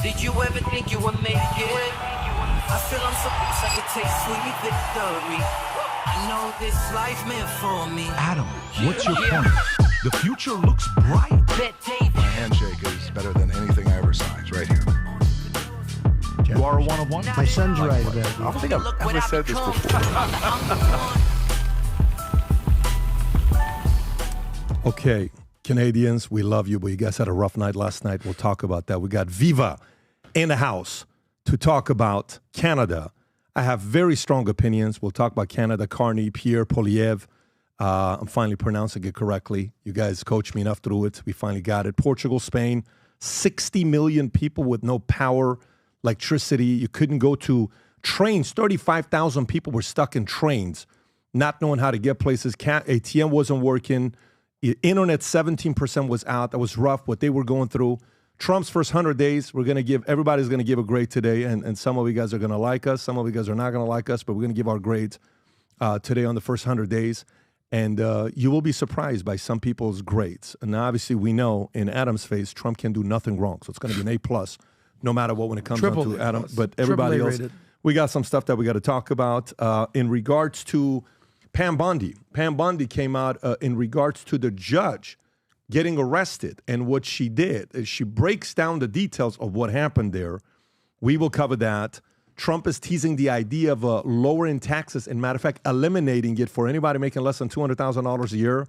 Did you ever think you would make it? I feel I'm so close I could take sweet victory. I know this life meant for me. Adam, what's your point? The future looks bright. My handshake is better than anything I ever signed. It's right here. You are a one-of-one? My son's right about I don't think I've ever said this before. Okay, Canadians, we love you, but you guys had a rough night last night. We'll talk about that. We got Viva in the house to talk about Canada. I have very strong opinions. We'll talk about Canada, Carney, Pierre, Poilievre. I'm finally pronouncing it correctly. You guys coached me enough through it. We finally got it. Portugal, Spain, 60 million people with no power, electricity. You couldn't go to trains. 35,000 people were stuck in trains, not knowing how to get places. ATM wasn't working. Internet, 17% was out. That was rough, what they were going through. Trump's first 100 days, everybody's going to give a grade today, and some of you guys are going to like us. Some of you guys are not going to like us, but we're going to give our grades today on the first 100 days. And you will be surprised by some people's grades. And obviously, we know in Adam's face, Trump can do nothing wrong. So it's going to be an A+, no matter what, when it comes down to Adam. But everybody else, we got some stuff that we got to talk about. In regards to Pam Bondi. Pam Bondi came out in regards to the judge getting arrested. And what she did is she breaks down the details of what happened there. We will cover that. Trump is teasing the idea of lowering taxes and, matter of fact, eliminating it for anybody making less than $200,000 a year.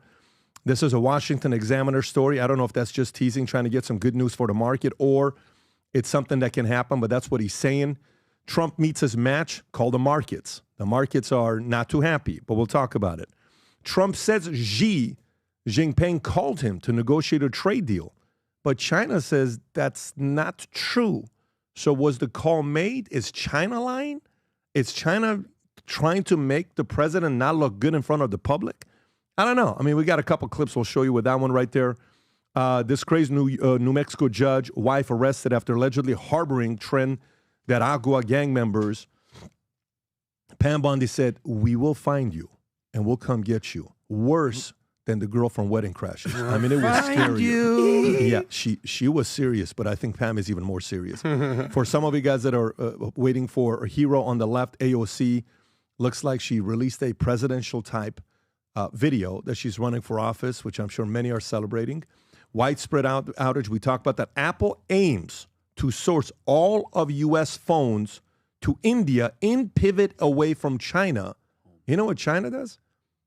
This is a Washington Examiner story. I don't know if that's just teasing, trying to get some good news for the market, or it's something that can happen, but that's what he's saying. Trump meets his match, called the markets. The markets are not too happy, but we'll talk about it. Trump says Xi Jinping called him to negotiate a trade deal, but China says that's not true. So was the call made? Is China lying? Is China trying to make the president not look good in front of the public? I don't know. I mean, we got a couple clips we'll show you with that one right there. This crazy New Mexico judge, wife arrested after allegedly harboring Agua gang members. Pam Bondi said, we will find you and we'll come get you. Worse than the girl from Wedding Crashers. I mean, it was scary. Yeah, she was serious, but I think Pam is even more serious. For some of you guys that are waiting for a hero on the left, AOC, looks like she released a presidential type video that she's running for office, which I'm sure many are celebrating. Widespread outage, we talked about that. Apple aims to source all of U.S. phones to India in pivot away from China. You know what China does?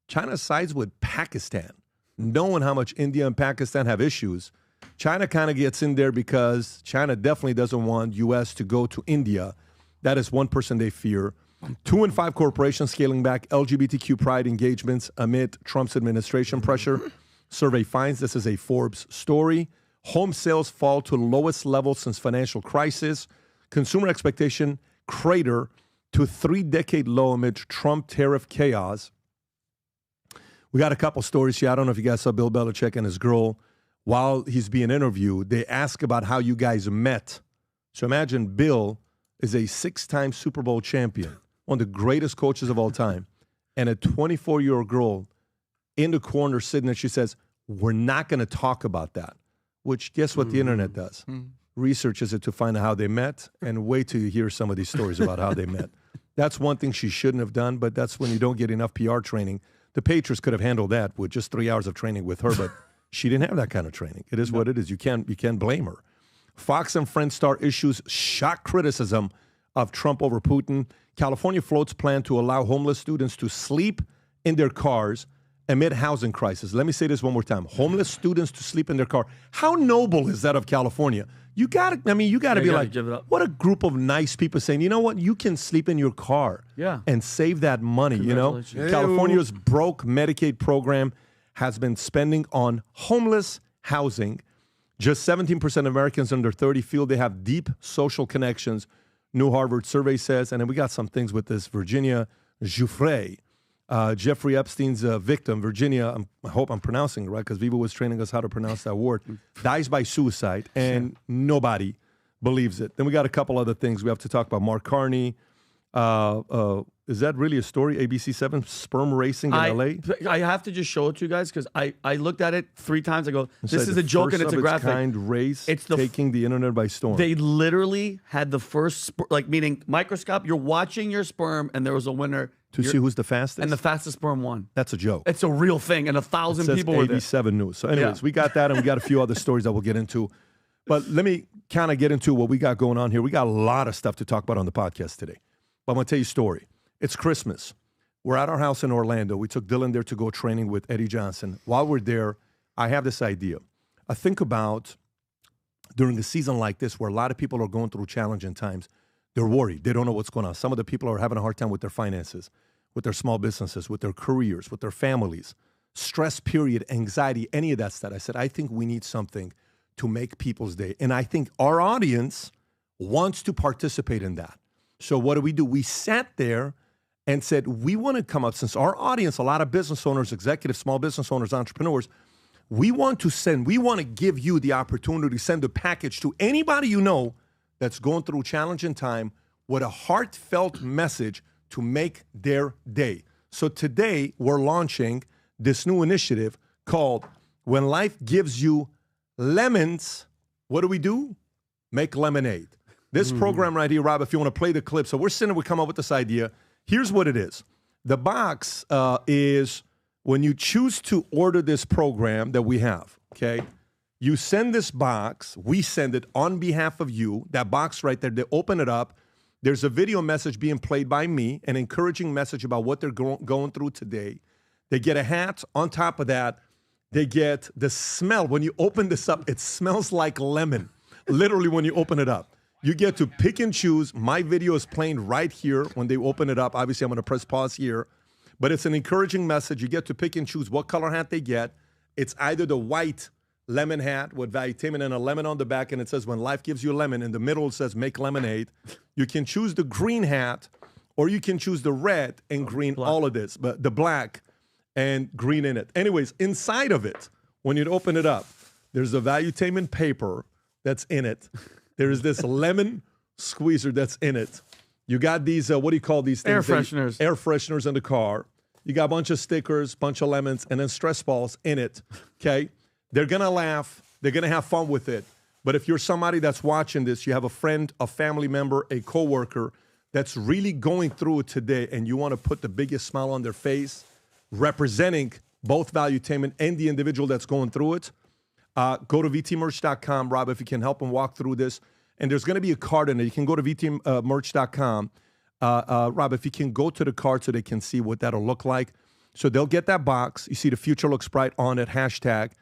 China sides with Pakistan, knowing how much India and Pakistan have issues. China kind of gets in there because China definitely doesn't want U.S. to go to India. That is one person they fear. 2 in 5 corporations scaling back LGBTQ pride engagements amid Trump's administration pressure. Survey finds this is a Forbes story. Home sales fall to lowest level since financial crisis. Consumer expectation crater to 3-decade low amid Trump tariff chaos. We got a couple stories here. I don't know if you guys saw Bill Belichik and his girl. While he's being interviewed, they ask about how you guys met. So imagine Bill is a 6-time Super Bowl champion, one of the greatest coaches of all time, and a 24-year-old girl in the corner sitting there. She says, we're not going to talk about that, which guess what the internet does? Researches it to find out how they met, and wait till you hear some of these stories about how they met. That's one thing she shouldn't have done, but that's when you don't get enough PR training. The Patriots could have handled that with just 3 hours of training with her, but she didn't have that kind of training. It is what it is. You can't blame her. Fox and Friends star issues shock criticism of Trump over Putin. California floats plan to allow homeless students to sleep in their cars amid housing crisis. Let me say this one more time. Homeless students to sleep in their car. How noble is that of California? You got to be like, what a group of nice people saying, you know what, you can sleep in your car and save that money, you know? California's broke Medicaid program has been spending on homeless housing. Just 17% of Americans under 30 feel they have deep social connections, new Harvard survey says. And then we got some things with this Virginia Giuffre, Jeffrey Epstein's victim, Virginia, I hope I'm pronouncing it right, because Viva was training us how to pronounce that word, dies by suicide, and nobody believes it. Then we got a couple other things. We have to talk about Mark Carney, is that really a story? ABC7 sperm racing in LA? I have to just show it to you guys because I looked at it 3 times. I go, this is a joke and it's a graphic. Kind race it's taking the internet by storm. They literally had the first, meaning microscope. You're watching your sperm, and there was a winner to see who's the fastest, and the fastest sperm won. That's a joke. It's a real thing, and 1,000 people were there. ABC7 News. So, anyways, we got that, and we got a few other stories that we'll get into. But let me kind of get into what we got going on here. We got a lot of stuff to talk about on the podcast today. But I'm going to tell you a story. It's Christmas. We're at our house in Orlando. We took Dylan there to go training with Eddie Johnson. While we're there, I have this idea. I think about during a season like this where a lot of people are going through challenging times, they're worried. They don't know what's going on. Some of the people are having a hard time with their finances, with their small businesses, with their careers, with their families, stress, period, anxiety, any of that stuff. I said, I think we need something to make people's day. And I think our audience wants to participate in that. So what do? We sat there and said, we want to come up, since our audience, a lot of business owners, executives, small business owners, entrepreneurs, we want to give you the opportunity to send a package to anybody you know that's going through a challenging time with a heartfelt message to make their day. So today we're launching this new initiative called When Life Gives You Lemons, what do? Make lemonade. This program right here, Rob, if you want to play the clip. So we come up with this idea. Here's what it is. The box is when you choose to order this program that we have, okay? You send this box. We send it on behalf of you. That box right there, they open it up. There's a video message being played by me, an encouraging message about what they're going through today. They get a hat. On top of that, they get the smell. When you open this up, it smells like lemon, literally when you open it up. You get to pick and choose. My video is playing right here when they open it up. Obviously, I'm going to press pause here. But it's an encouraging message. You get to pick and choose what color hat they get. It's either the white lemon hat with vitamin and a lemon on the back, and it says, when life gives you a lemon. In the middle, it says, make lemonade. You can choose the green hat, or you can choose the red and green, all of this, but the black and green in it. Anyways, inside of it, when you open it up, there's a Valuetainment paper that's in it. There's this lemon squeezer that's in it. You got these, what do you call these things? Air fresheners. Air fresheners in the car. You got a bunch of stickers, bunch of lemons, and then stress balls in it, okay? They're going to laugh. They're going to have fun with it. But if you're somebody that's watching this, you have a friend, a family member, a coworker that's really going through it today, and you want to put the biggest smile on their face, representing both Valuetainment and the individual that's going through it, go to vtmerch.com, Rob, if you can help them walk through this. And there's going to be a card in it. You can go to vtmerch.com. Rob, if you can go to the card so they can see what that'll look like. So they'll get that box. You see the Future Looks Bright on it, hashtag.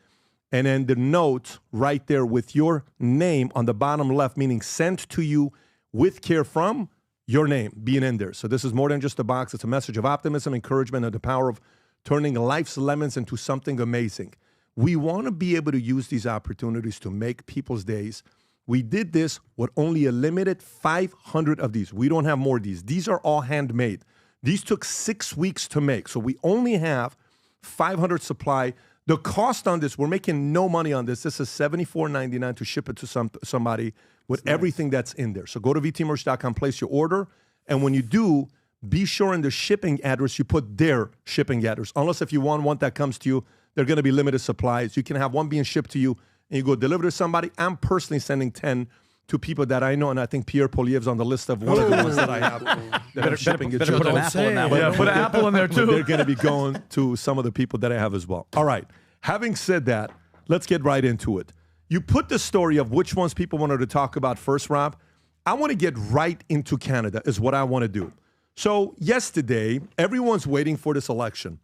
And then the note right there with your name on the bottom left, meaning sent to you with care from your name being in there. So this is more than just a box. It's a message of optimism, encouragement, and the power of turning life's lemons into something amazing. We want to be able to use these opportunities to make people's days. We did this with only a limited 500 of these. We don't have more of these. These are all handmade. These took 6 weeks to make. So we only have 500 supply. The cost on this, we're making no money on this. This is $74.99 to ship it to somebody with everything that's in there. So go to vtmerch.com, place your order. And when you do, be sure in the shipping address, you put their shipping address. Unless if you want one that comes to you, they're going to be limited supplies. You can have one being shipped to you and you go deliver to somebody. I'm personally sending 10 to people that I know, and I think Pierre Poilievre's on the list of one of the ones that I have that are shipping it to. Put an apple in that one. Yeah, put an apple in there too. They're going to be going to some of the people that I have as well. All right. Having said that, let's get right into it. You put the story of which ones people wanted to talk about first, Rob. I want to get right into Canada is what I want to do. So yesterday, everyone's waiting for this election.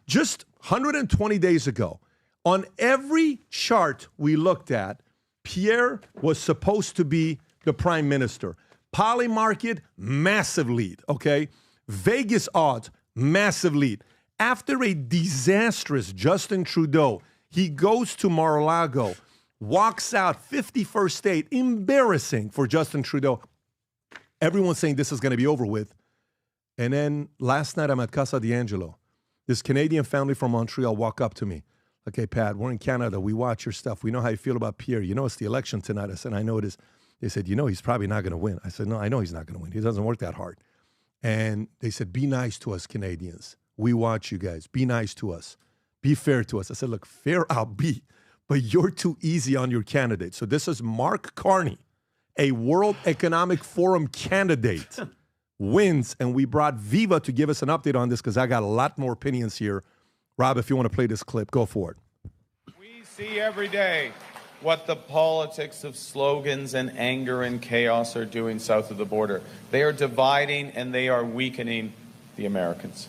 Just 120 days ago, on every chart we looked at, Pierre was supposed to be the prime minister. Poly market, massive lead, okay? Vegas odds, massive lead. After a disastrous Justin Trudeau, he goes to Mar-a-Lago, walks out 51st state, embarrassing for Justin Trudeau. Everyone's saying this is going to be over with. And then last night I'm at Casa D'Angelo. This Canadian family from Montreal walk up to me. Okay, Pat, we're in Canada. We watch your stuff. We know how you feel about Pierre. You know it's the election tonight. I said, I know it is. They said, you know he's probably not going to win. I said, no, I know he's not going to win. He doesn't work that hard. And they said, be nice to us, Canadians. We watch you guys. Be nice to us. Be fair to us. I said, look, fair I'll be, but you're too easy on your candidate. So this is Mark Carney, a World Economic Forum candidate, wins. And we brought Viva to give us an update on this because I got a lot more opinions here. Rob, if you want to play this clip, go for it. We see every day what the politics of slogans and anger and chaos are doing south of the border. They are dividing and they are weakening the Americans.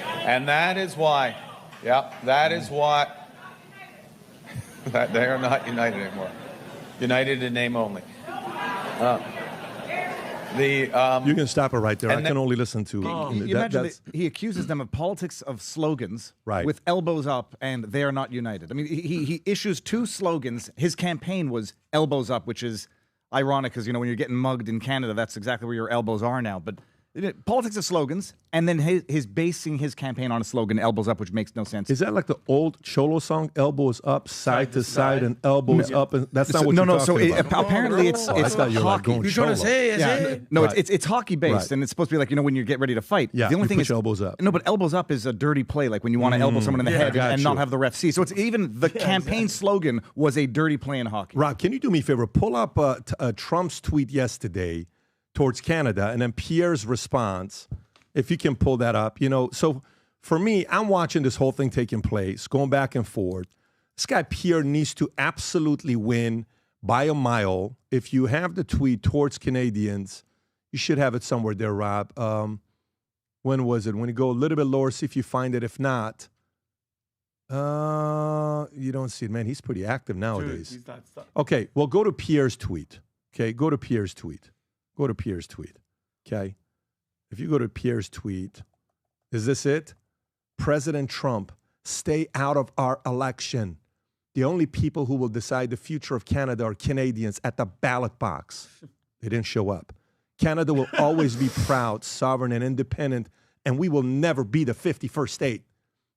And that is why, that is what, they are not united anymore. United in name only. You can stop it right there. I can only listen to. You imagine that he accuses them of politics of slogans with elbows up, and they are not united. I mean, he issues two slogans. His campaign was elbows up, which is ironic because, you know, when you're getting mugged in Canada, that's exactly where your elbows are now. But politics of slogans, and then his basing his campaign on a slogan, elbows up, which makes no sense. Is that like the old Cholo song, elbows up, side to side, and elbows up? And that's not what you're talking about. Apparently it's hockey. You're trying to say, it's hockey based, and it's supposed to be like, you know, when you get ready to fight. Yeah, the only thing is elbows up. No, but elbows up is a dirty play, like when you want to elbow someone in the head and not have the ref see. So it's even the campaign slogan was a dirty play in hockey. Rob, can you do me a favor? Pull up Trump's tweet yesterday towards Canada, and then Pierre's response, if you can pull that up. You know, so for me, I'm watching this whole thing taking place, going back and forth. This guy Pierre needs to absolutely win by a mile. If you have the tweet towards Canadians, you should have it somewhere there, Rob. When was it? When you go a little bit lower, see if you find it. If not, you don't see it. Man, he's pretty active nowadays. Dude, he's not stuck. Okay, well, go to Pierre's tweet. Okay, go to Pierre's tweet. Go to Pierre's tweet, okay? If you go to Pierre's tweet, is this it? President Trump, stay out of our election. The only people who will decide the future of Canada are Canadians at the ballot box. They didn't show up. Canada will always be proud, sovereign, and independent, and we will never be the 51st state.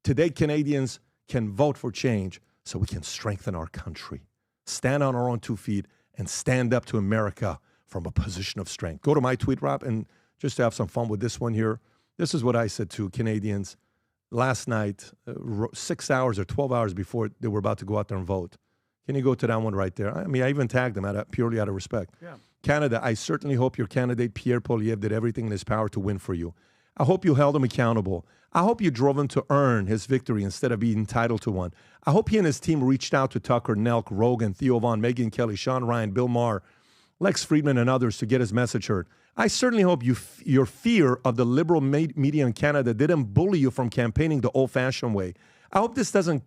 Today, Canadians can vote for change so we can strengthen our country, stand on our own 2 feet, and stand up to America from a position of strength. Go to my tweet, Rob, and just to have some fun with this one here. This is what I said to Canadians last night, 6 hours or 12 hours before they were about to go out there and vote. Can you go to that one right there? I mean, I even tagged them purely out of respect. Yeah. Canada, I certainly hope your candidate, Pierre Poilievre, did everything in his power to win for you. I hope you held him accountable. I hope you drove him to earn his victory instead of being entitled to one. I hope he and his team reached out to Tucker, Nelk, Rogan, Theo Von, Megyn Kelly, Sean Ryan, Bill Maher, Lex Friedman, and others to get his message heard. I certainly hope your fear of the liberal media in Canada didn't bully you from campaigning the old-fashioned way. I hope this doesn't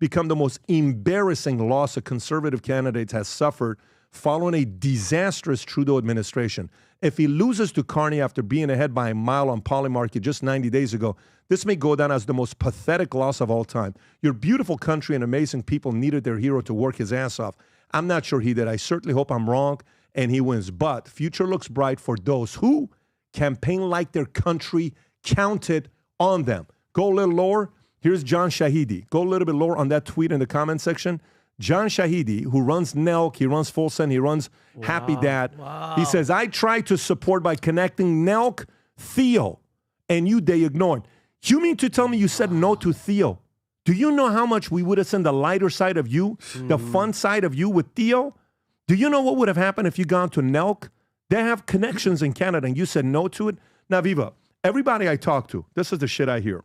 become the most embarrassing loss a conservative candidate has suffered following a disastrous Trudeau administration. If he loses to Carney after being ahead by a mile on Polymarket just 90 days ago, this may go down as the most pathetic loss of all time. Your beautiful country and amazing people needed their hero to work his ass off. I'm not sure he did. I certainly hope I'm wrong and he wins. But future looks bright for those who campaign like their country counted on them. Go a little lower. Here's John Shahidi. Go a little bit lower on that tweet in the comment section. John Shahidi, who runs Nelk, he runs Full Send, he runs Happy Dad. Wow. He says, I tried to support by connecting Nelk, Theo, and you, they ignored. You mean to tell me you said no to Theo? Do you know how much we would have seen the lighter side of you, the fun side of you with Theo? Do you know what would have happened if you gone to Nelk? They have connections in Canada, and you said no to it? Now, Viva, everybody I talk to, this is the shit I hear.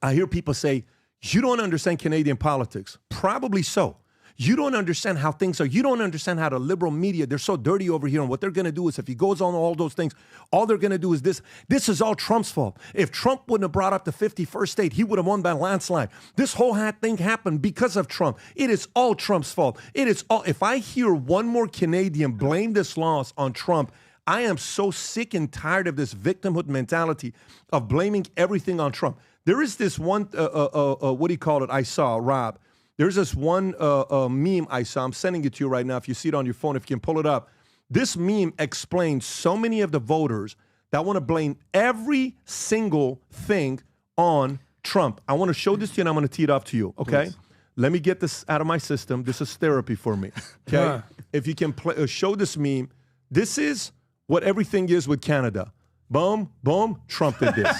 I hear people say, you don't understand Canadian politics. Probably so. You don't understand how things are. You don't understand how the liberal media, they're so dirty over here. And what they're going to do is if he goes on all those things, all they're going to do is this. This is all Trump's fault. If Trump wouldn't have brought up the 51st state, he would have won by a landslide. This whole thing happened because of Trump. It is all Trump's fault. It is all. If I hear one more Canadian blame this loss on Trump, I am so sick and tired of this victimhood mentality of blaming everything on Trump. There is this one, what do you call it? I saw, Rob. There's this one meme I saw. I'm sending it to you right now. If you see it on your phone, if you can pull it up. This meme explains so many of the voters that want to blame every single thing on Trump. I want to show this to you, and I'm going to tee it up to you, okay? Please. Let me get this out of my system. This is therapy for me, okay? If you can show this meme, this is what everything is with Canada. Boom, boom, Trump did this.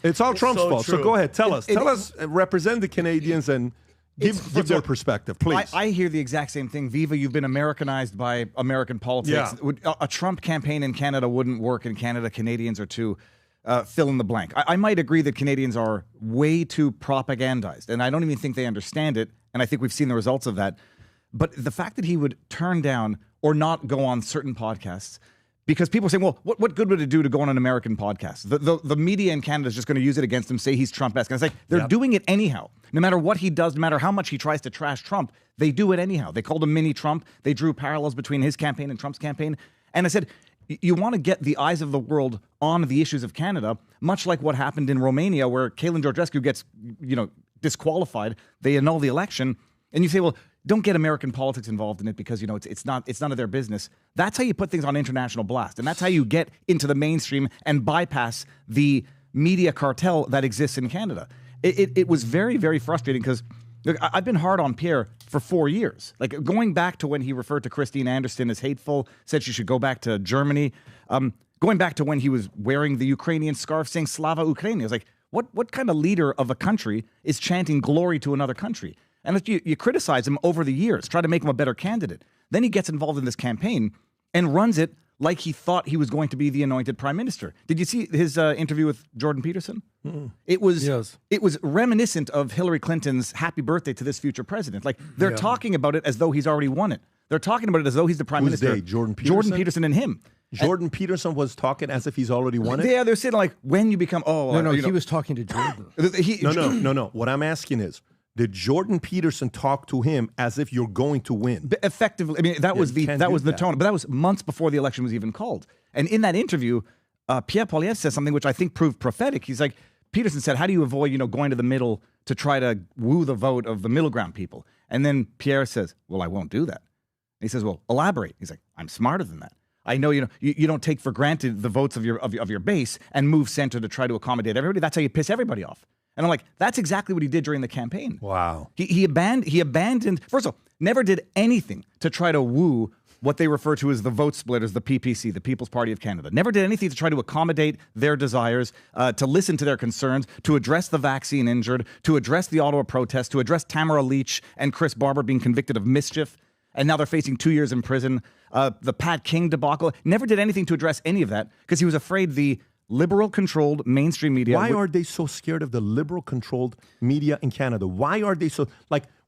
It's all Trump's so fault. true. So go ahead, tell us, represent the Canadians and give their perspective, please. I hear the exact same thing. Viva, you've been Americanized by American politics. Yeah. A Trump campaign in Canada wouldn't work in Canada. Canadians are too fill in the blank. I might agree that Canadians are way too propagandized, and I don't even think they understand it, and I think we've seen the results of that. But the fact that he would turn down or not go on certain podcasts, because people are saying, well, what good would it do to go on an American podcast? The media in Canada is just going to use it against him, say he's Trump-esque. And it's like, they're doing it anyhow. No matter what he does, no matter how much he tries to trash Trump, they do it anyhow. They called him mini-Trump. They drew parallels between his campaign and Trump's campaign. And I said, you want to get the eyes of the world on the issues of Canada, much like what happened in Romania, where Kalen Georgescu gets, disqualified. They annul the election. And you say, well, don't get American politics involved in it because, it's none of their business. That's how you put things on international blast. And that's how you get into the mainstream and bypass the media cartel that exists in Canada. It was very, very frustrating because I've been hard on Pierre for 4 years. Like going back to when he referred to Christine Anderson as hateful, said she should go back to Germany. Going back to when he was wearing the Ukrainian scarf saying Slava Ukraini. I was like, what kind of leader of a country is chanting glory to another country? And if you criticize him over the years, try to make him a better candidate. Then he gets involved in this campaign and runs it like he thought he was going to be the anointed prime minister. Did you see his interview with Jordan Peterson? It was reminiscent of Hillary Clinton's happy birthday to this future president. Like they're talking about it as though he's already won it. They're talking about it as though he's the prime minister. They? Jordan Peterson? Jordan Peterson and him. Jordan Peterson was talking as if he's already won it? Yeah, they're saying like, when you become, he was talking to Jordan. No. What I'm asking is, did Jordan Peterson talk to him as if you're going to win? Effectively, I mean, that was the tone. But that was months before the election was even called. And in that interview, Pierre Poilievre says something which I think proved prophetic. He's like, Peterson said, how do you avoid, going to the middle to try to woo the vote of the middle ground people? And then Pierre says, well, I won't do that. And he says, well, elaborate. He's like, I'm smarter than that. I know, you don't take for granted the votes of your base and move center to try to accommodate everybody. That's how you piss everybody off. And I'm like, that's exactly what he did during the campaign. Wow. He abandoned, first of all, never did anything to try to woo what they refer to as the vote splitters, the PPC, the People's Party of Canada. Never did anything to try to accommodate their desires, to listen to their concerns, to address the vaccine injured, to address the Ottawa protest, to address Tamara Leach and Chris Barber being convicted of mischief. And now they're facing 2 years in prison. The Pat King debacle. Never did anything to address any of that because he was afraid the liberal-controlled mainstream media. Why are they so scared of the liberal-controlled media in Canada? Why are they so,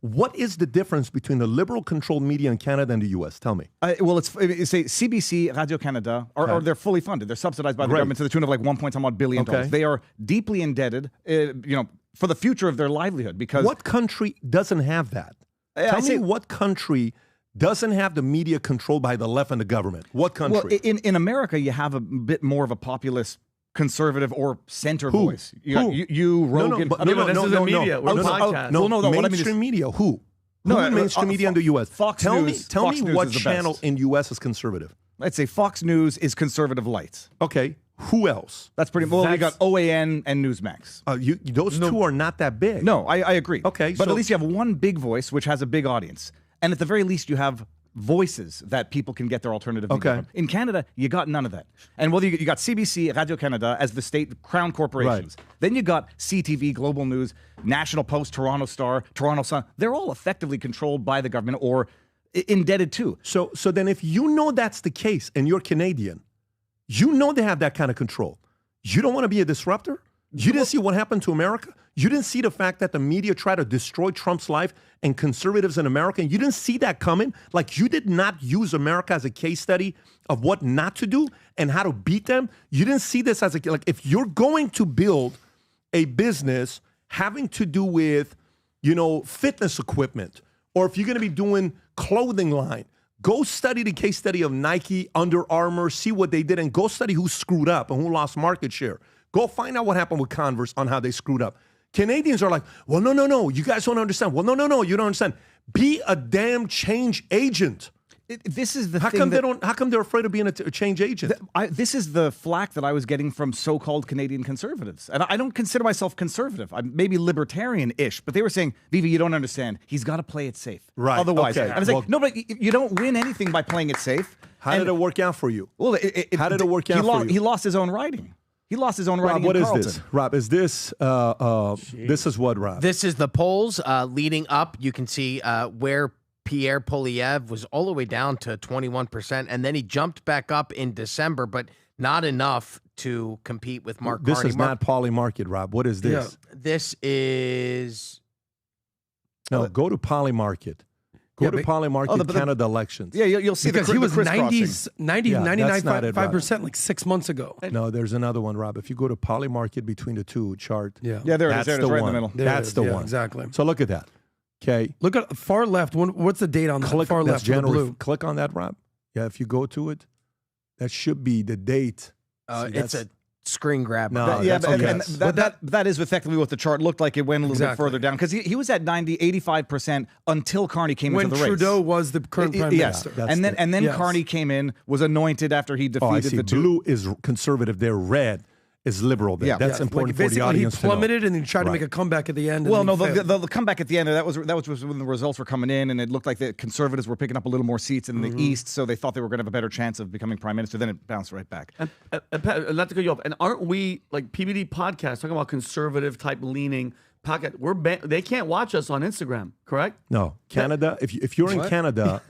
what is the difference between the liberal-controlled media in Canada and the U.S.? Tell me. Well, it's say CBC, Radio-Canada, or they're fully funded. They're subsidized by the government to the tune of $1 billion. They are deeply indebted, for the future of their livelihood. Because what country doesn't have that? Tell me what country doesn't have the media controlled by the left and the government. What country? Well, in America, you have a bit more of a populist conservative or center voice. You Rogan. This is the media. We're podcast. Mainstream media. Who? Mainstream media in the U.S. Fox Tell News. me what channel in U.S. is conservative. I'd say Fox News is conservative light. Okay. Who else? That's pretty. Well, we got OAN and Newsmax. Those two are not that big. No, I agree. Okay, but at least you have one big voice which has a big audience, and at the very least you have voices that people can get their alternative media from. In Canada, you got none of that. And whether you got CBC, Radio-Canada as the state crown corporations. Right. Then you got CTV, Global News, National Post, Toronto Star, Toronto Sun. They're all effectively controlled by the government or indebted to. So then if you know that's the case and you're Canadian, you know they have that kind of control. You don't want to be a disruptor? You didn't see what happened to America? You didn't see the fact that the media tried to destroy Trump's life and conservatives in America? You didn't see that coming? Like, you did not use America as a case study of what not to do and how to beat them? You didn't see this as if you're going to build a business having to do with, fitness equipment, or if you're going to be doing clothing line, go study the case study of Nike, Under Armour, see what they did, and go study who screwed up and who lost market share. Go find out what happened with Converse on how they screwed up. Canadians are like, well, no, you guys don't understand. Well, no, you don't understand. Be a damn change agent. This is the how thing come how come they're afraid of being a change agent? This is the flack that I was getting from so-called Canadian conservatives. And I don't consider myself conservative. I'm maybe libertarian-ish, but they were saying, Viva, you don't understand. He's got to play it safe. Right. Otherwise. Okay. And I was like, no, but you don't win anything by playing it safe. How did it work out for you? Well, how did it work out for you? He lost his own riding. He lost his own riding. Rob, what in is Carleton. this? Rob, is this this is what, Rob? This is the polls leading up. You can see where Pierre Poilievre was all the way down to 21%, and then he jumped back up in December, but not enough to compete with Mark This Carney. is not Polymarket, Rob. What is this? This is... No, go to Polymarket. Go to Polymarket Canada elections. Yeah, you'll see because the he was 90, Yeah, 99.5% like 6 months ago. No, there's another one, Rob. If you go to Polymarket between the two chart, Yeah, there it is. that's There it is, the right one. in the middle. That's the one. Exactly. So look at that. Okay. Look at far left. What's the date on that? Far that's left with the January. blue. Click on that, Rob. Yeah, if you go to it, that should be the date. See, it's a screen grab. No, Yeah, that's and okay. that is effectively what the chart looked like. It went a little bit further down because he was at 85% until Carney came when into the race. Trudeau was the current prime minister. And then Yes. Carney came in, was anointed after he I defeated see. the two. Blue is conservative. There, red is liberal. There. Yeah. That's important for the Basically, audience he plummeted to know. and he tried to Right. make a comeback at the end. Well, and no, he failed. the comeback at the end, that was when the results were coming in, and it looked like the Conservatives were picking up a little more seats in the East, so they thought they were going to have a better chance of becoming prime minister. Then it bounced right back. And Pat, not to cut you off, and aren't we like PBD podcast talking about conservative type leaning podcast? They can't watch us on Instagram, correct? No, Canada. If you're in Canada,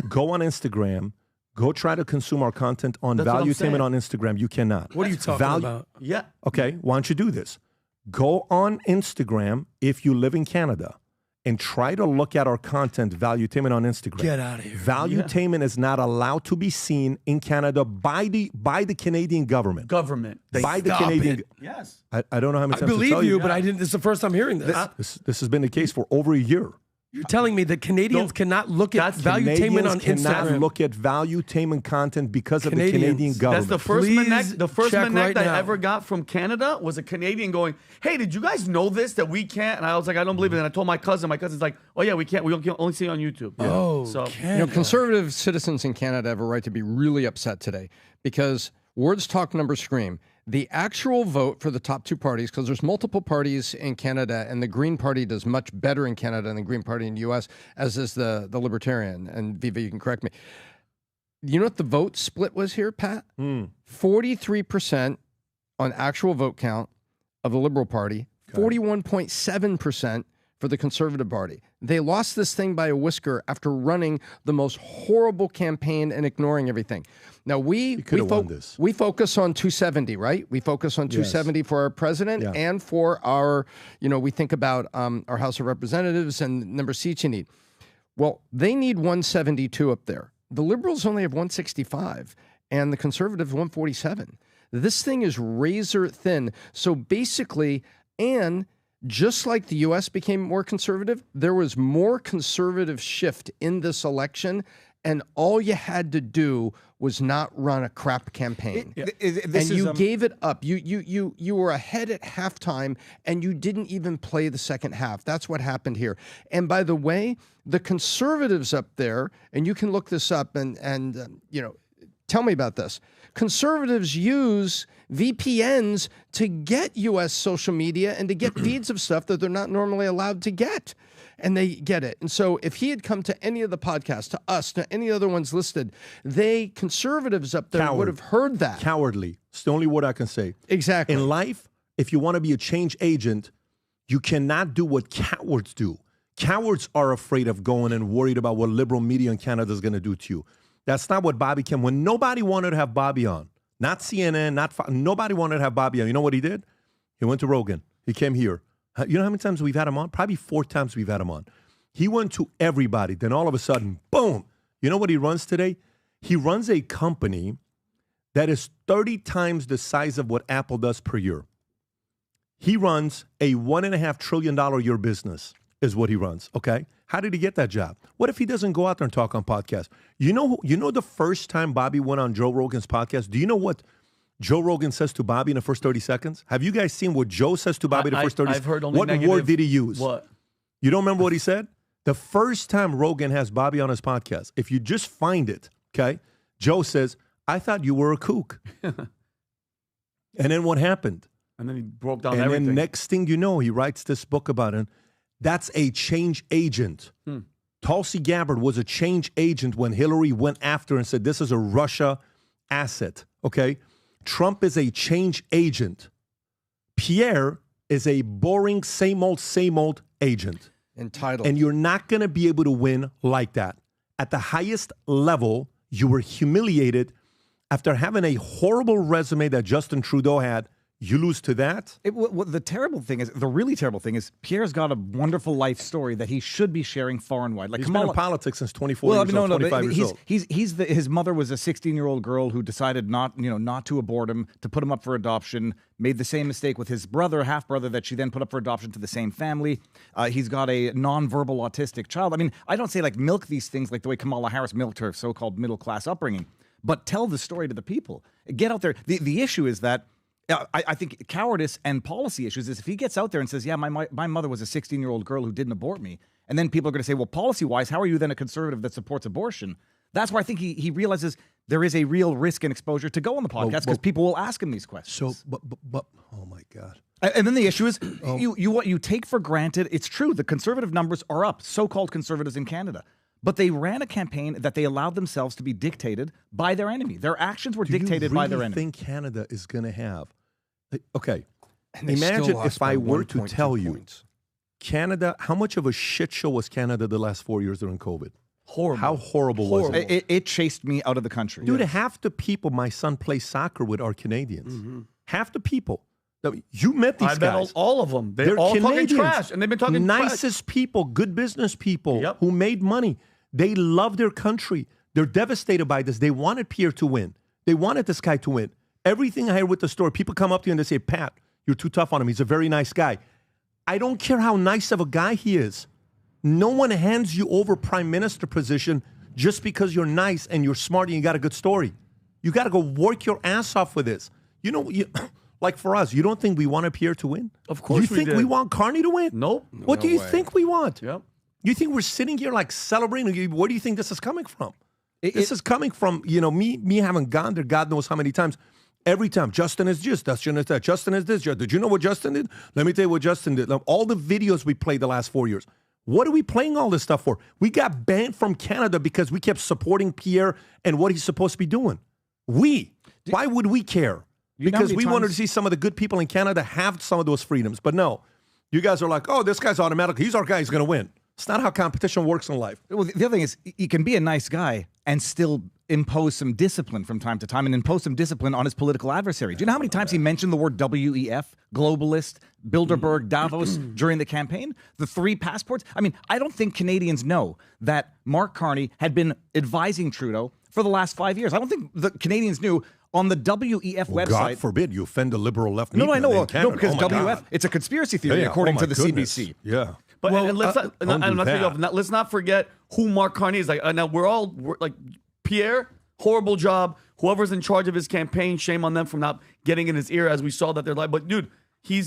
go on Instagram. Go try to consume our content on That's what I'm Valuetainment saying. on Instagram. You cannot. What are you talking about? Yeah. Okay, why don't you do this? Go on Instagram if you live in Canada and try to look at our content, Valuetainment on Instagram. Get out of here. Valuetainment is not allowed to be seen in Canada by the Canadian government. By the Stop Canadian. it. Yes. I don't know how many I times to believe tell you, but I didn't. This is the first time hearing this. This has been the case for over a year. You're telling me that Canadians cannot look at Valuetainment on Canadians cannot Instagram. look at Valuetainment content because of the Canadian government. That's the first Please Manect, the first check Manect right I now. ever got from Canada was a Canadian going, "Hey, did you guys know this that we can't?" And I was like, "I don't believe it." And I told my cousin. My cousin's like, "Oh yeah, we can't. We can only see it on YouTube." Oh, so conservative citizens in Canada have a right to be really upset today because words talk, numbers scream. The actual vote for the top two parties, because there's multiple parties in Canada, and the Green Party does much better in Canada than the Green Party in the U.S., as is the Libertarian. And Viva, you can correct me. You know what the vote split was here, Pat? 43% on actual vote count of the Liberal Party, 41.7% for the Conservative Party. They lost this thing by a whisker after running the most horrible campaign and ignoring everything. Now, we focus on 270, right? We focus on 270 for our president and for our, we think about our House of Representatives and the number of seats you need. Well, they need 172 up there. The Liberals only have 165 and the Conservatives 147. This thing is razor thin. So basically, and just like the U.S. became more conservative, there was more conservative shift in this election, and all you had to do was not run a crap campaign. You gave it up. You were ahead at halftime, and you didn't even play the second half. That's what happened here. And by the way, the conservatives up there, and you can look this up and tell me about this. Conservatives use VPNs to get U.S. social media and to get feeds of stuff that they're not normally allowed to get. And they get it. And so if he had come to any of the podcasts, to us, to any other ones listed, conservatives up there would have heard that. Cowardly. It's the only word I can say. Exactly. In life, if you want to be a change agent, you cannot do what cowards do. Cowards are afraid of going and worried about what liberal media in Canada is going to do to you. That's not what Bobby came. When nobody wanted to have Bobby on, not CNN, not Fox, nobody wanted to have Bobby on. You know what he did? He went to Rogan. He came here. You know how many times we've had him on? Probably 4 times we've had him on. He went to everybody. Then all of a sudden, boom. You know what he runs today? He runs a company that is 30 times the size of what Apple does per year. He runs a $1.5 trillion a year business is what he runs, okay? How did he get that job? What if he doesn't go out there and talk on podcasts? You know the first time Bobby went on Joe Rogan's podcast, do you know what Joe Rogan says to Bobby in the first 30 seconds? Have you guys seen what Joe says to Bobby in the first 30 seconds? I've heard only What negative. word did he use? What? You don't remember what he said? The first time Rogan has Bobby on his podcast, if you just find it, okay, Joe says, "I thought you were a kook." And then what happened? And then he broke down And everything. then next thing you know, he writes this book about it. That's a change agent. Tulsi Gabbard was a change agent when Hillary went after and said, this is a Russia asset, okay? Trump is a change agent. Pierre is a boring, same old agent. Entitled. And you're not going to be able to win like that. At the highest level, you were humiliated after having a horrible resume that Justin Trudeau had. You lose to that? The really terrible thing is Pierre's got a wonderful life story that he should be sharing far and wide. Like he's been in politics since 24 years old, 25 years old. His mother was a 16-year-old girl who decided not to abort him, to put him up for adoption, made the same mistake with his brother, half-brother, that she then put up for adoption to the same family. He's got a non-verbal autistic child. I mean, I don't say like milk these things like the way Kamala Harris milked her so-called middle-class upbringing, but tell the story to the people. Get out there. The issue is that I think cowardice and policy issues is if he gets out there and says, yeah, my mother was a 16-year-old girl who didn't abort me, and then people are going to say, well, policy-wise, how are you then a conservative that supports abortion? That's where I think he realizes there is a real risk and exposure to go on the podcast because people will ask him these questions. So, but oh my God. And then the issue is you take for granted, it's true, the conservative numbers are up, so-called conservatives in Canada. But they ran a campaign that they allowed themselves to be dictated by their enemy. Their actions were dictated by their enemy. Do you really think Canada is going to have... Okay, imagine if I were to tell you, Canada, how much of a shit show was Canada the last 4 years during COVID? Horrible. How horrible was it? It chased me out of the country. Dude, half the people my son plays soccer with are Canadians. Mm-hmm. Half the people. You met these guys. All of them. They're all Canadians. Talking trash, and they've been talking nicest people, good business people who made money. They love their country. They're devastated by this. They wanted Pierre to win. They wanted this guy to win. Everything I hear with the story, people come up to you and they say, Pat, you're too tough on him. He's a very nice guy. I don't care how nice of a guy he is. No one hands you over prime minister position just because you're nice and you're smart and you got a good story. You got to go work your ass off for this. You know, like for us, you don't think we want Pierre to win? Of course we think we want Carney to win? Nope. What do you think we want? Yep. You think we're sitting here like celebrating? Where do you think this is coming from? This is coming from, me having gone there God knows how many times. Every time, Justin is this, Justin is that, Justin is this. Did you know what Justin did? Let me tell you what Justin did. All the videos we played the last 4 years. What are we playing all this stuff for? We got banned from Canada because we kept supporting Pierre and what he's supposed to be doing. Why would we care? Because we wanted to see some of the good people in Canada have some of those freedoms. But no, you guys are like, oh, this guy's automatic. He's our guy. He's going to win. It's not how competition works in life. Well, the other thing is, you can be a nice guy and still impose some discipline from time to time and impose some discipline on his political adversary. Do you know how many times he mentioned the word WEF, globalist, Bilderberg, Davos during the campaign? The 3 passports? I mean, I don't think Canadians know that Mark Carney had been advising Trudeau for the last 5 years. I don't think the Canadians knew on the WEF website. God forbid you offend the liberal left. No, I know. No, because WEF, it's a conspiercy theory, according to the CBC. Yeah. But let's not forget who Mark Carney is. Like now we're like Pierre, horrible job. Whoever's in charge of his campaign, shame on them for not getting in his ear, as we saw that they're like. But dude, he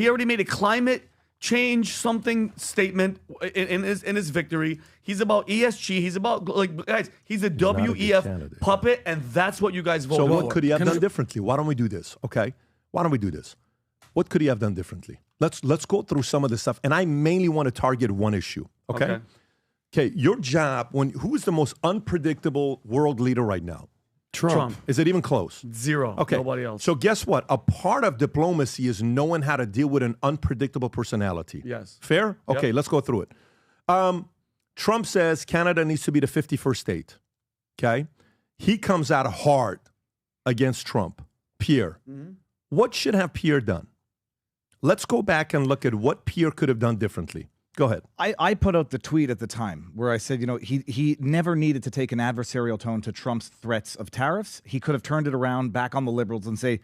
already made a climate change something statement in his victory. He's about ESG. He's about guys. He's a WEF puppet, and that's what you guys voted for. So what could he have done differently? Why don't we do this? Okay, why don't we do this? What could he have done differently? Let's go through some of the stuff, and I mainly want to target one issue. Okay. Your job. Who is the most unpredictable world leader right now? Trump. Is it even close? 0. Okay. Nobody else. So guess what? A part of diplomacy is knowing how to deal with an unpredictable personality. Yes. Fair? Okay, Yep. let's go through it. Trump says Canada needs to be the 51st state. Okay? He comes out hard against Trump. Pierre. Mm-hmm. What should have Pierre done? Let's go back and look at what Pierre could have done differently. Go ahead. I put out the tweet at the time where I said, he never needed to take an adversarial tone to Trump's threats of tariffs. He could have turned it around back on the Liberals and say,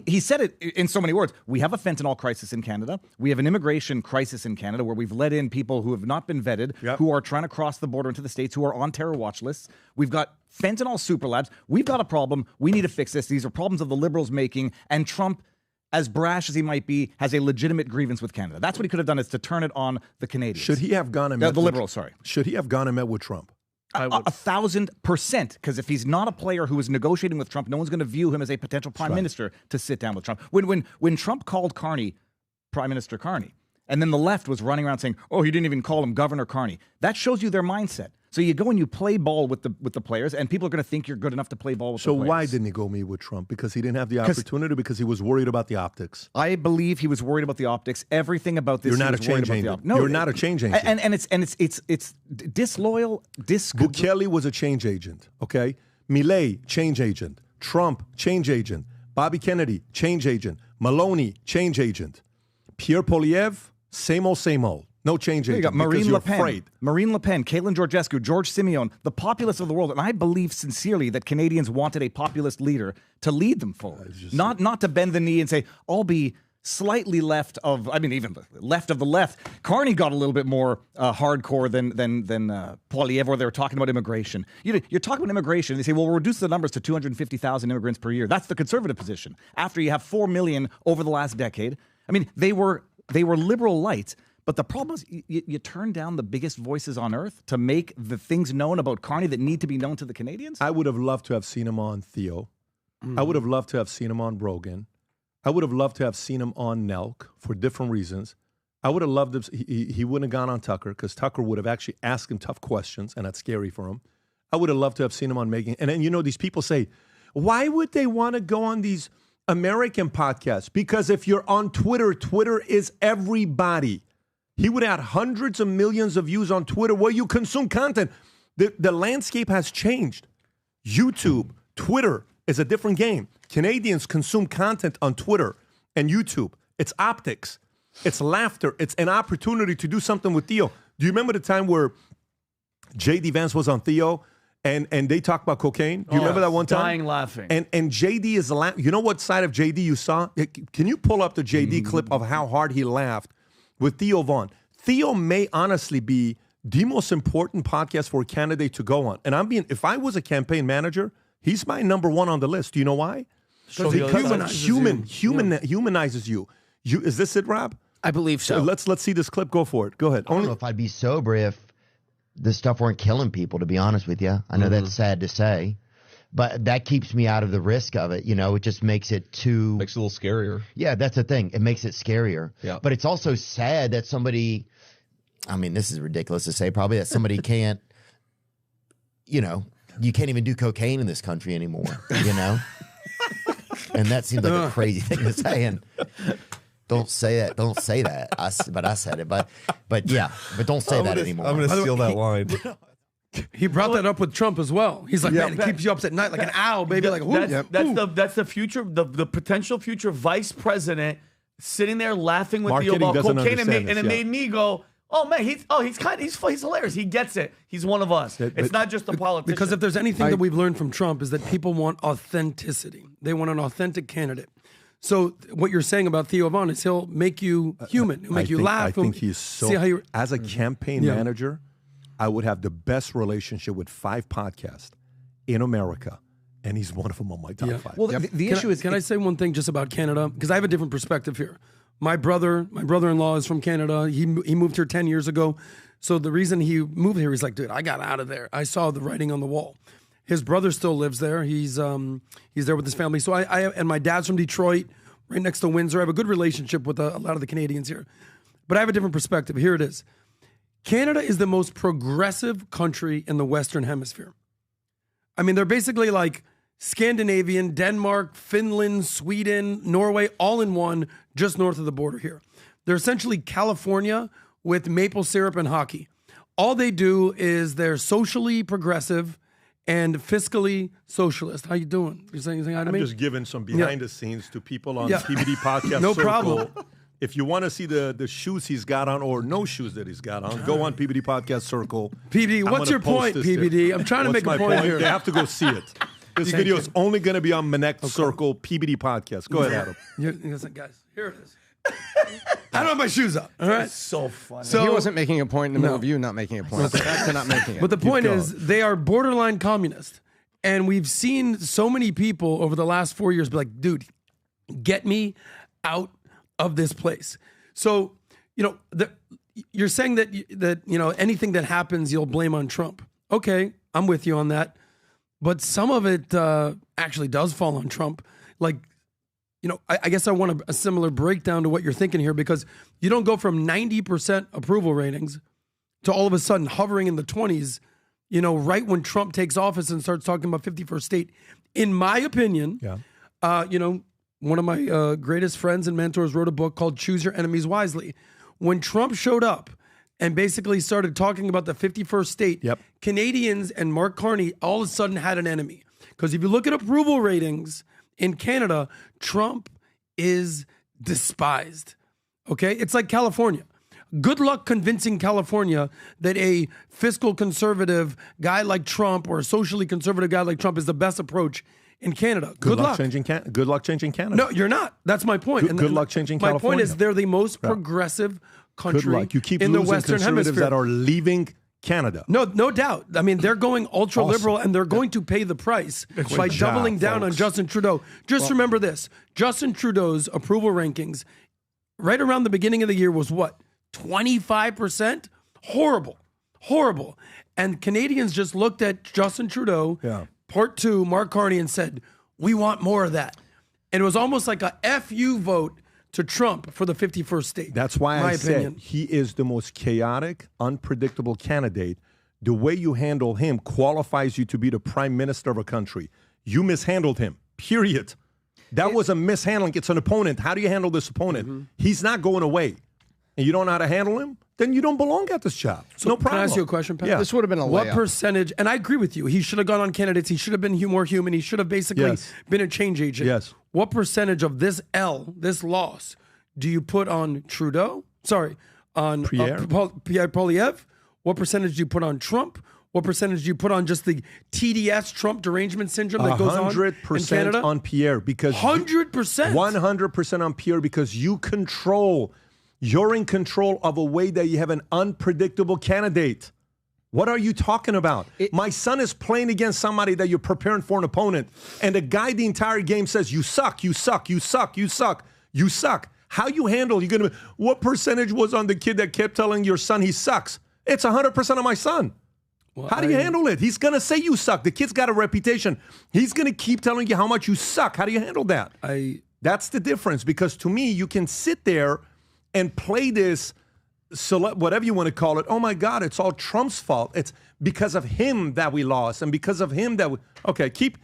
he said it in so many words. We have a fentanyl crisis in Canada. We have an immigration crisis in Canada where we've let in people who have not been vetted, who are trying to cross the border into the States, who are on terror watch lists. We've got fentanyl super labs. We've got a problem. We need to fix this. These are problems of the Liberals making, and Trump, as brash as he might be, has a legitimate grievance with Canada. That's what he could have done, is to turn it on the Canadians. Should he have gone and met the Liberals? Sorry. Should he have gone and met with Trump? 1,000%. Because if he's not a player who is negotiating with Trump, no one's going to view him as a potential prime minister to sit down with Trump. When Trump called Carney Prime Minister Carney, And then the left was running around saying, oh, he didn't even call him Governor Carney. That shows you their mindset. So you go and you play ball with the players, and people are going to think you're good enough to play ball with the players. So why didn't he go meet with Trump? Because he didn't have the opportunity? Because he was worried about the optics? I believe he was worried about the optics. Everything about this. You're not a change agent. No, you're not a change agent. And it's disloyal. Bukele was a change agent. Okay, Milei, change agent. Trump, change agent. Bobby Kennedy, change agent. Maloney, change agent. Pierre Poilievre, same old. No change agent. You got Marine Le Pen, Caitlin Georgescu, George Simeon, the populists of the world. And I believe sincerely that Canadians wanted a populist leader to lead them forward. Not to bend the knee and say, I'll be slightly left of, even left of the left. Carney got a little bit more hardcore than Poilievre, where they were talking about immigration. You're talking about immigration, and they say, well, we'll reduce the numbers to 250,000 immigrants per year. That's the conservative position. After you have 4 million over the last decade. They were liberal light. But the problem is you turn down the biggest voices on earth to make the things known about Carney that need to be known to the Canadians? I would have loved to have seen him on Theo. I would have loved to have seen him on Rogan. I would have loved to have seen him on Nelk for different reasons. I would have loved him. He wouldn't have gone on Tucker because Tucker would have actually asked him tough questions, and that's scary for him. I would have loved to have seen him on Making. And then, these people say, why would they want to go on these American podcasts? Because if you're on Twitter, Twitter is everybody. He would have had hundreds of millions of views on Twitter where you consume content. The landscape has changed. YouTube, Twitter is a different game. Canadians consume content on Twitter and YouTube. It's optics. It's laughter. It's an opportunity to do something with Theo. Do you remember the time where J.D. Vance was on Theo and they talked about cocaine? Do you remember that one time? Dying laughing. And J.D. is laughing. You know what side of J.D. you saw? Can you pull up the J.D. clip of how hard he laughed with Theo Von? Theo may honestly be the most important podcast for a candidate to go on. And if I was a campaign manager, he's my number one on the list. Do you know why? So he humanizes you. Is this it, Rob? I believe so. Let's see this clip. Go for it. Go ahead. I don't know if I'd be sober if this stuff weren't killing people, to be honest with you. I know that's sad to say. But that keeps me out of the risk of it. It just makes it too... Makes it a little scarier. Yeah, that's the thing. It makes it scarier. Yeah. But it's also sad that somebody... this is ridiculous to say, probably, that somebody can't... you can't even do cocaine in this country anymore, And that seems like a crazy thing to say. And don't say that. Don't say that. I said it. But yeah. But don't say that anymore. I'm going to steal that line. He brought that up with Trump as well. He's like, man, it keeps you up at night like an owl, baby. That's the future, the potential future vice president sitting there laughing with Theo about cocaine, and it made me go, oh man, he's hilarious. He gets it. He's one of us. It's not just a politician. Because if there's anything that we've learned from Trump is that people want authenticity. They want an authentic candidate. So what you're saying about Theo Von is he'll make you human. He'll make you laugh. I think he's so. As a campaign manager, I would have the best relationship with 5 podcasts in America, and he's one of them on my top 5. Well, the issue is... Can I say one thing just about Canada? Because I have a different perspective here. My brother-in-law is from Canada. He moved here 10 years ago. So the reason he moved here, he's like, dude, I got out of there. I saw the writing on the wall. His brother still lives there. He's there with his family. So and my dad's from Detroit, right next to Windsor. I have a good relationship with a lot of the Canadians here. But I have a different perspective. Here it is. Canada is the most progressive country in the Western Hemisphere. They're basically like Scandinavian, Denmark, Finland, Sweden, Norway, all in one, just north of the border here. They're essentially California with maple syrup and hockey. All they do is they're socially progressive and fiscally socialist. How you doing? You saying anything to me? I'm just giving some behind the scenes to people on PBD Podcast No Circle. problem. If you want to see the shoes he's got on or no shoes that he's got on, go on PBD Podcast Circle. PBD, what's your point, PBD? I'm trying to make a point here. They have to go see it. This video is only going to be on Manek Circle PBD Podcast. Go ahead, Adam. Guys, here it is. I don't have my shoes up. All right. It's so funny. So he wasn't making a point in the middle of you not making a point. Back to not making it. But the point is, they are borderline communist. And we've seen so many people over the last 4 years be like, dude, get me out of this place. So, you're saying that anything that happens, you'll blame on Trump. Okay, I'm with you on that. But some of it actually does fall on Trump. Like, I guess I want a similar breakdown to what you're thinking here, because you don't go from 90% approval ratings to all of a sudden hovering in the 20s, right when Trump takes office and starts talking about 51st state. In my opinion, one of my greatest friends and mentors wrote a book called Choose Your Enemies Wisely. When Trump showed up and basically started talking about the 51st state, Canadians and Mark Carney all of a sudden had an enemy. Because if you look at approval ratings in Canada, Trump is despised. Okay? It's like California. Good luck convincing California that a fiscal conservative guy like Trump or a socially conservative guy like Trump is the best approach in Canada. Good luck. Good luck changing Canada. No, you're not. That's my point. Good luck changing California. My point is they're the most progressive country Good luck. You keep in the losing Western conservatives Hemisphere. that are leaving Canada. No doubt. I mean, they're going ultra-liberal, and they're going to pay the price by doubling down on Justin Trudeau. Just remember this. Justin Trudeau's approval rankings right around the beginning of the year was what? 25%? Horrible. And Canadians just looked at Justin Trudeau, Part 2, Mark Carney, and said, we want more of that. And it was almost like a FU vote to Trump for the 51st state. That's why I said he is the most chaotic, unpredictable candidate. The way you handle him qualifies you to be the prime minister of a country. You mishandled him, period. That was a mishandling. It's an opponent. How do you handle this opponent? He's not going away. And you don't know how to handle him? Then you don't belong at this job. So no problem. Can I ask you a question, Pat? Yeah. This would have been a layup. What percentage, and I agree with you, he should have gone on candidates, he should have been more human, he should have basically been a change agent. Yes. What percentage of this loss, do you put on Trudeau? Sorry, on Pierre Poilievre? What percentage do you put on Trump? What percentage do you put on just the TDS, Trump derangement syndrome that goes on in 100% on Pierre. Because 100%? 100% on Pierre, because you're in control of a way that you have an unpredictable candidate. What are you talking about? My son is playing against somebody that you're preparing for an opponent, and the guy the entire game says, you suck, you suck, you suck, you suck, you suck. How you handle, what percentage was on the kid that kept telling your son he sucks? It's 100% of my son. Well, how do you handle it? He's going to say you suck. The kid's got a reputation. He's going to keep telling you how much you suck. How do you handle that? That's the difference, because to me, you can sit there and play this, whatever you want to call it. Oh my God, it's all Trump's fault. It's because of him that we lost, and because of him that okay, keep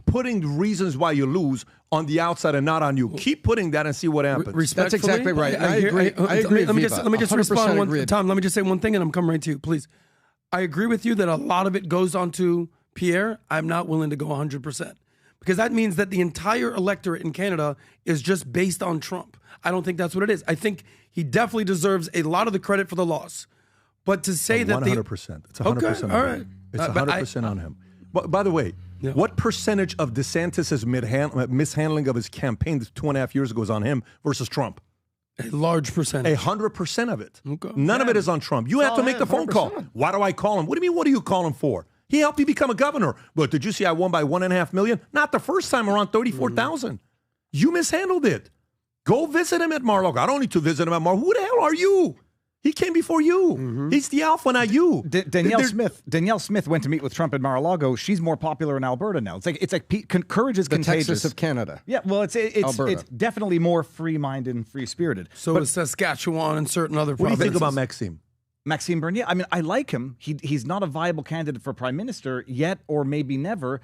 putting the reasons why you lose on the outside and not on you. Keep putting that and see what happens. That's exactly right. I agree. Let me just respond. Tom, let me just say one thing, and I'm coming right to you, please. I agree with you that a lot of it goes on to Pierre. I'm not willing to go 100%, because that means that the entire electorate in Canada is just based on Trump. I don't think that's what it is. I think he definitely deserves a lot of the credit for the loss. But to say that 100%. It's 100% on him. It's 100% on him. But by the way, what percentage of DeSantis' mishandling of his campaign 2.5 years ago is on him versus Trump? A large percentage. 100% of it. Okay. None of it is on Trump. You have to make the phone 100%. Call. Why do I call him? What do you mean, what do you call him for? He helped me become a governor. But did you see I won by 1.5 million? Not the first time, around 34,000. You mishandled it. Go visit him at Mar-a-Lago. I don't need to visit him at Mar-a-Lago. Who the hell are you? He came before you. He's the alpha, not you. Danielle Smith went to meet with Trump at Mar-a-Lago. She's more popular in Alberta now. It's like courage is contagious. Texas of Canada. Yeah, well, it's definitely more free-minded and free-spirited. So is Saskatchewan and certain other provinces. What do you think about Maxime Bernier? I mean, I like him. He's not a viable candidate for prime minister yet, or maybe never.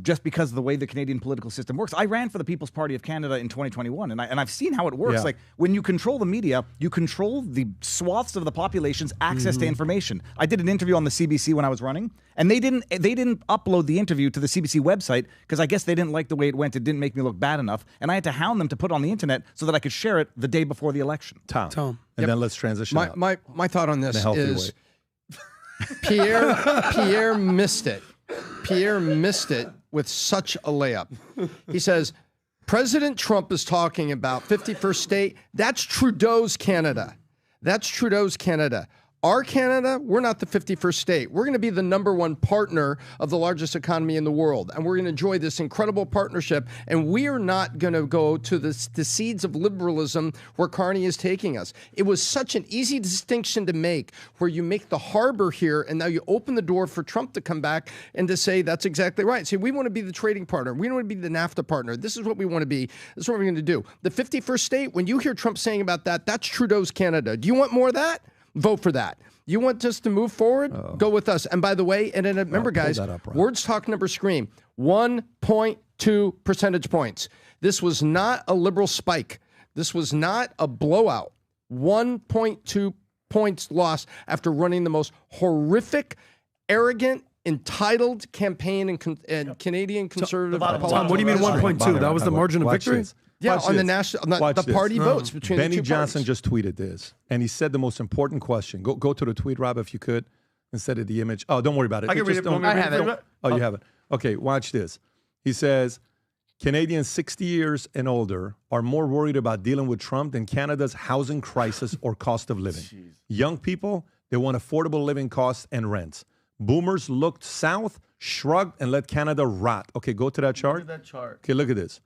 Just because of the way the Canadian political system works. I ran for the People's Party of Canada in 2021, and I've seen how it works. Yeah. Like, when you control the media, you control the swaths of the population's access to information. I did an interview on the CBC when I was running, and they didn't upload the interview to the CBC website because I guess they didn't like the way it went. It didn't make me look bad enough, and I had to hound them to put it on the internet so that I could share it the day before the election. Tom. And then let's transition. My thought on this is Pierre missed it. Pierre missed it with such a layup. He says, President Trump is talking about 51st state. That's Trudeau's Canada. That's Trudeau's Canada. Our Canada, we're not the 51st state. We're going to be the number one partner of the largest economy in the world. And we're going to enjoy this incredible partnership. And we are not going to go to the seeds of liberalism where Carney is taking us. It was such an easy distinction to make, where you make the harbor here and now you open the door for Trump to come back and to say that's exactly right. See, we want to be the trading partner. We want to be the NAFTA partner. This is what we want to be. This is what we're going to do. The 51st state, when you hear Trump saying about that, that's Trudeau's Canada. Do you want more of that? Vote for that. You want us to move forward? Go with us. And by the way, and then remember, guys, words talk, numbers scream. 1.2 percentage points. This was not a liberal spike. This was not a blowout. 1.2 points lost after running the most horrific, arrogant, entitled campaign in Canadian conservative politics. Tom, what do you mean 1.2? That was the margin of victory? Yeah, on the national, the party votes between Benny the two Johnson parties. just tweeted this, and he said the most important question. Go to the tweet, Rob, if you could, instead of the image. Oh, don't worry about it. I can read it. Don't- I have it. Oh, you have it. Okay, watch this. He says, Canadians 60 years and older are more worried about dealing with Trump than Canada's housing crisis or cost of living. Young people, they want affordable living costs and rents. Boomers looked south, shrugged, and let Canada rot. Okay, go to that chart. Look at that chart. Okay, look at this.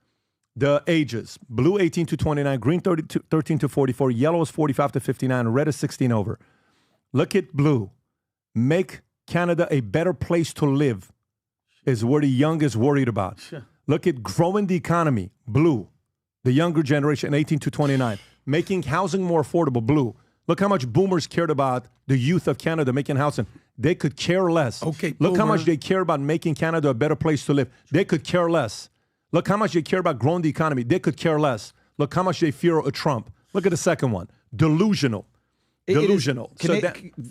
The ages, blue 18 to 29, green 13 to 44, yellow is 45 to 59, red is 16 over. Look at blue. Make Canada a better place to live is what the young is worried about. Look at growing the economy, blue. The younger generation, 18 to 29. Making housing more affordable, blue. Look how much boomers cared about the youth of Canada making housing. They could care less. Okay, Look how boomer. much they care about making Canada a better place to live. They could care less. Look how much they care about growing the economy. They could care less. Look how much they fear a Trump. Look at the second one. Delusional. Delusional.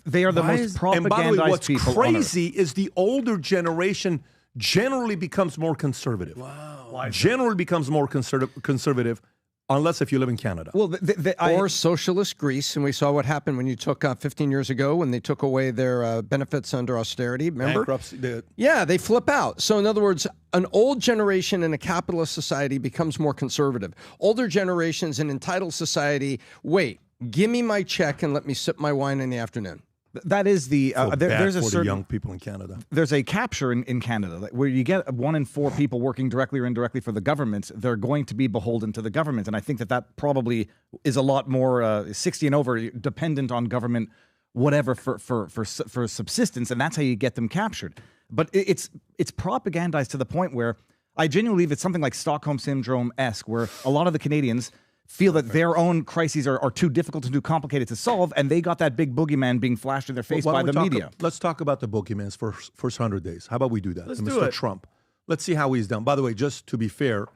They are the most propagandized and by the way, what's people crazy is the older generation generally becomes more conservative. Why? Generally becomes more conservative unless if you live in Canada. Well, or socialist Greece, and we saw what happened when you took 15 years ago when they took away their benefits under austerity. Remember? Bankruptcy. Yeah, they flip out. So in other words, an old generation in a capitalist society becomes more conservative. Older generations in entitled society, wait, give me my check and let me sip my wine in the afternoon. That is the there's a for certain the young people in Canada. There's a capture in Canada where you get 1 in 4 people working directly or indirectly for the government. They're going to be beholden to the government, and I think that probably is a lot more 60 and over dependent on government, whatever for subsistence, and that's how you get them captured. But it's propagandized to the point where I genuinely believe it's something like Stockholm Syndrome-esque, where a lot of the Canadians feel that their own crises are too difficult and too complicated to solve, and they got that big boogeyman being flashed in their face by the media. Let's talk about the boogeyman's first 100 days. How about we do that? Let's And do Mr. it. Trump. Let's see how he's done. By the way, just to be fair,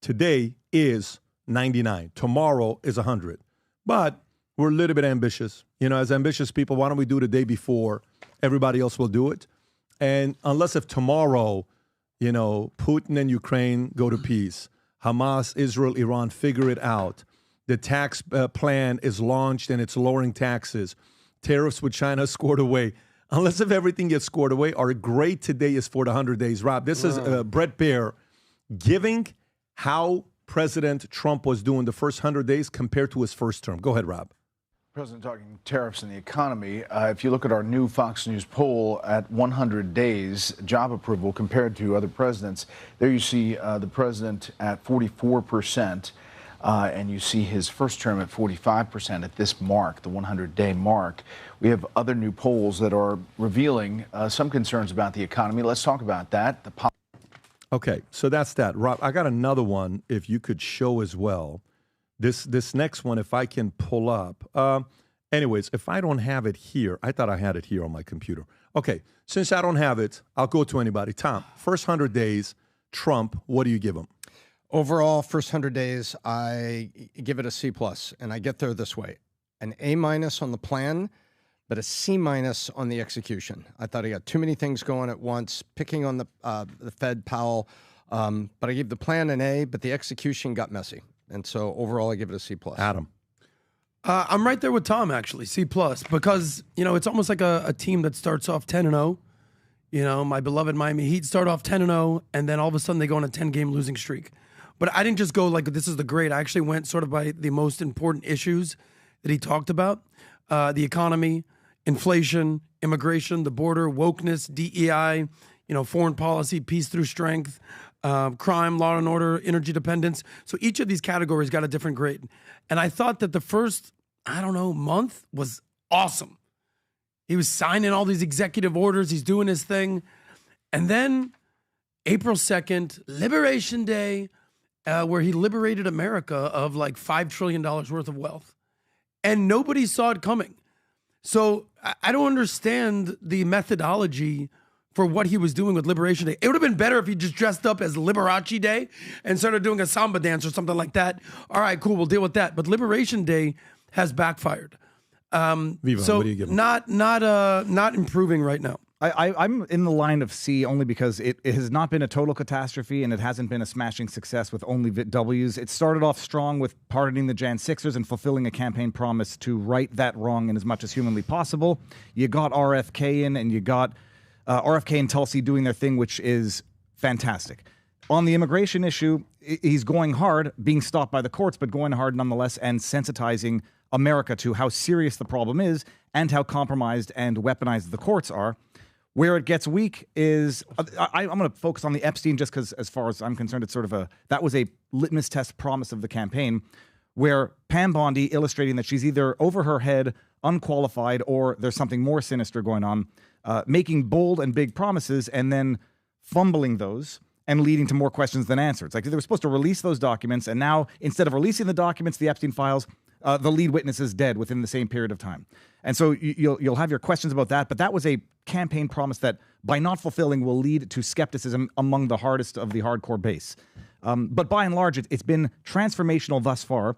today is 99. Tomorrow is 100. But we're a little bit ambitious. You know, as ambitious people, why don't we do it the day before? Everybody else will do it. And unless if tomorrow, you know, Putin and Ukraine go to peace, Hamas, Israel, Iran figure it out. The tax plan is launched and it's lowering taxes. Tariffs with China scored away. Unless if everything gets scored away, our grade today is for the 100 days. Rob, this is Brett Baer giving how President Trump was doing the first 100 days compared to his first term. Go ahead, Rob. President talking tariffs and the economy. If you look at our new Fox News poll at 100 days job approval compared to other presidents, there you see the president at 44%, and you see his first term at 45% at this mark, the 100-day mark. We have other new polls that are revealing some concerns about the economy. Let's talk about that. Okay, so that's that. Rob, I got another one if you could show as well. This next one, if I can pull up. Anyways, if I don't have it here, I thought I had it here on my computer. Okay, since I don't have it, I'll go to anybody. Tom, first 100 days, Trump, what do you give him? Overall, first 100 days, I give it a C+, and I get there this way. An A- on the plan, but a C- on the execution. I thought he got too many things going at once, picking on the Fed, Powell, but I gave the plan an A, but the execution got messy. And so overall, I give it a C+. Adam. I'm right there with Tom, actually, C+, because, you know, it's almost like a team that starts off 10-0. You know, my beloved Miami Heat start off 10-0, and then all of a sudden they go on a 10-game losing streak. But I didn't just go like, this is the grade. I actually went sort of by the most important issues that he talked about. The economy, inflation, immigration, the border, wokeness, DEI, foreign policy, peace through strength, crime, law and order, energy dependence. So each of these categories got a different grade. And I thought that the first, month was awesome. He was signing all these executive orders. He's doing his thing. And then April 2nd, Liberation Day, where he liberated America of like $5 trillion worth of wealth. And nobody saw it coming. So I don't understand the methodology for what he was doing with Liberation Day. It would have been better if he just dressed up as Liberace Day and started doing a samba dance or something like that. All right, cool, we'll deal with that. But Liberation Day has backfired. Viva, so what do you give him? Not improving right now. I'm in the line of C only because it has not been a total catastrophe and it hasn't been a smashing success with only W's. It started off strong with pardoning the Jan 6ers and fulfilling a campaign promise to right that wrong in as much as humanly possible. You got RFK in, and you got RFK and Tulsi doing their thing, which is fantastic. On the immigration issue, he's going hard, being stopped by the courts, but going hard nonetheless and sensitizing America to how serious the problem is and how compromised and weaponized the courts are. Where it gets weak is, I'm going to focus on the Epstein just because, as far as I'm concerned, it's sort of that was a litmus test promise of the campaign, where Pam Bondi illustrating that she's either over her head, unqualified, or there's something more sinister going on, making bold and big promises and then fumbling those and leading to more questions than answers. Like, they were supposed to release those documents, and now instead of releasing the documents, the Epstein files, the lead witness is dead within the same period of time. And so you'll have your questions about that, but that was a campaign promise that, by not fulfilling, will lead to skepticism among the hardest of the hardcore base. But by and large, it's been transformational thus far.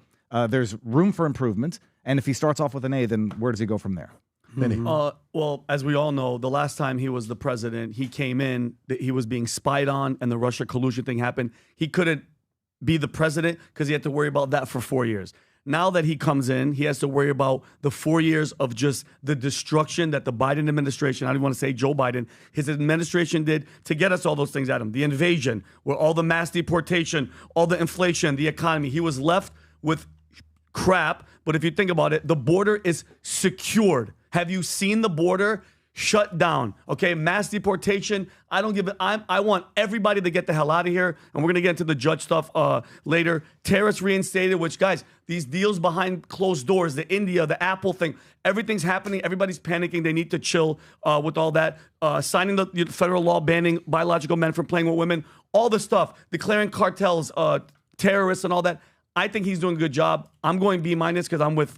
There's room for improvement, and if he starts off with an A, then where does he go from there? Well, as we all know, the last time he was the president, he came in, he was being spied on, and the Russia collusion thing happened. He couldn't be the president because he had to worry about that for 4 years. Now that he comes in, he has to worry about the 4 years of just the destruction that the Biden administration, I don't want to say Joe Biden, his administration did to get us all those things at him. The invasion, where all the mass deportation, all the inflation, the economy. He was left with crap. But if you think about it, the border is secured. Have you seen the border shut down? Okay, mass deportation. I don't give it. I want everybody to get the hell out of here. And we're going to get into the judge stuff later. Tariffs reinstated, which, guys, these deals behind closed doors, the India, the Apple thing, everything's happening. Everybody's panicking. They need to chill with all that. Signing the federal law banning biological men from playing with women, all the stuff, declaring cartels, terrorists and all that. I think he's doing a good job. I'm going B- because I'm with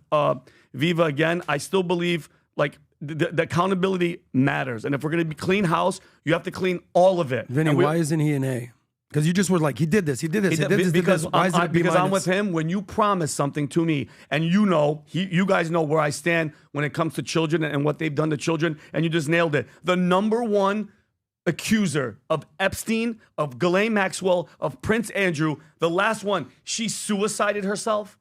Viva again. I still believe, like, the accountability matters. And if we're going to be clean house, you have to clean all of it. Vinny, why isn't he an A? Because you just were like, he did this, he did this, because Why is it a B-? Because I'm with him. When you promise something to me, and you guys know where I stand when it comes to children and what they've done to children, and you just nailed it. The number one accuser of Epstein, of Ghislaine Maxwell, of Prince Andrew, the last one, she suicided herself.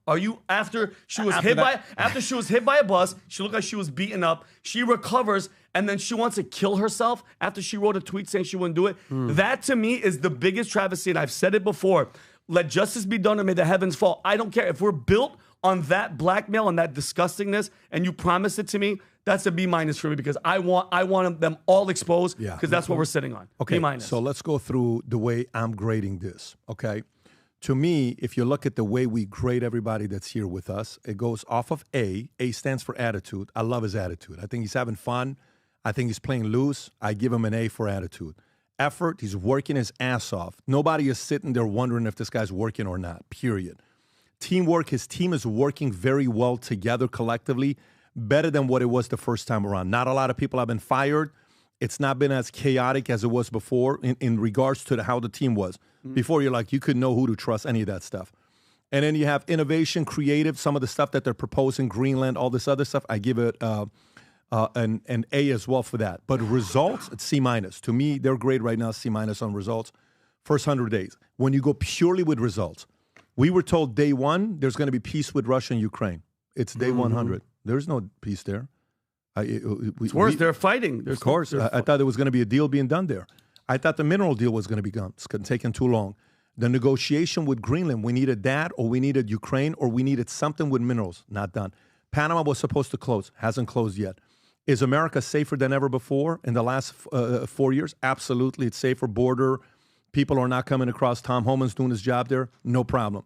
After she was hit by a bus, she looked like she was beaten up. She recovers, and then she wants to kill herself after she wrote a tweet saying she wouldn't do it. That, to me, is the biggest travesty, and I've said it before. Let justice be done, and may the heavens fall. I don't care if we're built on that blackmail and that disgustingness, and you promise it to me. That's a B- for me, because I want them all exposed, because that's what we're sitting on. Okay, B-. so let's go through the way I'm grading this, okay? To me, if you look at the way we grade everybody that's here with us, it goes off of A. A stands for attitude. I love his attitude. I think he's having fun. I think he's playing loose. I give him an A for attitude. Effort, he's working his ass off. Nobody is sitting there wondering if this guy's working or not, period. Teamwork, his team is working very well together collectively, better than what it was the first time around. Not a lot of people have been fired. It's not been as chaotic as it was before in regards to how the team was. Before, you're like, you couldn't know who to trust, any of that stuff. And then you have innovation, creative, some of the stuff that they're proposing, Greenland, all this other stuff. I give it an A as well for that. But results, it's C-. To me, their grade right now is C- on results. First 100 days. When you go purely with results, we were told day one, there's going to be peace with Russia and Ukraine. It's day 100. There's no peace there. It's worse. They're fighting. Of course. I thought there was going to be a deal being done there. I thought the mineral deal was going to be done. It's taken too long. The negotiation with Greenland, we needed that, or we needed Ukraine, or we needed something with minerals. Not done. Panama was supposed to close. Hasn't closed yet. Is America safer than ever before in the last 4 years? Absolutely. It's safer. Border. People are not coming across. Tom Homan's doing his job there. No problem.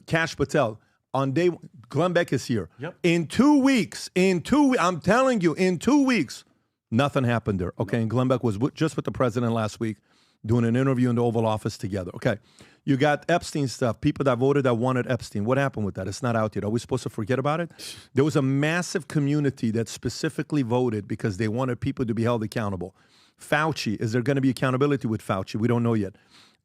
Kash Patel. On day one, Glenn Beck is here. Yep. In 2 weeks, I'm telling you, in 2 weeks, nothing happened there. Okay, and Glenn Beck was just with the president last week doing an interview in the Oval Office together. Okay, you got Epstein stuff. People that voted that wanted Epstein. What happened with that? It's not out yet. Are we supposed to forget about it? There was a massive community that specifically voted because they wanted people to be held accountable. Fauci, is there going to be accountability with Fauci? We don't know yet.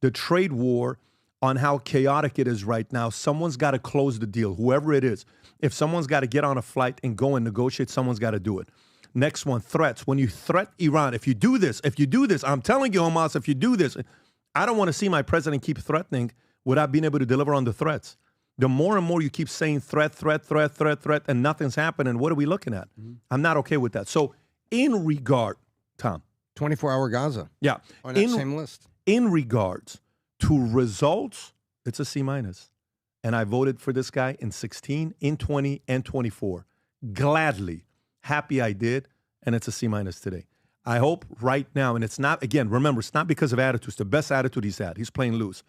The trade war, on how chaotic it is right now, someone's got to close the deal, whoever it is. If someone's got to get on a flight and go and negotiate, someone's got to do it. Next one, threats. When you threat Iran, if you do this, I'm telling you, Hamas, if you do this, I don't want to see my president keep threatening without being able to deliver on the threats. The more and more you keep saying threat, and nothing's happening, what are we looking at? I'm not okay with that. So in regard, Tom. 24-hour Gaza. Yeah. On that same list. In regards to results, it's a C-. And I voted for this guy in 16, in 20, and 24. Gladly. Happy I did. And it's a C- today. I hope right now, and it's not, again, remember, it's not because of attitude. It's the best attitude he's had. He's playing loose.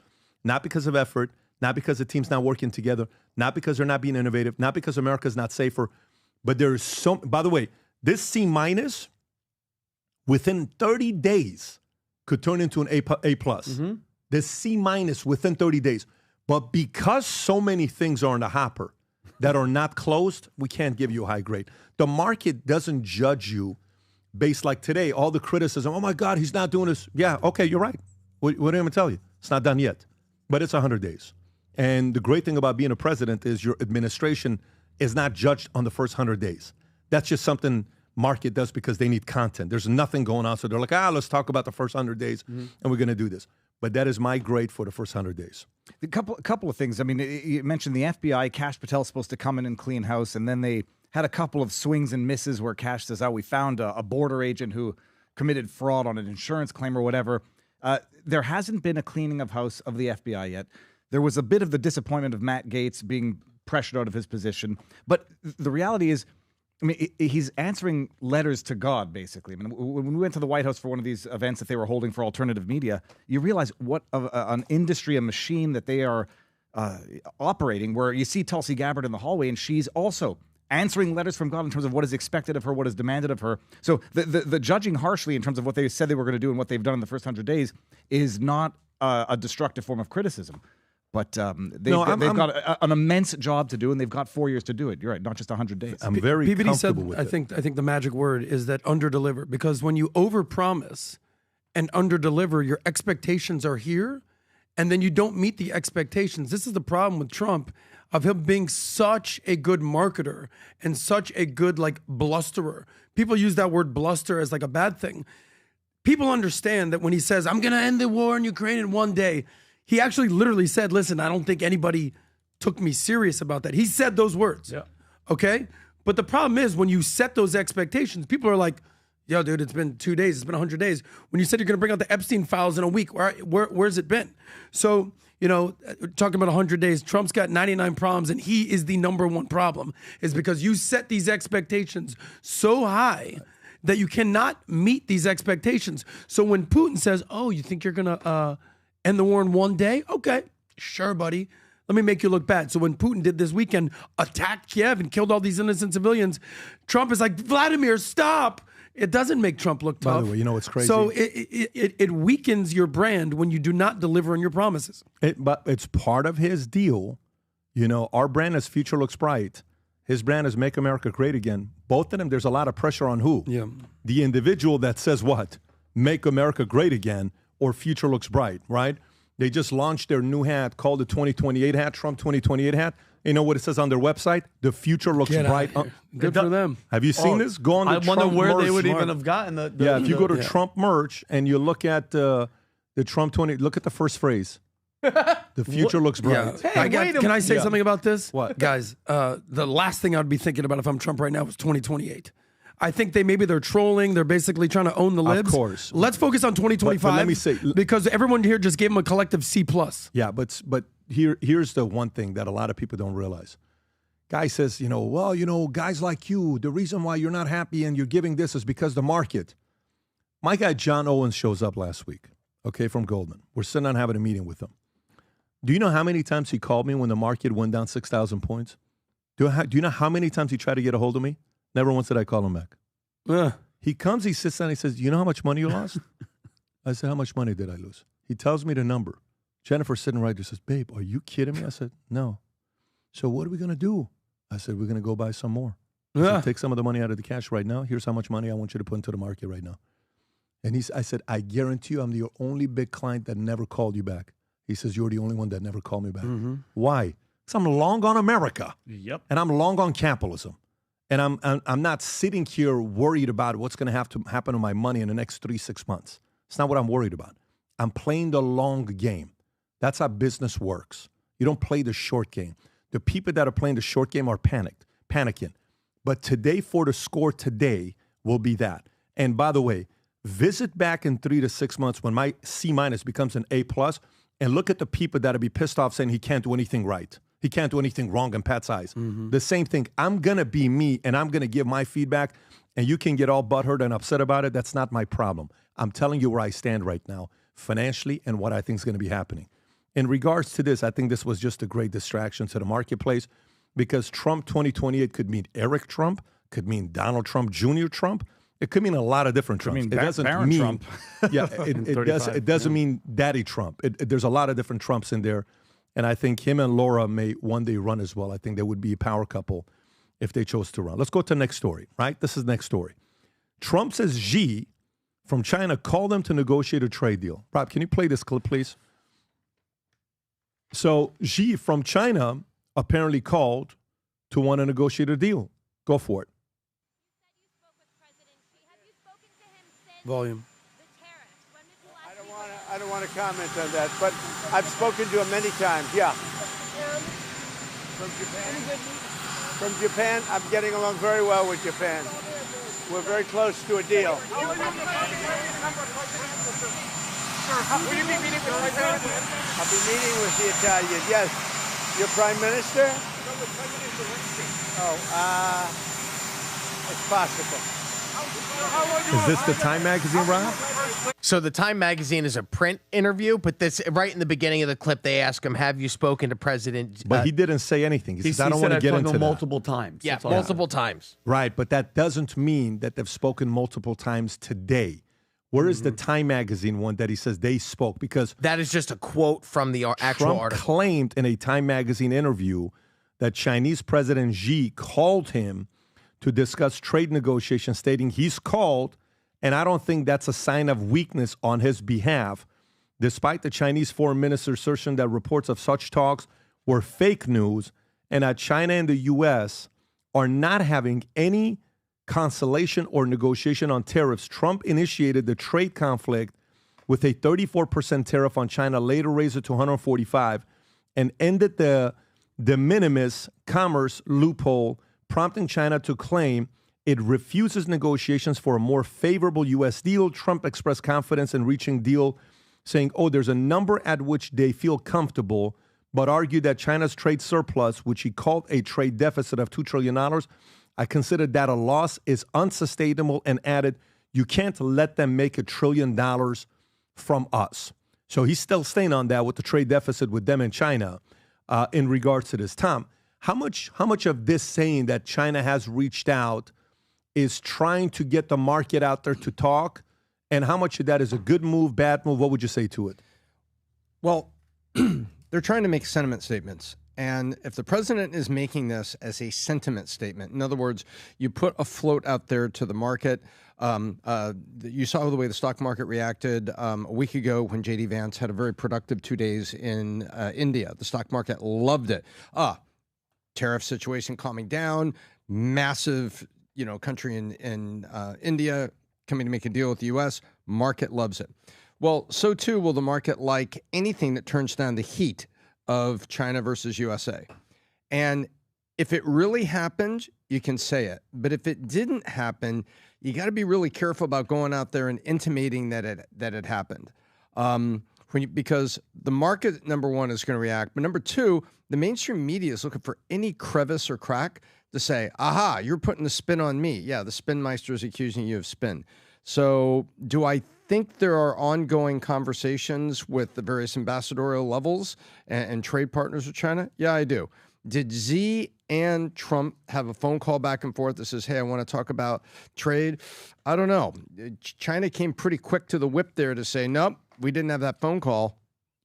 Not because of effort, not because the team's not working together, not because they're not being innovative, not because America's not safer. But there's so, by the way, this C- within 30 days could turn into an A+. Mm-hmm. The C- within 30 days. But because so many things are in the hopper that are not closed, we can't give you a high grade. The market doesn't judge you based like today, all the criticism, oh my God, he's not doing this. Yeah, okay, you're right. What am I going to tell you? It's not done yet. But it's 100 days. And the great thing about being a president is your administration is not judged on the first 100 days. That's just something market does because they need content. There's nothing going on. So they're like, let's talk about the first 100 days, and we're going to do this. But that is my grade for the first 100 days. A couple of things. I mean, you mentioned the FBI. Kash Patel's supposed to come in and clean house, and then they had a couple of swings and misses where Kash says, we found a border agent who committed fraud on an insurance claim or whatever. There hasn't been a cleaning of house of the FBI yet. There was a bit of the disappointment of Matt Gaetz being pressured out of his position. But the reality is, I mean, he's answering letters to God, basically. I mean, when we went to the White House for one of these events that they were holding for alternative media, you realize what an industry, a machine that they are operating, where you see Tulsi Gabbard in the hallway, and she's also answering letters from God in terms of what is expected of her, what is demanded of her. So the judging harshly in terms of what they said they were going to do and what they've done in the first 100 days is not a destructive form of criticism. But they've got an immense job to do, and they've got 4 years to do it. You're right, not just 100 days. I'm very PBD comfortable said, with it. I think the magic word is that underdeliver, because when you overpromise and underdeliver, your expectations are here, and then you don't meet the expectations. This is the problem with Trump, of him being such a good marketer and such a good blusterer. People use that word bluster as a bad thing. People understand that when he says, I'm going to end the war in Ukraine in one day, he actually literally said, listen, I don't think anybody took me serious about that. He said those words. Yeah. Okay? But the problem is when you set those expectations, people are like, yo, dude, it's been 2 days. It's been 100 days. When you said you're going to bring out the Epstein files in a week, where's it been? So, talking about 100 days, Trump's got 99 problems, and he is the number one problem, is because you set these expectations so high that you cannot meet these expectations. So when Putin says, oh, you think you're going to end the war in one day? Okay, sure, buddy. Let me make you look bad. So when Putin did this weekend, attacked Kiev and killed all these innocent civilians, Trump is like, Vladimir, stop. It doesn't make Trump look tough. By the way, it's crazy. So it weakens your brand when you do not deliver on your promises. But it's part of his deal. Our brand is Future Looks Bright. His brand is Make America Great Again. Both of them, there's a lot of pressure on who? Yeah. The individual that says what? Make America Great Again, or Future Looks Bright, right? They just launched their new hat called the 2028 hat, Trump 2028 hat. You know what it says on their website? The future looks bright. Good for them. Have you seen this? Go on the Trump I wonder where merch. they would even have gotten the if you go to Trump merch and you look at the Trump 20, look at the first phrase. The future looks bright. Yeah. Hey, can I say something about this? What? Guys, the last thing I'd be thinking about if I'm Trump right now is 2028. I think they're trolling. They're basically trying to own the libs. Of course. Let's focus on 2025. But let me say, because everyone here just gave him a collective C+. Yeah, but here's the one thing that a lot of people don't realize. Guy says, guys like you, the reason why you're not happy and you're giving this is because the market. My guy John Owens shows up last week, okay, from Goldman. We're sitting down having a meeting with him. Do you know how many times he called me when the market went down 6,000 points? Do you know how many times he tried to get a hold of me? Never once did I call him back. He comes, he sits down, he says, you know how much money you lost? I said, how much money did I lose? He tells me the number. Jennifer's sitting right there, says, babe, are you kidding me? I said, no. So what are we going to do? I said, we're going to go buy some more. I said, take some of the money out of the cash right now. Here's how much money I want you to put into the market right now. And I said, I guarantee you I'm the only big client that never called you back. He says, you're the only one that never called me back. Mm-hmm. Why? Because I'm long on America. Yep. And I'm long on capitalism. And I'm not sitting here worried about what's going to have to happen to my money in the next 3-6 months. It's not what I'm worried about. I'm playing the long game. That's how business works. You don't play the short game. The people that are playing the short game are panicking. But today for the score today will be that. And by the way, visit back in 3 to 6 months when my C- becomes an A+, and look at the people that'll be pissed off saying he can't do anything right. He can't do anything wrong in Pat's eyes. Mm-hmm. The same thing. I'm going to be me, and I'm going to give my feedback, and you can get all butthurt and upset about it. That's not my problem. I'm telling you where I stand right now financially and what I think is going to be happening. In regards to this, I think this was just a great distraction to the marketplace because Trump 2028 could mean Eric Trump, could mean Donald Trump, Jr. Trump. It could mean a lot of different Trumps. It doesn't Baron mean Trump. Yeah, it doesn't mean Daddy Trump. There's a lot of different Trumps in there, and I think him and Laura may one day run as well. I think they would be a power couple if they chose to run. Let's go to the next story. Right, this is the next story. Trump says Xi from China called them to negotiate a trade deal. Rob, can you play this clip, please? So Xi from China apparently called to want to negotiate a deal. Go for it. Volume. I don't want to comment on that, but I've spoken to him many times. Yeah. From Japan? From Japan, I'm getting along very well with Japan. We're very close to a deal. Will you be meeting with President? I'll be meeting with the Italian. Yes. Your Prime Minister? No, with President Zelensky. Oh, it's possible. Is this the Time magazine, Rob? So the Time magazine is a print interview, but this right in the beginning of the clip, they ask him, "Have you spoken to President?" But he didn't say anything. He said, "I don't want to get into that." Multiple times. Yeah, multiple times. Right, but that doesn't mean that they've spoken multiple times today. Where is the Time magazine one that he says they spoke? Because that is just a quote from the actual Trump article. Claimed in a Time magazine interview that Chinese President Xi called him to discuss trade negotiations, stating he's called, and I don't think that's a sign of weakness on his behalf, despite the Chinese foreign minister's assertion that reports of such talks were fake news and that China and the U.S. are not having any consultation or negotiation on tariffs. Trump initiated the trade conflict with a 34% tariff on China, later raised it to 145, and ended the de minimis commerce loophole, prompting China to claim it refuses negotiations for a more favorable U.S. deal. Trump expressed confidence in reaching deal, saying, there's a number at which they feel comfortable, but argued that China's trade surplus, which he called a trade deficit of $2 trillion, I consider that a loss, is unsustainable, and added, you can't let them make $1 trillion from us. So he's still staying on that with the trade deficit with them and China in regards to this. Tom, how much of this saying that China has reached out is trying to get the market out there to talk, and how much of that is a good move, bad move? What would you say to it? Well, they're trying to make sentiment statements. And if the president is making this as a sentiment statement, in other words, you put a float out there to the market. You saw the way the stock market reacted a week ago when J.D. Vance had a very productive 2 days in India. The stock market loved it. Tariff situation calming down, massive, country in India coming to make a deal with the U.S. Market loves it. Well, so too will the market like anything that turns down the heat of China versus USA. And if it really happened, you can say it. But if it didn't happen, you got to be really careful about going out there and intimating that it happened. because the market, number one, is going to react. But number two, the mainstream media is looking for any crevice or crack to say, aha, you're putting the spin on me. Yeah, the spin meister is accusing you of spin. So do I think there are ongoing conversations with the various ambassadorial levels and trade partners with China? Yeah, I do. Did Xi and Trump have a phone call back and forth that says, hey, I want to talk about trade? I don't know. China came pretty quick to the whip there to say, nope, we didn't have that phone call.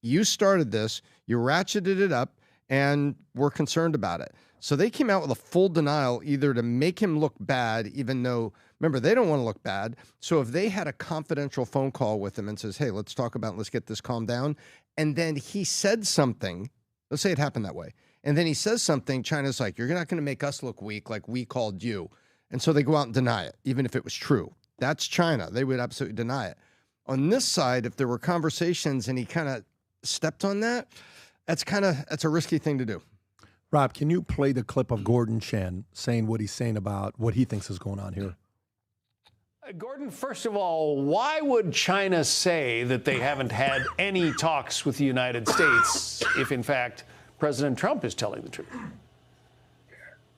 You started this, you ratcheted it up, and we're concerned about it. So they came out with a full denial, either to make him look bad, even though, remember, they don't want to look bad. So if they had a confidential phone call with him and says, hey, let's talk about it, let's get this calmed down, and then he said something, let's say it happened that way, and then he says something, China's like, you're not going to make us look weak like we called you. And so they go out and deny it, even if it was true. That's China. They would absolutely deny it. On this side, if there were conversations and he kind of stepped on that, that's a risky thing to do. Rob, can you play the clip of Gordon Chen saying what he's saying about what he thinks is going on here? Gordon, first of all, why would China say that they haven't had any talks with the United States if, in fact, President Trump is telling the truth?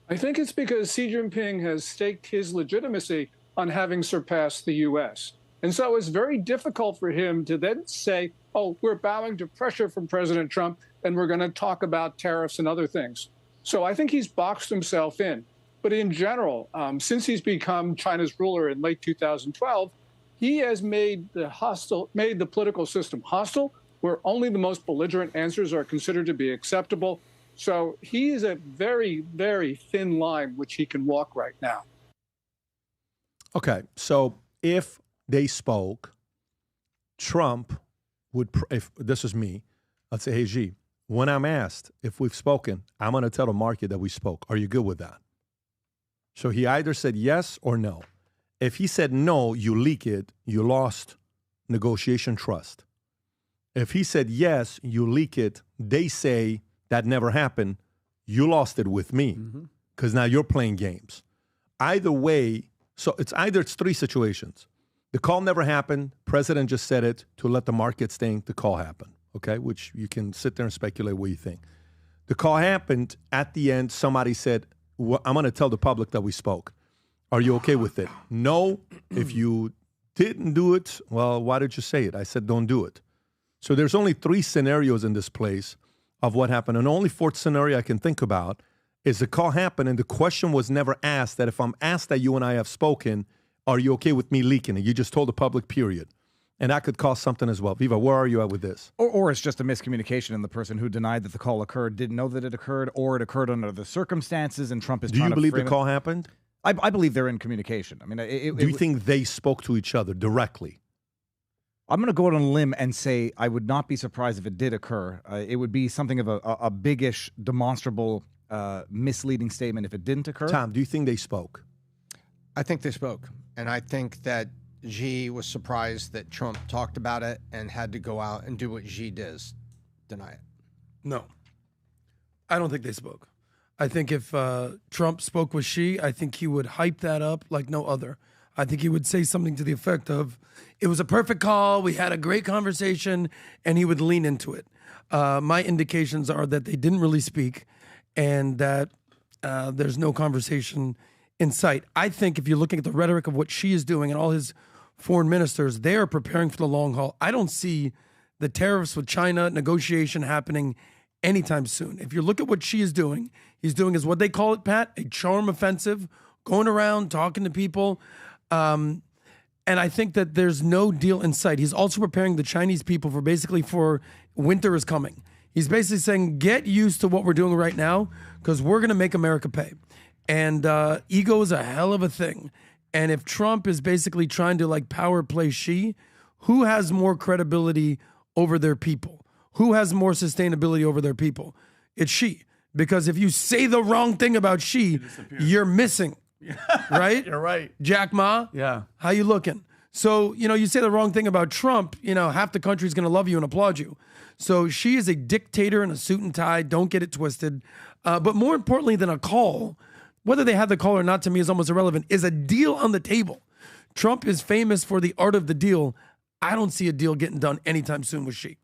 I think it's because Xi Jinping has staked his legitimacy on having surpassed the U.S. And so it's very difficult for him to then say, oh, we're bowing to pressure from President Trump and we're going to talk about tariffs and other things. So I think he's boxed himself in. But in general, since he's become China's ruler in late 2012, he has made the political system hostile, where only the most belligerent answers are considered to be acceptable. So he is a very, very thin line which he can walk right now. Okay, so if they spoke, Trump would, if this is me, I'd say, hey, Xi, when I'm asked if we've spoken, I'm going to tell the market that we spoke. Are you good with that? So he either said yes or no. If he said no, you leak it, you lost negotiation trust. If he said yes, you leak it, they say that never happened, you lost it with me because now you're playing games. Either way, so it's three situations. The call never happened, president just said it to let the market think the call happened, okay, which you can sit there and speculate what you think. The call happened, at the end, somebody said, well, I'm going to tell the public that we spoke. Are you okay with it? No. If you didn't do it, well, why did you say it? I said, don't do it. So there's only three scenarios in this place of what happened. And the only fourth scenario I can think about is the call happened and the question was never asked that if I'm asked that you and I have spoken, are you okay with me leaking it? You just told the public, period. And that could cause something as well. Viva, where are you at with this? Or it's just a miscommunication and the person who denied that the call occurred didn't know that it occurred, or it occurred under the circumstances and Trump is trying to frame it. Do you believe the call happened? I believe they're in communication. I mean, do you think they spoke to each other directly? I'm going to go out on a limb and say I would not be surprised if it did occur. It would be something of a biggish, demonstrable, misleading statement if it didn't occur. Tom, do you think they spoke? I think they spoke. And I think that Xi was surprised that Trump talked about it and had to go out and do what Xi does, deny it. No, I don't think they spoke. I think if Trump spoke with Xi, I think he would hype that up like no other. I think he would say something to the effect of, it was a perfect call, we had a great conversation, and he would lean into it. My indications are that they didn't really speak and that there's no conversation in sight. I think if you're looking at the rhetoric of what Xi is doing and all his foreign ministers, they are preparing for the long haul. I don't see the tariffs with China negotiation happening anytime soon. If you look at what Xi is doing, he's doing is what they call it, Pat, a charm offensive, going around talking to people. And I think that there's no deal in sight. He's also preparing the Chinese people for winter is coming. He's basically saying, get used to what we're doing right now because we're going to make America pay. And ego is a hell of a thing. And if Trump is basically trying to like power play Xi, who has more credibility over their people? Who has more sustainability over their people? It's Xi. Because if you say the wrong thing about Xi, you're missing. Right? You're right. Jack Ma? Yeah. How you looking? So, you say the wrong thing about Trump, half the country's going to love you and applaud you. So Xi is a dictator in a suit and tie. Don't get it twisted. But more importantly than a call, whether they had the call or not to me is almost irrelevant, is a deal on the table. Trump is famous for the art of the deal. I don't see a deal getting done anytime soon with Xi.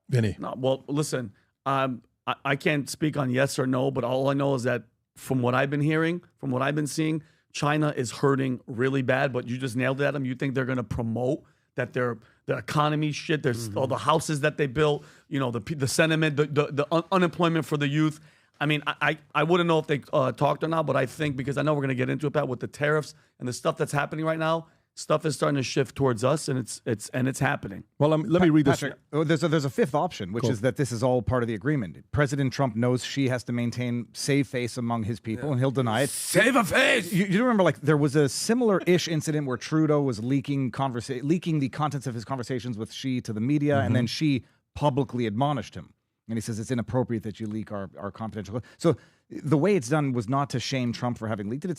Vinny. No, well, listen, I can't speak on yes or no, but all I know is that from what I've been hearing, from what I've been seeing, China is hurting really bad. But you just nailed it, Adam. You think they're going to promote that the economy shit? There's all the houses that they built, the sentiment, the unemployment for the youth. I mean, I wouldn't know if they talked or not, but I think, because I know we're going to get into it, Pat, with the tariffs and the stuff that's happening right now, stuff is starting to shift towards us, and it's happening. Well, let me read this. Patrick, there's a fifth option, which is that this is all part of the agreement. President Trump knows Xi has to maintain save face among his people, and he'll deny it. Save a face. You remember, like, there was a similar-ish incident where Trudeau was leaking the contents of his conversations with Xi to the media, and then Xi publicly admonished him. And he says it's inappropriate that you leak our confidential. So the way it's done was not to shame Trump for having leaked it.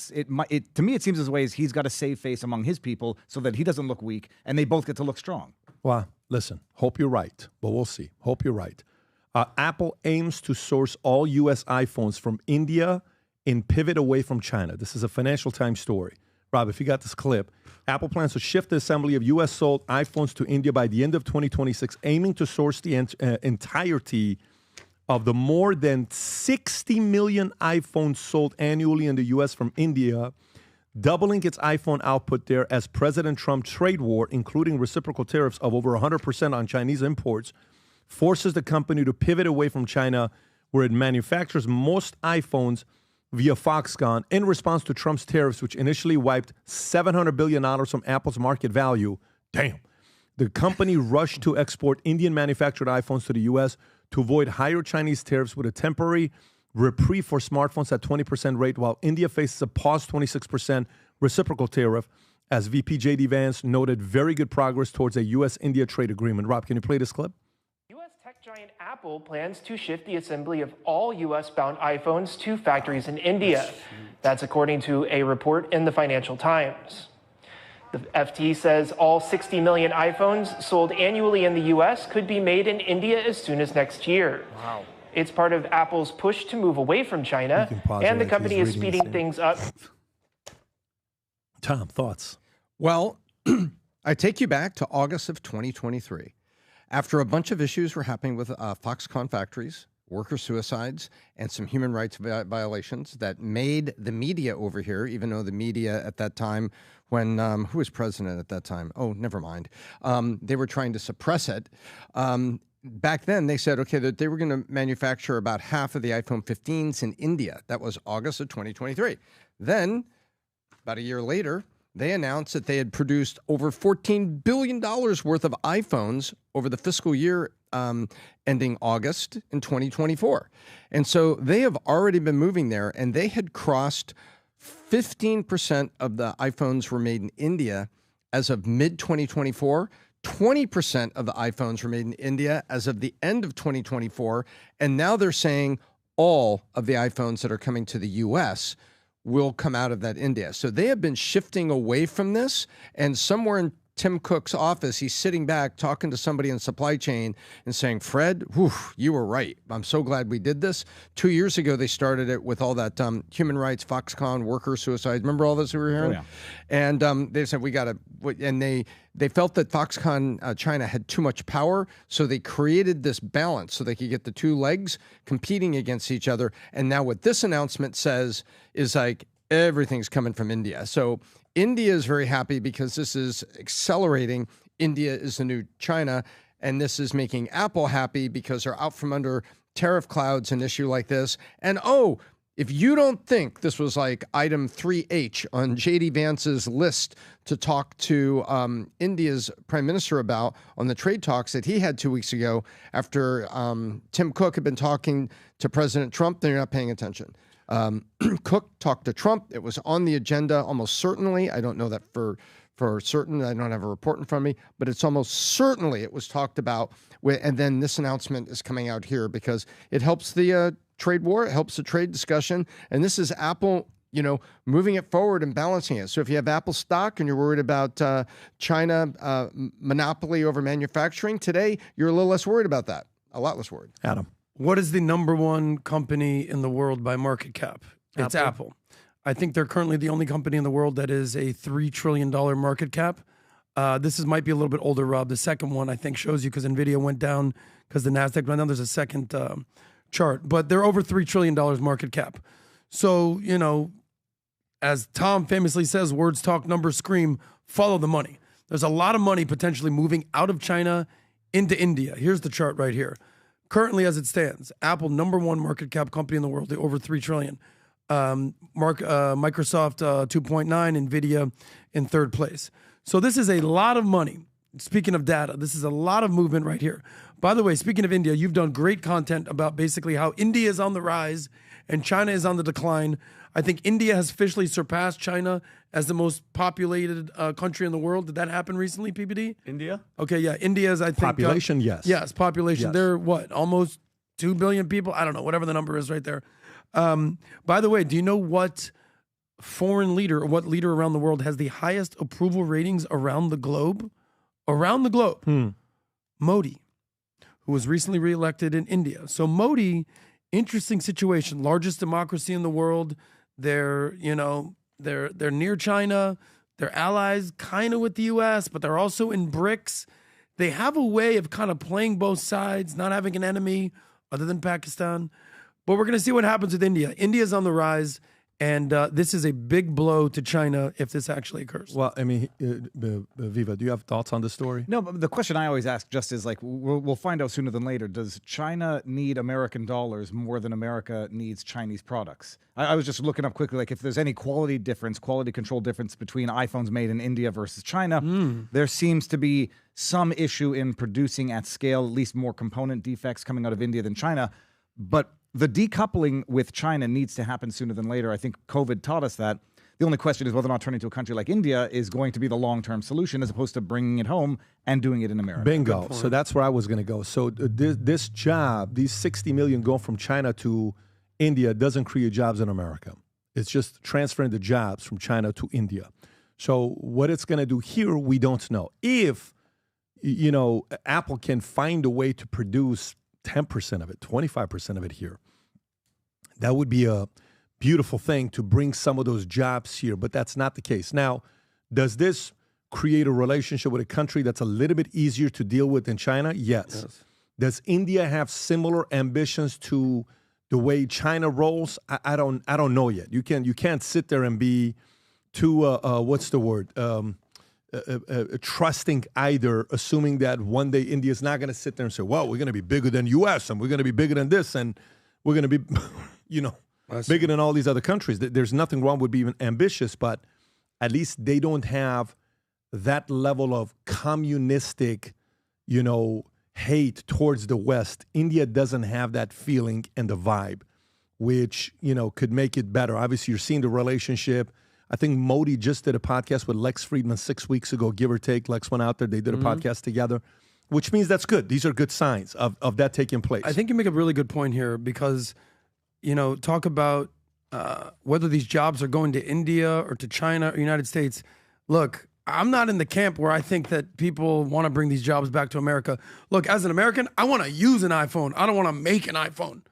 To me, it seems as ways he's got to save face among his people so that he doesn't look weak, and they both get to look strong. Well, listen, hope you're right, but we'll see. Hope you're right. Apple aims to source all U.S. iPhones from India and pivot away from China. This is a Financial Times story. Rob, if you got this clip, Apple plans to shift the assembly of U.S.-sold iPhones to India by the end of 2026, aiming to source the entirety of the more than 60 million iPhones sold annually in the U.S. from India, doubling its iPhone output there as President Trump's trade war, including reciprocal tariffs of over 100% on Chinese imports, forces the company to pivot away from China, where it manufactures most iPhones via Foxconn in response to Trump's tariffs, which initially wiped $700 billion from Apple's market value. Damn. The company rushed to export Indian-manufactured iPhones to the U.S. to avoid higher Chinese tariffs with a temporary reprieve for smartphones at 20% rate, while India faces a paused 26% reciprocal tariff. As VP J.D. Vance noted, very good progress towards a U.S.-India trade agreement. Rob, can you play this clip? U.S. tech giant Apple plans to shift the assembly of all U.S.-bound iPhones to factories in India. That's according to a report in the Financial Times. The FT says all 60 million iPhones sold annually in the U.S. could be made in India as soon as next year. Wow. It's part of Apple's push to move away from China, and the company is speeding things up. Tom, thoughts? Well, I take you back to August of 2023. After a bunch of issues were happening with Foxconn factories, worker suicides, and some human rights violations that made the media over here, even though the media at that time, when, who was president at that time? Oh, never mind. They were trying to suppress it. Back then, they said, okay, that they were going to manufacture about half of the iPhone 15s in India. That was August of 2023. Then, about a year later, they announced that they had produced over $14 billion worth of iPhones over the fiscal year ending August in 2024. And so they have already been moving there, and they had crossed 15% of the iPhones were made in India as of mid-2024. 20% of the iPhones were made in India as of the end of 2024. And now they're saying all of the iPhones that are coming to the U.S. will come out of that India. So they have been shifting away from this, and somewhere in Tim Cook's office, he's sitting back talking to somebody in supply chain and saying, Fred, whew, you were right. I'm so glad we did this. 2 years ago, they started it with all that human rights, Foxconn, worker suicide. Remember all this we were hearing? Oh, yeah. And they said, we got to, and they felt that Foxconn China had too much power, so they created this balance so they could get the two legs competing against each other. And now what this announcement says is like, everything's coming from India. So India is very happy because this is accelerating. India is the new China, and this is making Apple happy because they're out from under tariff clouds, an issue like this. And oh, if you don't think this was like item 3H on J.D. Vance's list to talk to India's prime minister about on the trade talks that he had 2 weeks ago after Tim Cook had been talking to President Trump, then you're not paying attention. Cook talked to Trump. It was on the agenda almost certainly. I don't know that for certain. I don't have a report in front of me, but it's almost certainly it was talked about. And then this announcement is coming out here because it helps the trade war. It helps the trade discussion. And this is Apple, moving it forward and balancing it. So if you have Apple stock and you're worried about China monopoly over manufacturing today, you're a little less worried about that. A lot less worried. Adam. What is the number one company in the world by market cap? It's Apple. I think they're currently the only company in the world that is a $3 trillion market cap. This might be a little bit older, Rob. The second one, I think, shows you because NVIDIA went down because the NASDAQ went down. There's a second chart. But they're over $3 trillion market cap. So, as Tom famously says, words talk, numbers scream, follow the money. There's a lot of money potentially moving out of China into India. Here's the chart right here. Currently, as it stands, Apple, #1 market cap company in the world, they over $3 trillion. Microsoft, 2.9, NVIDIA in third place. So this is a lot of money. Speaking of data, this is a lot of movement right here. By the way, speaking of India, you've done great content about basically how India is on the rise and China is on the decline. I think India has officially surpassed China as the most populated country in the world. Did that happen recently, PBD? India? Okay, yeah. India is, I think... Population, yes. Yes, population. Yes. They're, what, almost 2 billion people? I don't know, whatever the number is right there. By the way, do you know what foreign leader or what leader around the world has the highest approval ratings around the globe? Around the globe. Modi, who was recently reelected in India. So Modi, interesting situation, largest democracy in the world. They're near China. They're allies kind of with the U.S., but they're also in BRICS. They have a way of kind of playing both sides, not having an enemy other than Pakistan. But we're going to see what happens with India. India's on the rise, and this is a big blow to China if this actually occurs. Well, I mean, Viva, do you have thoughts on the story? No, but the question I always ask just is like, we'll find out sooner than later. Does China need American dollars more than America needs Chinese products? I was just looking up quickly, like if there's any quality control difference between iPhones made in India versus China. There seems to be some issue in producing at scale, at least more component defects coming out of India than China. But the decoupling with China needs to happen sooner than later. I think COVID taught us that. The only question is whether or not turning to a country like India is going to be the long-term solution as opposed to bringing it home and doing it in America. Bingo. So that's where I was going to go. So this job, these 60 million going from China to India doesn't create jobs in America. It's just transferring the jobs from China to India. So what it's going to do here, we don't know. If, Apple can find a way to produce 10% of it, 25% of it here, that would be a beautiful thing to bring some of those jobs here, but that's not the case. Now, does this create a relationship with a country that's a little bit easier to deal with than China? Yes. Does India have similar ambitions to the way China rolls? I don't know yet. You can't sit there and be too what's the word? Trusting either, assuming that one day India is not going to sit there and say, well, we're going to be bigger than U.S. and we're going to be bigger than this and we're going to be, bigger than all these other countries. There's nothing wrong with being ambitious, but at least they don't have that level of communistic, hate towards the West. India doesn't have that feeling and the vibe, which, could make it better. Obviously, you're seeing the relationship. I think Modi just did a podcast with Lex Friedman 6 weeks ago, give or take. Lex went out there. They did a podcast together, which means that's good. These are good signs of that taking place. I think you make a really good point here because, talk about whether these jobs are going to India or to China or United States. Look, I'm not in the camp where I think that people want to bring these jobs back to America. Look, as an American, I want to use an iPhone. I don't want to make an iPhone.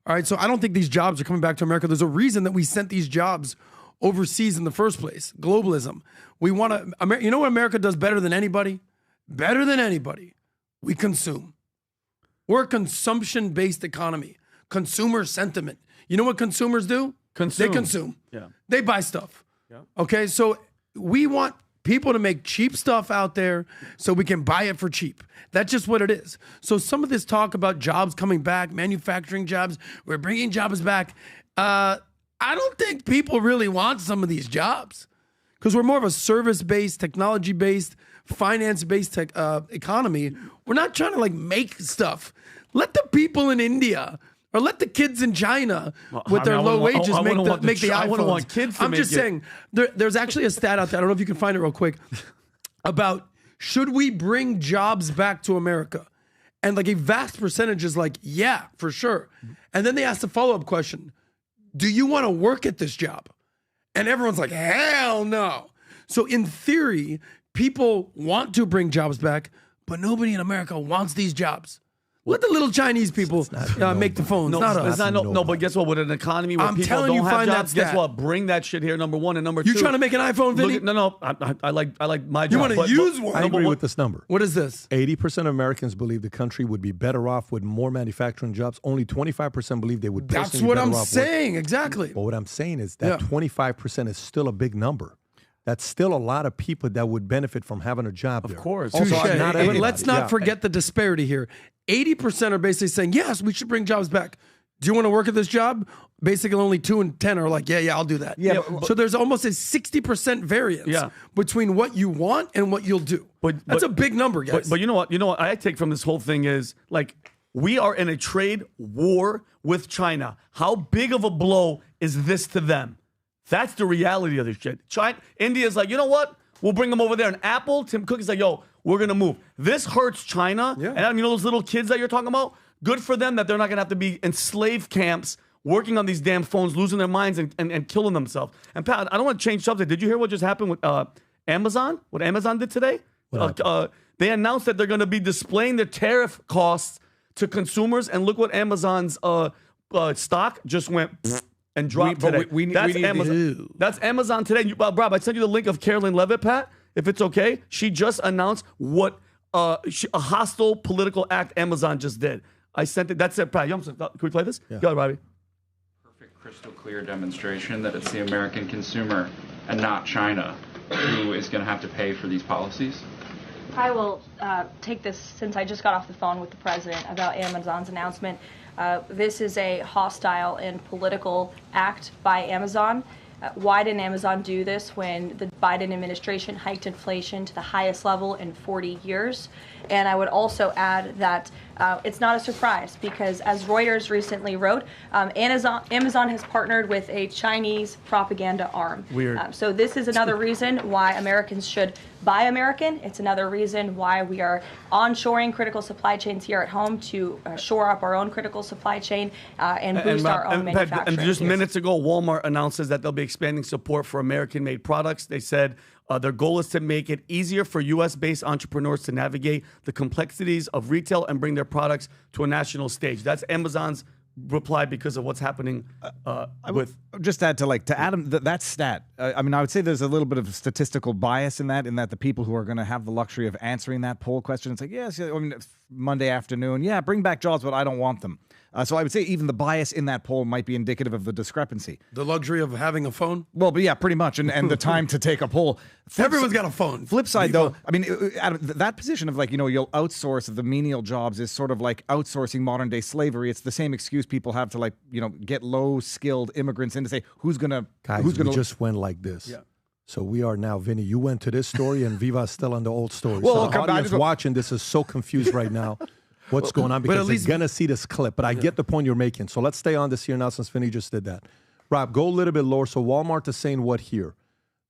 All right, so I don't think these jobs are coming back to America. There's a reason that we sent these jobs overseas in the first place. Globalism. We want to, you know what America does better than anybody? Better than anybody. We consume. We're a consumption-based economy. Consumer sentiment. You know what consumers do? They consume. Yeah. They buy stuff. Yeah. Okay, so we want people to make cheap stuff out there so we can buy it for cheap. That's just what it is. So some of this talk about jobs coming back, manufacturing jobs, we're bringing jobs back. I don't think people really want some of these jobs because we're more of a service-based, technology-based, finance-based economy. We're not trying to make stuff. Let the people in India or let the kids in China with their low wages make the iPhones. I wouldn't want kids to I'm just saying, there's actually a stat out there. I don't know if you can find it real quick about should we bring jobs back to America? And a vast percentage is yeah, for sure. And then they ask the follow-up question, do you want to work at this job? And everyone's like, hell no. So in theory, people want to bring jobs back, but nobody in America wants these jobs. Let the little Chinese people make the phones. No, not us. it's not, no, but guess what? With an economy where I'm people telling don't you, have find that jobs, guess stat. what? Bring that shit here, number one. And number two. You trying to make an iPhone, Vinny? No. I like my job. You want to use one? I agree with this number. What is this? 80% of Americans believe the country would be better off with more manufacturing jobs. Only 25% believe they would personally That's be what better I'm off saying. Exactly. But what I'm saying is that 25% is still a big number. That's still a lot of people that would benefit from having a job there. Of course. Also, Touche. not But everybody. let's not forget the disparity here. 80% are basically saying, yes, we should bring jobs back. Do you want to work at this job? Basically, only 2 in 10 are like, yeah, I'll do that. Yeah, so there's almost a 60% variance between what you want and what you'll do. That's a big number, guys. But you know what? You know what I take from this whole thing is, like, we are in a trade war with China. How big of a blow is this to them? That's the reality of this shit. India's like, you know what? We'll bring them over there. And Apple, Tim Cook is like, yo, we're going to move. This hurts China. Yeah. And you know those little kids that you're talking about? Good for them that they're not going to have to be in slave camps working on these damn phones, losing their minds and killing themselves. And Pat, I don't want to change subject. Did you hear what just happened with Amazon? What Amazon did today? They announced that they're going to be displaying their tariff costs to consumers. And look what Amazon's stock just went and dropped today. That's Amazon. That's Amazon today. Rob, I sent you the link of Carolyn Levitt, Pat, if it's okay. She just announced what a hostile political act Amazon just did. I sent it. That's it, Pat. Can we play this? Yeah. Go ahead, Robbie. Perfect, crystal clear demonstration that it's the American consumer and not China who is going to have to pay for these policies. I will take this since I just got off the phone with the president about Amazon's announcement. This is a hostile and political act by Amazon. Why didn't Amazon do this when the Biden administration hiked inflation to the highest level in 40 years? And I would also add that it's not a surprise because, as Reuters recently wrote, Amazon has partnered with a Chinese propaganda arm. Weird. So this is another reason why Americans should buy American. It's another reason why we are onshoring critical supply chains here at home to shore up our own critical supply chain and boost our own manufacturing. And just minutes ago, Walmart announces that they'll be expanding support for American-made products. They said their goal is to make it easier for U.S.-based entrepreneurs to navigate the complexities of retail and bring their products to a national stage. That's Amazon's reply because of what's happening with. Just add to Adam that stat. I mean, I would say there's a little bit of statistical bias in that the people who are going to have the luxury of answering that poll question, it's like, yes, I mean, Monday afternoon, bring back jobs, but I don't want them. So I would say even the bias in that poll might be indicative of the discrepancy. The luxury of having a phone? Well, but yeah, pretty much. And the time to take a poll. Everyone's got a phone. Flip side, though, I mean, Adam, that position of you'll outsource the menial jobs is sort of like outsourcing modern day slavery. It's the same excuse people have to get low skilled immigrants in to say, who's going to. Guys, we just went like this. Yeah. So we are now, Vinny, you went to this story and Viva's still on the old story. Well, so the audience watching this is so confused right now. What's going on? Because they're going to see this clip. But I get the point you're making. So let's stay on this here now since Vinny just did that. Rob, go a little bit lower. So Walmart is saying what here?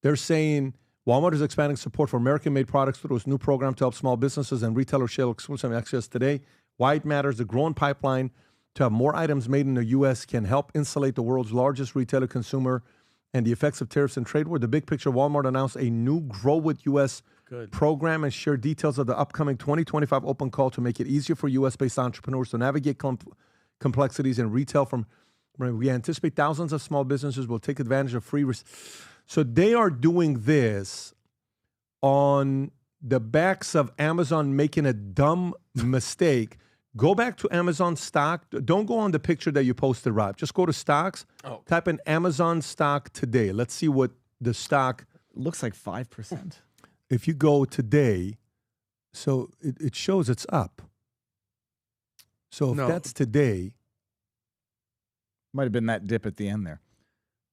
They're saying Walmart is expanding support for American-made products through its new program to help small businesses and retailers share exclusive access today. Why it matters, the growing pipeline to have more items made in the U.S. can help insulate the world's largest retailer consumer and the effects of tariffs and trade war. The big picture, Walmart announced a new Grow with U.S. program and shared details of the upcoming 2025 open call to make it easier for U.S.-based entrepreneurs to navigate complexities in retail. We anticipate thousands of small businesses will take advantage of free. So they are doing this on the backs of Amazon making a dumb mistake. Go back to Amazon stock. Don't go on the picture that you posted, Rob. Just go to stocks. Type in Amazon stock today. Let's see what the stock looks like. 5%. If you go today, so it shows it's up. So if that's today, might have been that dip at the end there.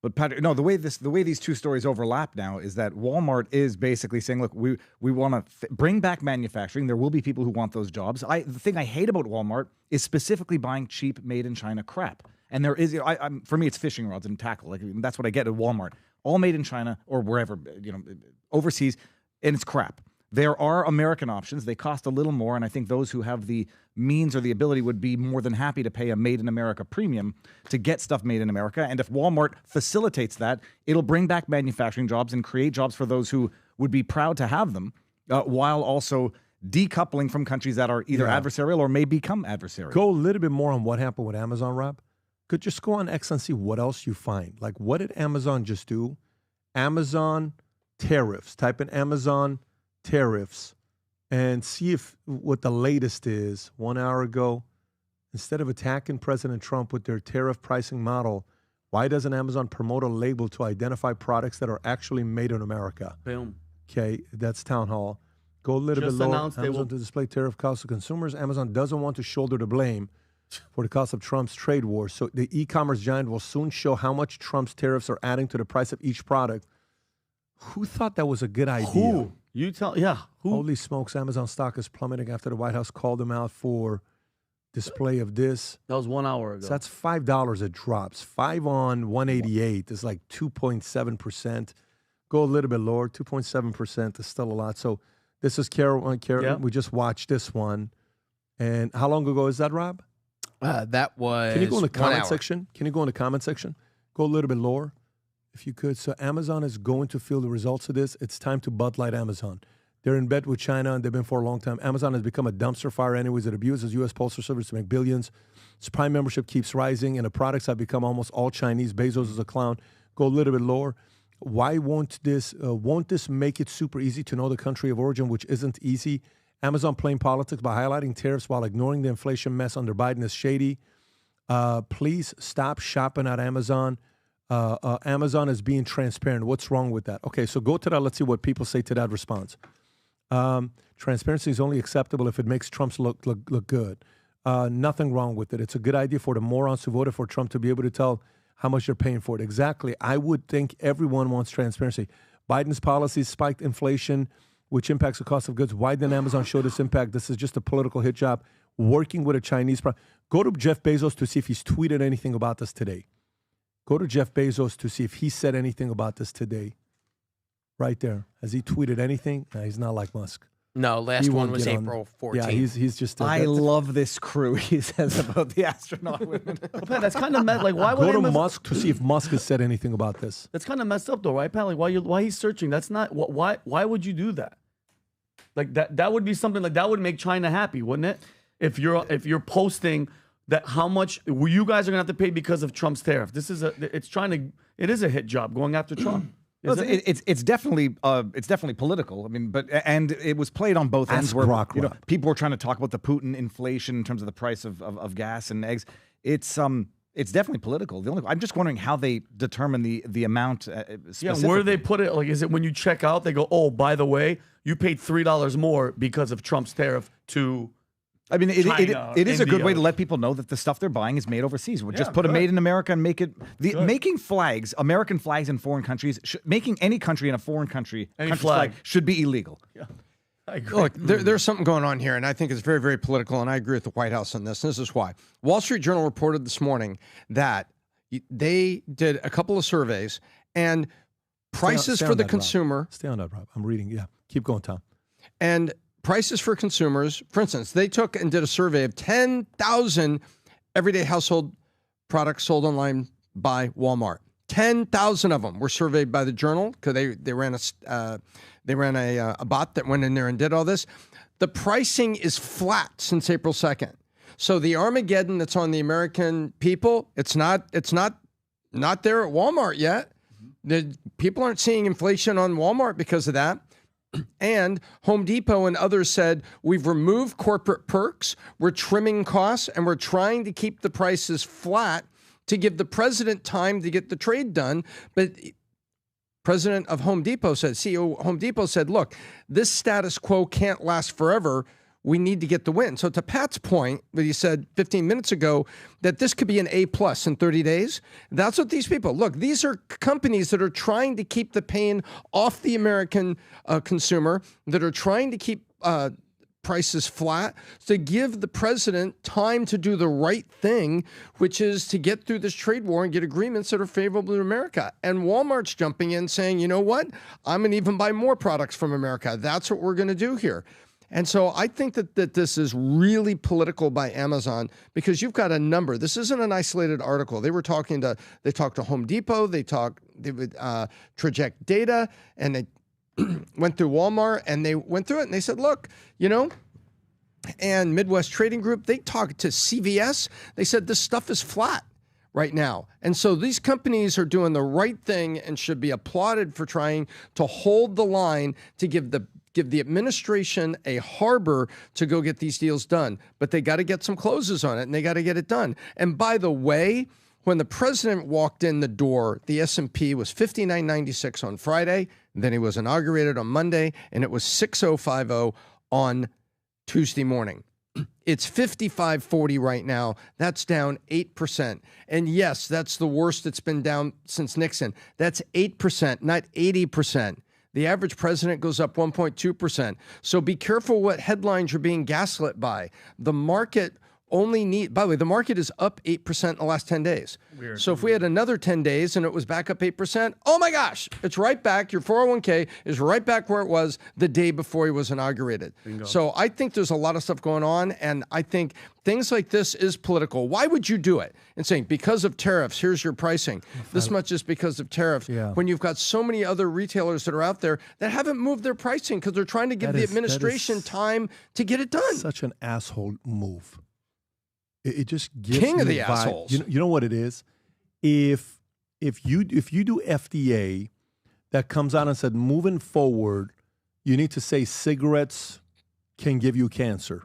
But Patrick, no, the way these two stories overlap now is that Walmart is basically saying, look, we want to bring back manufacturing. There will be people who want those jobs. The thing I hate about Walmart is specifically buying cheap, made in China crap. And there is, for me, it's fishing rods and tackle. That's what I get at Walmart. All made in China or wherever, overseas, and it's crap. There are American options. They cost a little more, and I think those who have the means or the ability would be more than happy to pay a Made in America premium to get stuff made in America. And if Walmart facilitates that, it'll bring back manufacturing jobs and create jobs for those who would be proud to have them, while also decoupling from countries that are either adversarial or may become adversarial. Go a little bit more on what happened with Amazon, Rob. Could just go on X and see what else you find. Like, what did Amazon just do? Amazon tariffs. Type in Amazon tariffs and see if what the latest is. 1 hour ago, instead of attacking President Trump with their tariff pricing model, why doesn't Amazon promote a label to identify products that are actually made in America? Boom. Okay, that's Town Hall. Go a little Just bit lower. announced they Amazon will- to display tariff costs to consumers. Amazon doesn't want to shoulder the blame for the cost of Trump's trade war. So the e-commerce giant will soon show how much Trump's tariffs are adding to the price of each product. Who thought that was a good idea? Who? You tell, yeah. Who? Holy smokes, Amazon stock is plummeting after the White House called them out for display of this. That was 1 hour ago. So that's $5 it drops. 5 on 188 is like 2.7%. Go a little bit lower, 2.7% is still a lot. So this is Carol. Yeah. We just watched this one. And how long ago is that, Rob? That was Can you go in the 1 comment hour. section? Can you go in the comment section? Go a little bit lower, if you could. So Amazon is going to feel the results of this. It's time to Bud Light Amazon. They're in bed with China, and they've been for a long time. Amazon has become a dumpster fire anyways. It abuses U.S. Postal Service to make billions. Its Prime membership keeps rising, and the products have become almost all Chinese. Bezos is a clown. Go a little bit lower. Why won't this make it super easy to know the country of origin, which isn't easy? Amazon playing politics by highlighting tariffs while ignoring the inflation mess under Biden is shady. Please stop shopping at Amazon. Amazon is being transparent. What's wrong with that? Okay, so go to that. Let's see what people say to that response. Transparency is only acceptable if it makes Trump's look good. Nothing wrong with it. It's a good idea for the morons who voted for Trump to be able to tell how much they're paying for it. Exactly. I would think everyone wants transparency. Biden's policies spiked inflation, which impacts the cost of goods. Why didn't Amazon show this impact? This is just a political hit job working with a Chinese. Go to Jeff Bezos to see if he's tweeted anything about this today. Go to Jeff Bezos to see if he said anything about this today. Right there. Has he tweeted anything? No, he's not like Musk. No, last He one won't was get on- April 14th. Yeah, he's just. I love this crew, he says about the astronaut women. Pat, that's kind of like why would Go to Amazon- Musk to see if Musk has said anything about this. That's kind of messed up, though, right, Pat? Like, why he's searching? That's not why would you do that? Like that would be something like that would make China happy, wouldn't it? If you're posting that how much you guys are gonna have to pay because of Trump's tariff. It is a hit job going after Trump. Well, Isn't it? it's definitely political. I mean, and it was played on both ends. Ask Where Rock you know Rob. people were trying to talk about the Putin inflation in terms of the price of gas and eggs. It's definitely political. I'm just wondering how they determine the amount. Yeah, where do they put it? Like, is it when you check out? They go, oh, by the way, you paid $3 more because of Trump's tariff to. I mean, China, it is a good India. way to let people know that the stuff they're buying is made overseas. We'll just Yeah, put a good. made in America and make it. Making flags, American flags in foreign countries, making any country in a foreign country country's flag. should be illegal. Yeah, I agree. Look, there's something going on here, and I think it's very, very political, and I agree with the White House on this. This is why. Wall Street Journal reported this morning that they did a couple of surveys, and prices Stay for on the that, Rob. consumer. Stay on that, Rob. I'm reading. Yeah, keep going, Tom. And prices for consumers, for instance, they took and did a survey of 10,000 everyday household products sold online by Walmart. 10,000 of them were surveyed by the Journal because they ran a bot that went in there and did all this. The pricing is flat since April 2nd. So the Armageddon that's on the American people, it's not there at Walmart yet. The people aren't seeing inflation on Walmart because of that. And Home Depot and others said, we've removed corporate perks, we're trimming costs, and we're trying to keep the prices flat to give the president time to get the trade done. But president of Home Depot said, CEO of Home Depot said, look, this status quo can't last forever. We need to get the win. So to Pat's point, what he said 15 minutes ago, that this could be an A+ in 30 days, that's what these people, look, these are companies that are trying to keep the pain off the American consumer, that are trying to keep prices flat, to give the president time to do the right thing, which is to get through this trade war and get agreements that are favorable to America. And Walmart's jumping in saying, you know what, I'm going to even buy more products from America. That's what we're going to do here. And so I think that this is really political by Amazon because you've got a number. This isn't an isolated article. They talked to Home Depot. They would Traject Data, and went through Walmart and they went through it and they said, look, you know, and Midwest Trading Group, they talked to CVS. They said this stuff is flat right now. And so these companies are doing the right thing and should be applauded for trying to hold the line to give the administration a harbor to go get these deals done. But they got to get some closes on it and they got to get it done. And by the way, when the president walked in the door, the S&P was 59.96 on Friday. Then he was inaugurated on Monday, and it was 6050 on Tuesday morning. It's 55.40 right now. That's down 8%. And yes, that's the worst it's been down since Nixon. That's 8%, not 80%. The average president goes up 1.2%. So be careful what headlines you're being gaslit by. The market by the way, the market is up 8% in the last 10 days. Weird. So if we had another 10 days and it was back up 8%, oh my gosh, it's right back. Your 401k is right back where it was the day before he was inaugurated. Bingo. So I think there's a lot of stuff going on, and I think things like this is political. Why would you do it? And saying, because of tariffs, here's your pricing. This much is because of tariffs. Yeah. When you've got so many other retailers that are out there that haven't moved their pricing because they're trying to give the administration time to get it done. Such an asshole move. It just gives King me of the vibe. assholes. You know what it is? If you do FDA that comes out and said, moving forward, you need to say cigarettes can give you cancer.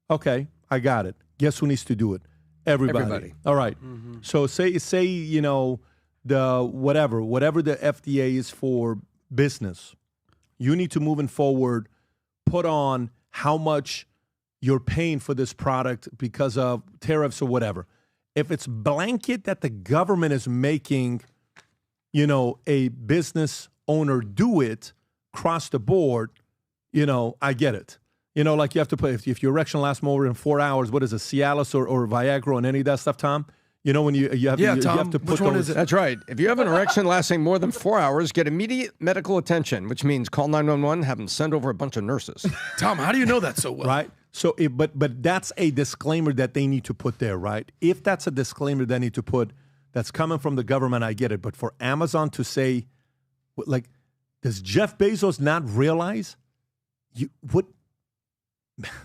Okay, I got it. Guess who needs to do it? Everybody. All right. Mm-hmm. So say you know the whatever the FDA is for business, you need to moving forward put on how much you're paying for this product because of tariffs or whatever. If it's blanket that the government is making, you know, a business owner do it across the board, you know, I get it. You know, like you have to put, if your erection lasts more than 4 hours, what is it, Cialis or Viagra and any of that stuff, Tom? You know, when you have, you have to put which one is it? That's right. If you have an erection lasting more than 4 hours, get immediate medical attention, which means call 911, have them send over a bunch of nurses. Tom, how do you know that so well? Right. So, but that's a disclaimer that they need to put there, right? If that's a disclaimer they need to put, that's coming from the government, I get it. But for Amazon to say, like, does Jeff Bezos not realize what?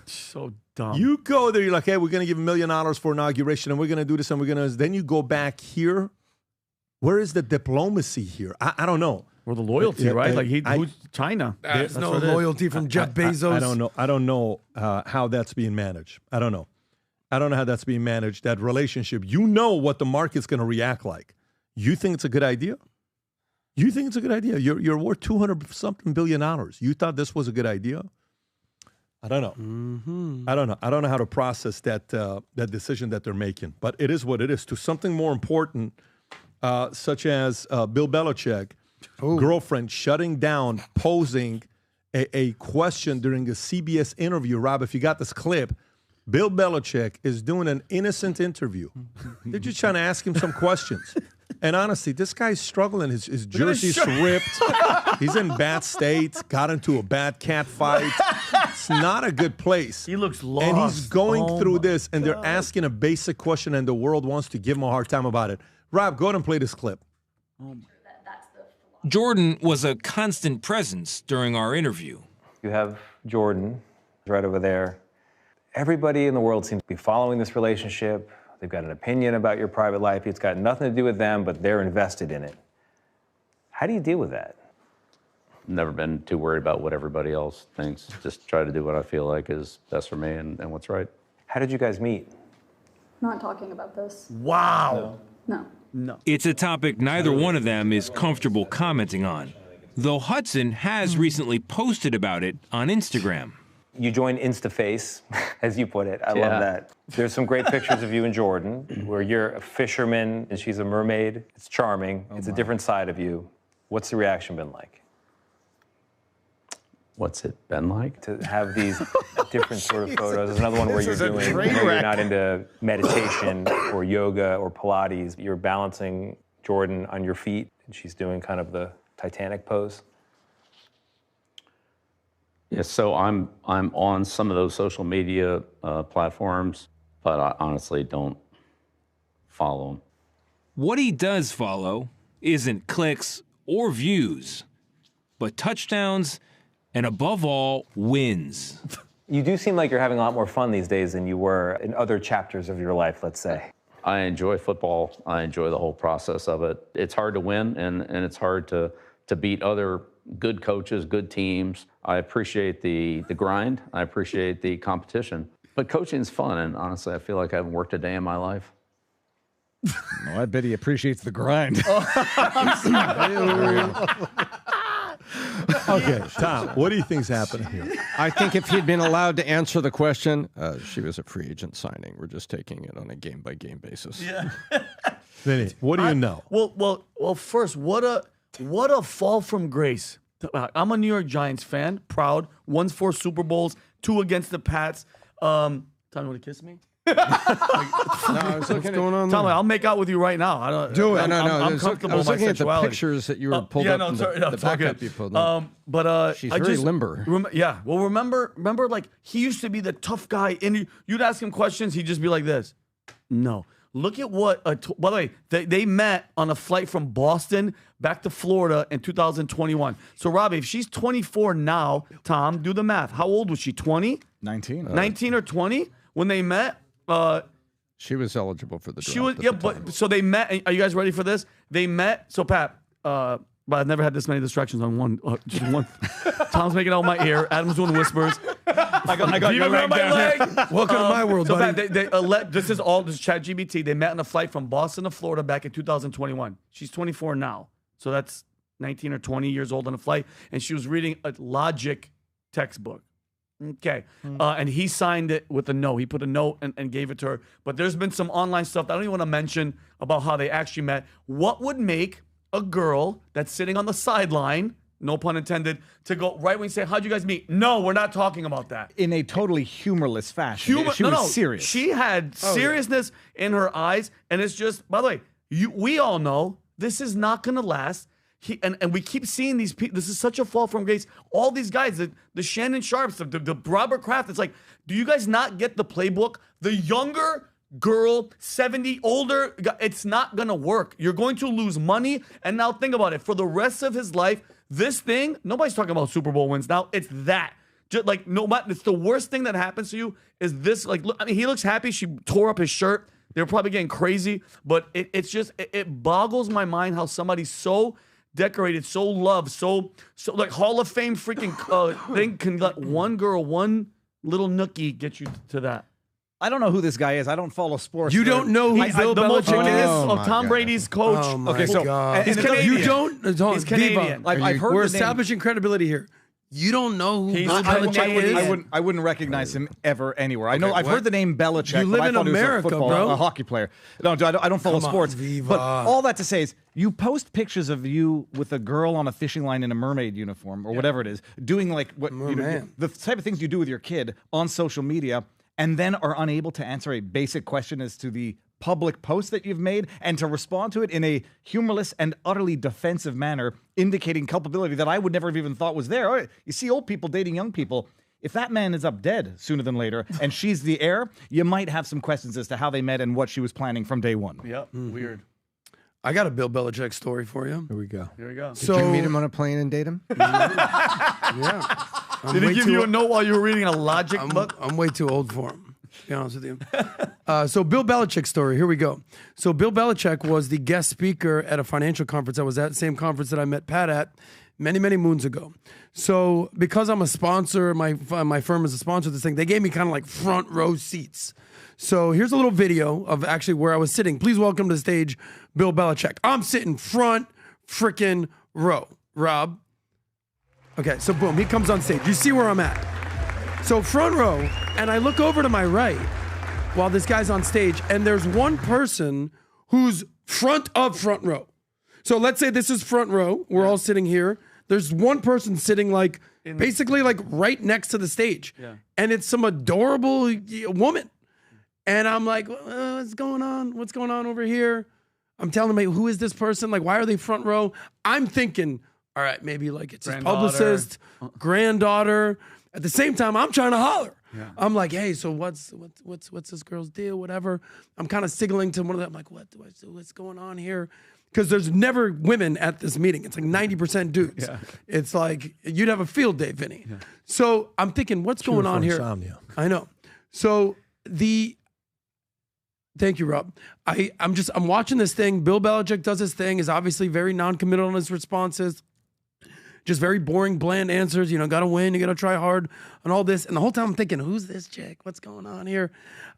So dumb. You go there, you're like, hey, we're going to give $1 million for inauguration, and we're going to do this, and we're going to. Then you go back here. Where is the diplomacy here? I don't know. Or the loyalty, right? Like who's China? There's no loyalty from Jeff Bezos. I don't know how that's being managed. I don't know how that's being managed. That relationship. You know what the market's going to react like. You think it's a good idea? You think it's a good idea? You're worth $200-something billion. You thought this was a good idea? I don't know. Mm-hmm. I don't know. I don't know how to process that decision that they're making. But it is what it is. To something more important, such as Bill Belichik. Girlfriend shutting down, posing a question during a CBS interview. Rob, if you got this clip, Bill Belichik is doing an innocent interview. They're just trying to ask him some questions. And honestly, this guy's struggling. His jersey's ripped. He's in bad state. Got into a bad cat fight. It's not a good place. He looks lost. And he's going through this, and they're asking a basic question, and the world wants to give him a hard time about it. Rob, go ahead and play this clip. Jordan was a constant presence during our interview. You have Jordan right over there. Everybody in the world seems to be following this relationship. They've got an opinion about your private life. It's got nothing to do with them, but they're invested in it. How do you deal with that? Never been too worried about what everybody else thinks. Just try to do what I feel like is best for me and what's right. How did you guys meet? Not talking about this. Wow. No. No. It's a topic neither one of them is comfortable commenting on, though Hudson has recently posted about it on Instagram. You joined InstaFace, as you put it. I love that. There's some great pictures of you and Jordan, where you're a fisherman and she's a mermaid. It's charming. It's a different side of you. What's the reaction been like? What's it been like? To have these different sort of photos. There's another one where you're not into meditation or yoga or Pilates. You're balancing Jordan on your feet, and she's doing kind of the Titanic pose. Yeah, so I'm on some of those social media platforms, but I honestly don't follow them. What he does follow isn't clicks or views. but touchdowns and, above all, wins. You do seem like you're having a lot more fun these days than you were in other chapters of your life, let's say. I enjoy football. I enjoy the whole process of it. It's hard to win, and it's hard to beat other good coaches, good teams. I appreciate the grind. I appreciate the competition. But coaching's fun, and honestly, I feel like I haven't worked a day in my life. I bet he appreciates the grind. Okay, Tom, what do you think's happening here? I think if he'd been allowed to answer the question, she was a free agent signing. We're just taking it on a game-by-game basis. Yeah. Vinny, what do you know? Well. First, what a fall from grace. I'm a New York Giants fan, proud. Won 4 Super Bowls, 2 against the Pats. Tom, you want to kiss me? What's going on? Tom, I'll make out with you right now. I don't do it. I'm comfortable. I was looking my at the sexuality. pictures that you were pulled up. The backup you pulled up. But she's very limber. Yeah. Well, remember, like he used to be the tough guy, and you'd ask him questions, he'd just be like this. No. Look at what. By the way, they met on a flight from Boston back to Florida in 2021. So, Robbie, if she's 24 now, Tom, do the math. How old was she? 20? 19. 19 or 20 when they met. She was eligible for the draft. She was, yeah, but so they met. Are you guys ready for this? They met. So, Pat, but I've never had this many distractions on one. Just one. Tom's making out my ear. Adam's doing whispers. I got your leg down. Welcome to my world, so buddy. This is ChatGPT. They met on a flight from Boston to Florida back in 2021. She's 24 now, so that's 19 or 20 years old on a flight, and she was reading a logic textbook. Okay, and he signed it with a note. He put a note and gave it to her. But there's been some online stuff that I don't even want to mention about how they actually met. What would make a girl that's sitting on the sideline, no pun intended, to go right when you say, how'd you guys meet? No, we're not talking about that. In a totally humorless fashion. She was serious. She had seriousness in her eyes. And it's just, by the way, we all know this is not going to last. And we keep seeing these people. This is such a fall from grace. All these guys, the Shannon Sharps, the Robert Kraft. It's like, do you guys not get the playbook? The younger girl, 70, older, it's not going to work. You're going to lose money. And now think about it. For the rest of his life, this thing, nobody's talking about Super Bowl wins now. It's that. Just like, no, it's the worst thing that happens to you is this. Like, look, I mean, he looks happy. She tore up his shirt. They're probably getting crazy. But it's just, it boggles my mind how somebody so decorated, so loved, so like Hall of Fame freaking thing can let one girl, one little nookie get you to that. I don't know who this guy is. I don't follow sports. You don't know who Bill Belichick is? Tom Brady's coach. Oh my God. He's Canadian. You don't. He's Canadian. I've heard We're the name. establishing credibility here. You don't know who Bill Belichick is? I wouldn't recognize him ever anywhere. I know. I've heard the name Belichick. You live but I in thought America, he was a bro. A hockey player. No, I don't follow sports. But all that to say is, you post pictures of you with a girl on a fishing line in a mermaid uniform or whatever it is, doing like what the type of things you do with your kid on social media, and then are unable to answer a basic question as to the public post that you've made and to respond to it in a humorless and utterly defensive manner, indicating culpability that I would never have even thought was there. Oh, you see old people dating young people. If that man is up dead sooner than later and she's the heir, you might have some questions as to how they met and what she was planning from day one. Yep, weird. I got a Bill Belichick story for you. Here we go. Did you meet him on a plane and date him? Yeah. Did he give you a note while you were reading a logic book? I'm way too old for him, to be honest with you. So Bill Belichick story. Here we go. So Bill Belichick was the guest speaker at a financial conference I was at, same conference that I met Pat at many, many moons ago. So because I'm a sponsor, my firm is a sponsor of this thing, they gave me kind of like front row seats. So here's a little video of actually where I was sitting. Please welcome to the stage, Bill Belichick. I'm sitting front freaking row. Rob. Okay, so boom, he comes on stage. You see where I'm at. So front row, and I look over to my right while this guy's on stage, and there's one person who's front row. So let's say this is front row. We're all sitting here. There's one person sitting like basically like right next to the stage. Yeah. And it's some adorable woman. And I'm like, what's going on? What's going on over here? I'm telling them, who is this person? Like, why are they front row? I'm thinking, all right, maybe like it's his publicist, granddaughter. At the same time, I'm trying to holler. I'm like, hey, so what's this girl's deal? Whatever. I'm kind of signaling to one of them. I'm like, what do I do? What's going on here? Because there's never women at this meeting. It's like 90% dudes. Yeah. It's like you'd have a field day, Vinny. Yeah. So I'm thinking, what's going on here? Insomnia. I know. So thank you, Rob. I'm watching this thing. Bill Belichik does his thing. Is obviously very non-committal in his responses. Just very boring, bland answers. Got to win. You got to try hard and all this. And the whole time I'm thinking, who's this chick? What's going on here?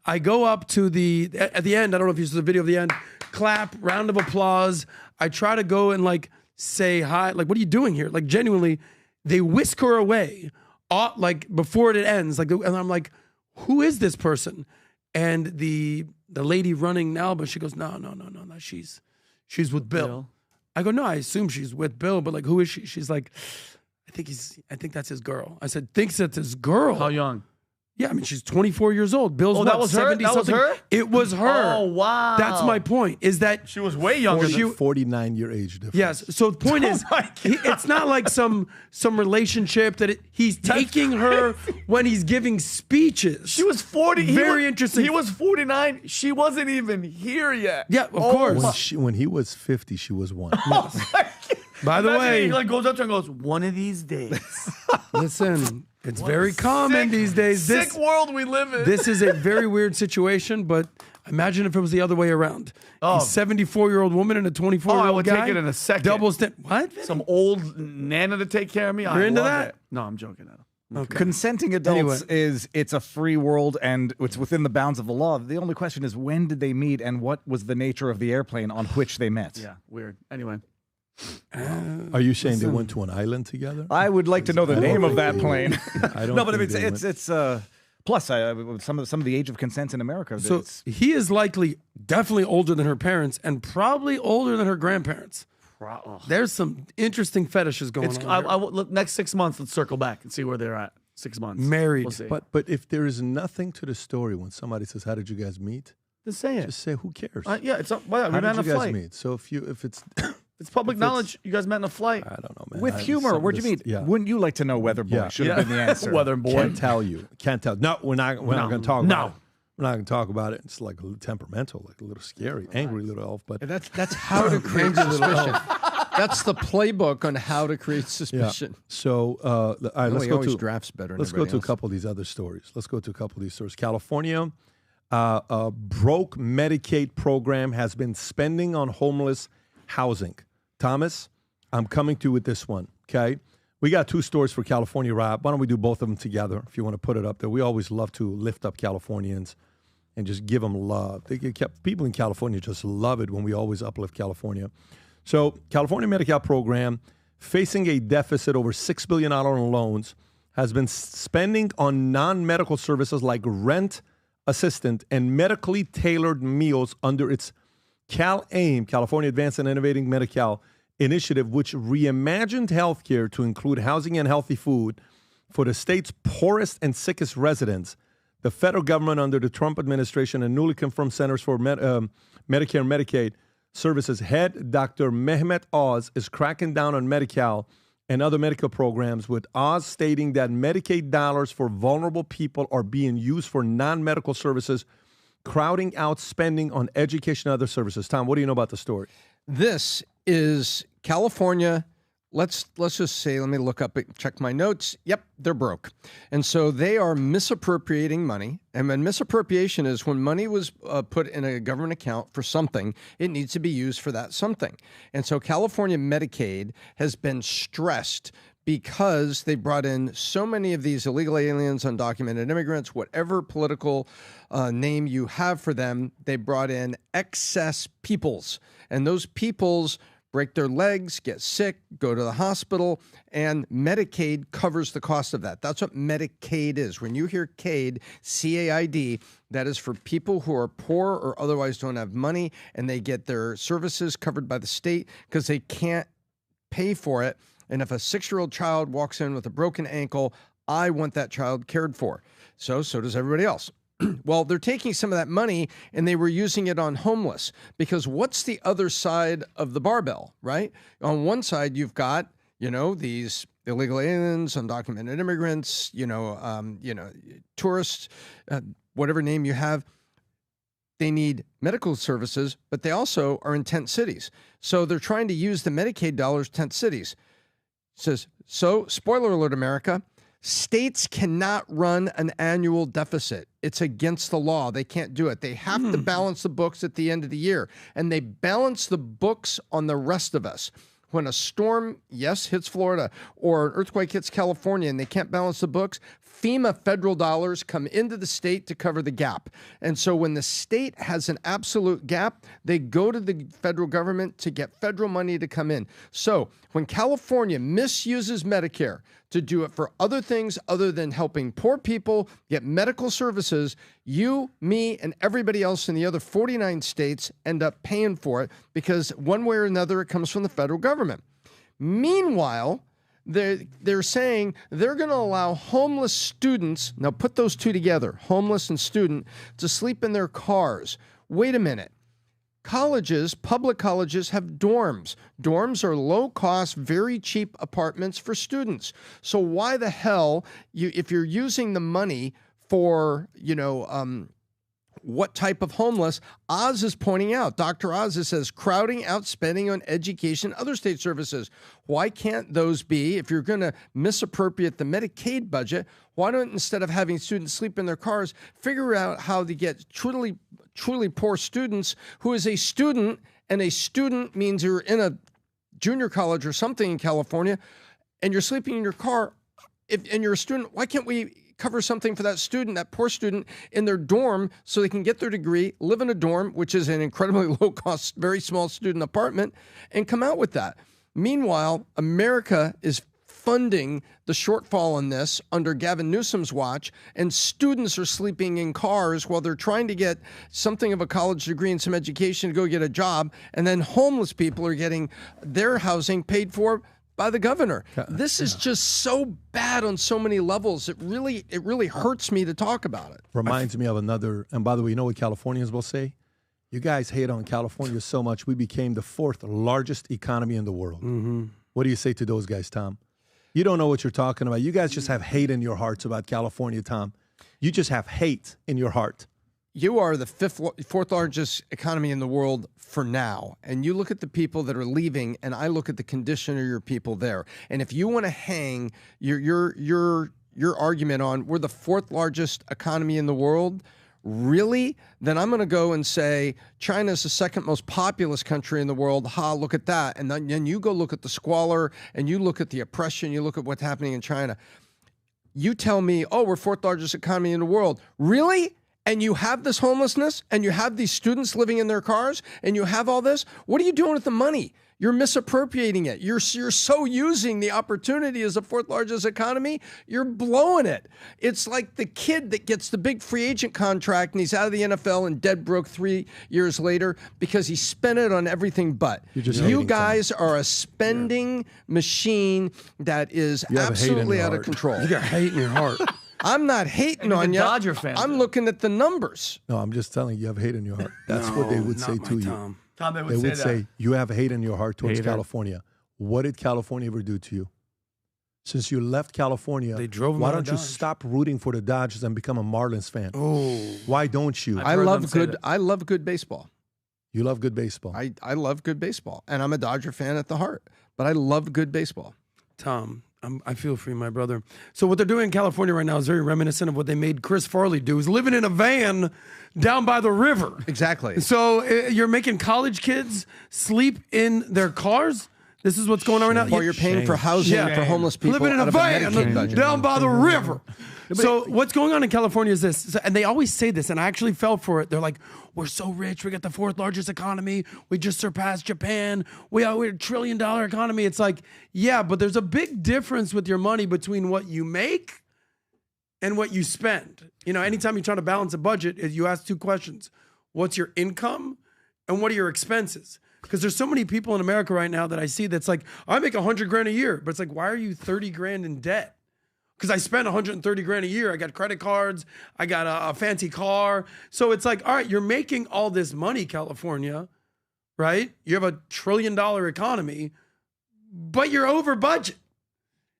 I go up to at the end. I don't know if you saw the video of the end. Clap, round of applause. I try to go and like say hi. Like, what are you doing here? Like, genuinely, they whisk her away. Like before it ends. Like, and I'm like, who is this person? And the lady running now, but she goes, no. She's with Bill. I go, no, I assume she's with Bill, but like, who is she? She's like, I think that's his girl. I said, thinks that's his girl. How young? Yeah, I mean, she's 24 years old. Bill's that was her? 70 That was something. her? It was her. Oh, wow. That's my point, is that she was way younger. 49-year age difference. Yes. So the point is, it's not like some relationship that he's taking her when he's giving speeches. She was 40. Very interesting. He was 49. She wasn't even here yet. Yeah, of course. When he was 50, she was 1. By the way, he like goes up to her and goes, one of these days. Listen, it's very common these days. Sick world we live in. This is a very weird situation, but imagine if it was the other way around. A 74-year-old woman and a 24-year-old guy. I would take it in a second. What? Some old nana to take care of me. You're into that? It. No, I'm joking. Okay. Consenting adults it's a free world and it's within the bounds of the law. The only question is, when did they meet and what was the nature of the airplane on which they met? Yeah, weird. Anyway. Are you saying they went to an island together? I would like to know the name of that plane. I don't. No, but it's plus some of the age of consent in America. So he is definitely older than her parents and probably older than her grandparents. There's some interesting fetishes going on. Look, next 6 months, let's circle back and see where they're at. 6 months. Married. We'll see. But if there is nothing to the story when somebody says, "How did you guys meet?" Just say it. Just say, "Who cares?" Yeah, it's we How met on did a you guys flight. meet? So if it's It's public knowledge. You guys met in a flight. I don't know, man. With humor, where'd you meet? Yeah. Wouldn't you like to know, Weather Boy? Should have been the answer. Weather Boy. Can't tell you. Can't tell. No, we're not going to talk about it. We're not going to talk about it. It's like a little temperamental, like a little scary, angry little elf. But that's how to create suspicion. That's the playbook on how to create suspicion. Yeah. So, all right, let's go to drafts better. Let's go to a couple of these other stories. California, broke Medicaid program has been spending on homeless housing. Thomas, I'm coming to you with this one. Okay, we got 2 stories for California, Rob. Why don't we do both of them together? If you want to put it up there, we always love to lift up Californians and just give them love. People in California just love it when we always uplift California. So, California Medical program, facing a deficit over $6 billion in loans, has been spending on non-medical services like rent assistant and medically tailored meals under its CalAIM, California Advanced and Innovating Medical initiative, which reimagined healthcare to include housing and healthy food for the state's poorest and sickest residents. The federal government under the Trump administration and newly confirmed Centers for Medicare and Medicaid Services head Dr. Mehmet Oz is cracking down on Medi-Cal and other medical programs, with Oz stating that Medicaid dollars for vulnerable people are being used for non-medical services, crowding out spending on education and other services. Tom, what do you know about the story? This is California. Let's just say, let me look up, check my notes. Yep, they're broke. And so they are misappropriating money. And when misappropriation is when money was put in a government account for something, it needs to be used for that something. And so California Medicaid has been stressed because they brought in so many of these illegal aliens, undocumented immigrants, whatever political name you have for them, they brought in excess peoples. And those peoples break their legs, get sick, go to the hospital, and Medicaid covers the cost of that. That's what Medicaid is. When you hear CAID, C-A-I-D, that is for people who are poor or otherwise don't have money, and they get their services covered by the state because they can't pay for it. And if a 6-year-old child walks in with a broken ankle, I want that child cared for. So does everybody else. Well, they're taking some of that money and they were using it on homeless, because what's the other side of the barbell, right? On one side, you've got these illegal aliens, undocumented immigrants, tourists, whatever name you have. They need medical services, but they also are in tent cities. So they're trying to use the Medicaid dollars tent cities. It says, so spoiler alert, America, states cannot run an annual deficit. It's against the law. They can't do it. They have to balance the books at the end of the year. And they balance the books on the rest of us. When a storm, hits Florida, or an earthquake hits California and they can't balance the books, FEMA federal dollars come into the state to cover the gap. And so when the state has an absolute gap, they go to the federal government to get federal money to come in. So when California misuses Medicare to do it for other things other than helping poor people get medical services, you, me, and everybody else in the other 49 states end up paying for it because one way or another it comes from the federal government. Meanwhile, they're saying they're going to allow homeless students, now put those two together, homeless and student, to sleep in their cars. Wait a minute. Colleges, public colleges, have dorms. Dorms are low-cost, very cheap apartments for students. So why the hell, if you're using the money for, what type of homeless, Oz is pointing out, Dr. Oz says, crowding out spending on education, other state services. Why can't those be, if you're going to misappropriate the Medicaid budget, why don't, instead of having students sleep in their cars, figure out how to get truly poor students who is a student, and a student means you're in a junior college or something in California, and you're sleeping in your car, and you're a student, why can't we cover something for that student, that poor student, in their dorm so they can get their degree, live in a dorm, which is an incredibly low-cost, very small student apartment, and come out with that? Meanwhile, America is funding the shortfall in this under Gavin Newsom's watch, and students are sleeping in cars while they're trying to get something of a college degree and some education to go get a job, and then homeless people are getting their housing paid for by the governor. This is just so bad on so many levels. It really hurts me to talk about it. Reminds me of another, and by the way, you know what Californians will say? You guys hate on California so much, we became the 4th largest economy in the world. Mm-hmm. What do you say to those guys, Tom? You don't know what you're talking about. You guys just have hate in your hearts about California, Tom. You just have hate in your heart. You are the 4th largest economy in the world for now. And you look at the people that are leaving, and I look at the condition of your people there. And if you want to hang your argument on we're the 4th largest economy in the world, really? Then I'm going to go and say China's the 2nd most populous country in the world. Ha, look at that. And then you go look at the squalor, and you look at the oppression, you look at what's happening in China. You tell me, oh, we're 4th largest economy in the world. Really? And you have this homelessness, and you have these students living in their cars, and you have all this? What are you doing with the money? You're misappropriating it. You're so using the opportunity as the 4th largest economy, you're blowing it. It's like the kid that gets the big free agent contract, and he's out of the NFL and dead broke 3 years later because he spent it on everything but. You guys are a spending machine that is absolutely out of control. You got hate in your heart. I'm not hating on you. Dodger fans. I'm looking at the numbers. No, I'm just telling you have hate in your heart. That's what they would say to you. Tom, they would say you have hate in your heart towards California. What did California ever do to you? Since you left California, why don't you stop rooting for the Dodgers and become a Marlins fan? Oh, why don't you? I love good baseball. You love good baseball. I love good baseball, and I'm a Dodger fan at the heart. But I love good baseball. Tom, I feel for you, my brother. So what they're doing in California right now is very reminiscent of what they made Chris Farley do. He's living in a van down by the river. Exactly. So you're making college kids sleep in their cars? This is what's going on right now? While you're paying for housing for homeless people. Living in a van down by the river. So what's going on in California is this, and they always say this, and I actually fell for it. They're like, we're so rich. We got the 4th largest economy. We just surpassed Japan. We're a $1 trillion economy. It's like, yeah, but there's a big difference with your money between what you make and what you spend. You know, anytime you're trying to balance a budget, you ask 2 questions. What's your income and what are your expenses? Because there's so many people in America right now that I see that's like, I make $100,000 a year, but it's like, why are you $30,000 in debt? Because I spend $130,000 a year. I got credit cards. I got a fancy car. So it's like, all right, you're making all this money, California, right? You have a $1 trillion economy, but you're over budget.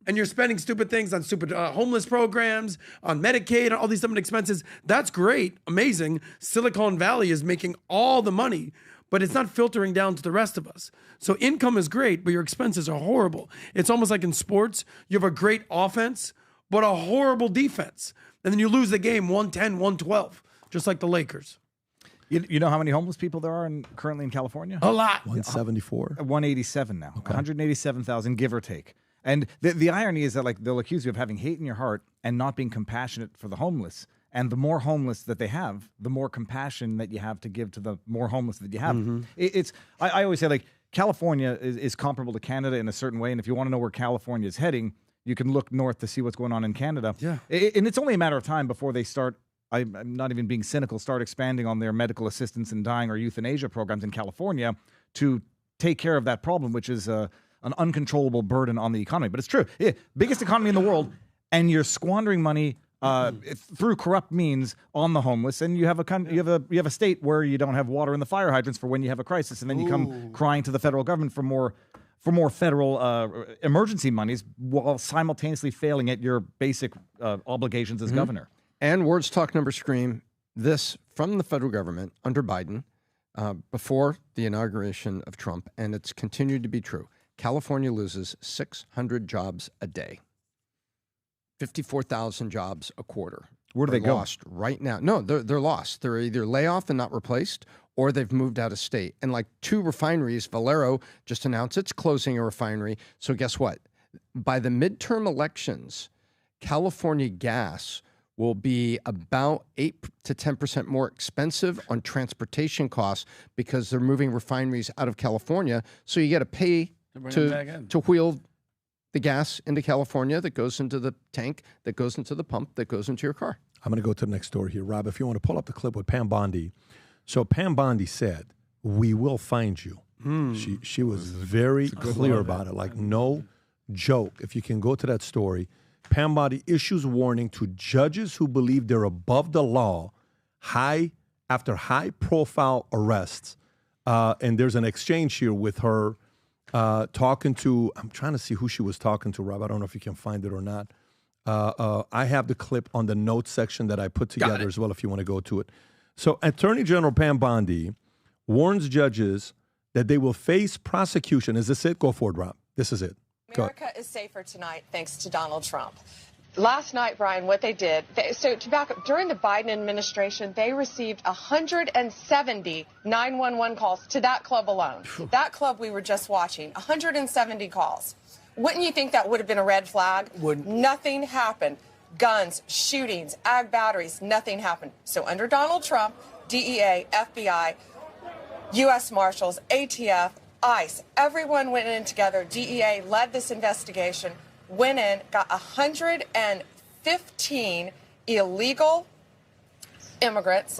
And you're spending stupid things on stupid homeless programs, on Medicaid, and all these different expenses. That's great, amazing. Silicon Valley is making all the money, but it's not filtering down to the rest of us. So income is great, but your expenses are horrible. It's almost like in sports, you have a great offense, but a horrible defense. And then you lose the game 110, 112, just like the Lakers. You know how many homeless people there are currently in California? A lot. 174. 187 now. Okay. 187,000, give or take. And the irony is that like they'll accuse you of having hate in your heart and not being compassionate for the homeless. And the more homeless that they have, the more compassion that you have to give to the more homeless that you have. I always say like California is comparable to Canada in a certain way. And if you want to know where California is heading, you can look north to see what's going on in Canada. Yeah. And it's only a matter of time before they start, I'm not even being cynical, start expanding on their medical assistance in dying or euthanasia programs in California to take care of that problem, which is an uncontrollable burden on the economy. But it's true. Yeah, biggest economy in the world, and you're squandering money through corrupt means on the homeless. And you have a state where you don't have water in the fire hydrants for when you have a crisis, and then you come crying to the federal government for more federal emergency monies while simultaneously failing at your basic obligations as governor. And words talk, numbers scream. This from the federal government under Biden before the inauguration of Trump, and it's continued to be true. California loses 600 jobs a day, 54,000 jobs a quarter. Where do they go? Lost right now. No, they're lost. They're either layoff and not replaced, or they've moved out of state. And like 2 refineries, Valero just announced it's closing a refinery. So guess what? By the midterm elections, California gas will be about 8 to 10% more expensive on transportation costs because they're moving refineries out of California. So you got to pay to wheel the gas into California that goes into the tank, that goes into the pump, that goes into your car. I'm going to go to the next story here. Rob, if you want to pull up the clip with Pam Bondi. So Pam Bondi said, we will find you. She was very clear about it, like no joke. If you can go to that story, Pam Bondi issues warning to judges who believe they're above the law after high-profile arrests. And there's an exchange here with her talking to, I'm trying to see who she was talking to, Rob. I don't know if you can find it or not. I have the clip on the notes section that I put together as well if you want to go to it. So Attorney General Pam Bondi warns judges that they will face prosecution. Is this it? Go forward, Rob. This is it. America is safer tonight thanks to Donald Trump. Last night, Brian, what they did, so to back up, during the Biden administration, they received 170 911 calls to that club alone. That club we were just watching, 170 calls. Wouldn't you think that would have been a red flag? Nothing happened. Guns, shootings, ag batteries, nothing happened. So under Donald Trump, DEA, FBI, U.S. Marshals, ATF, ICE, everyone went in together. DEA led this investigation, went in, got 115 illegal immigrants,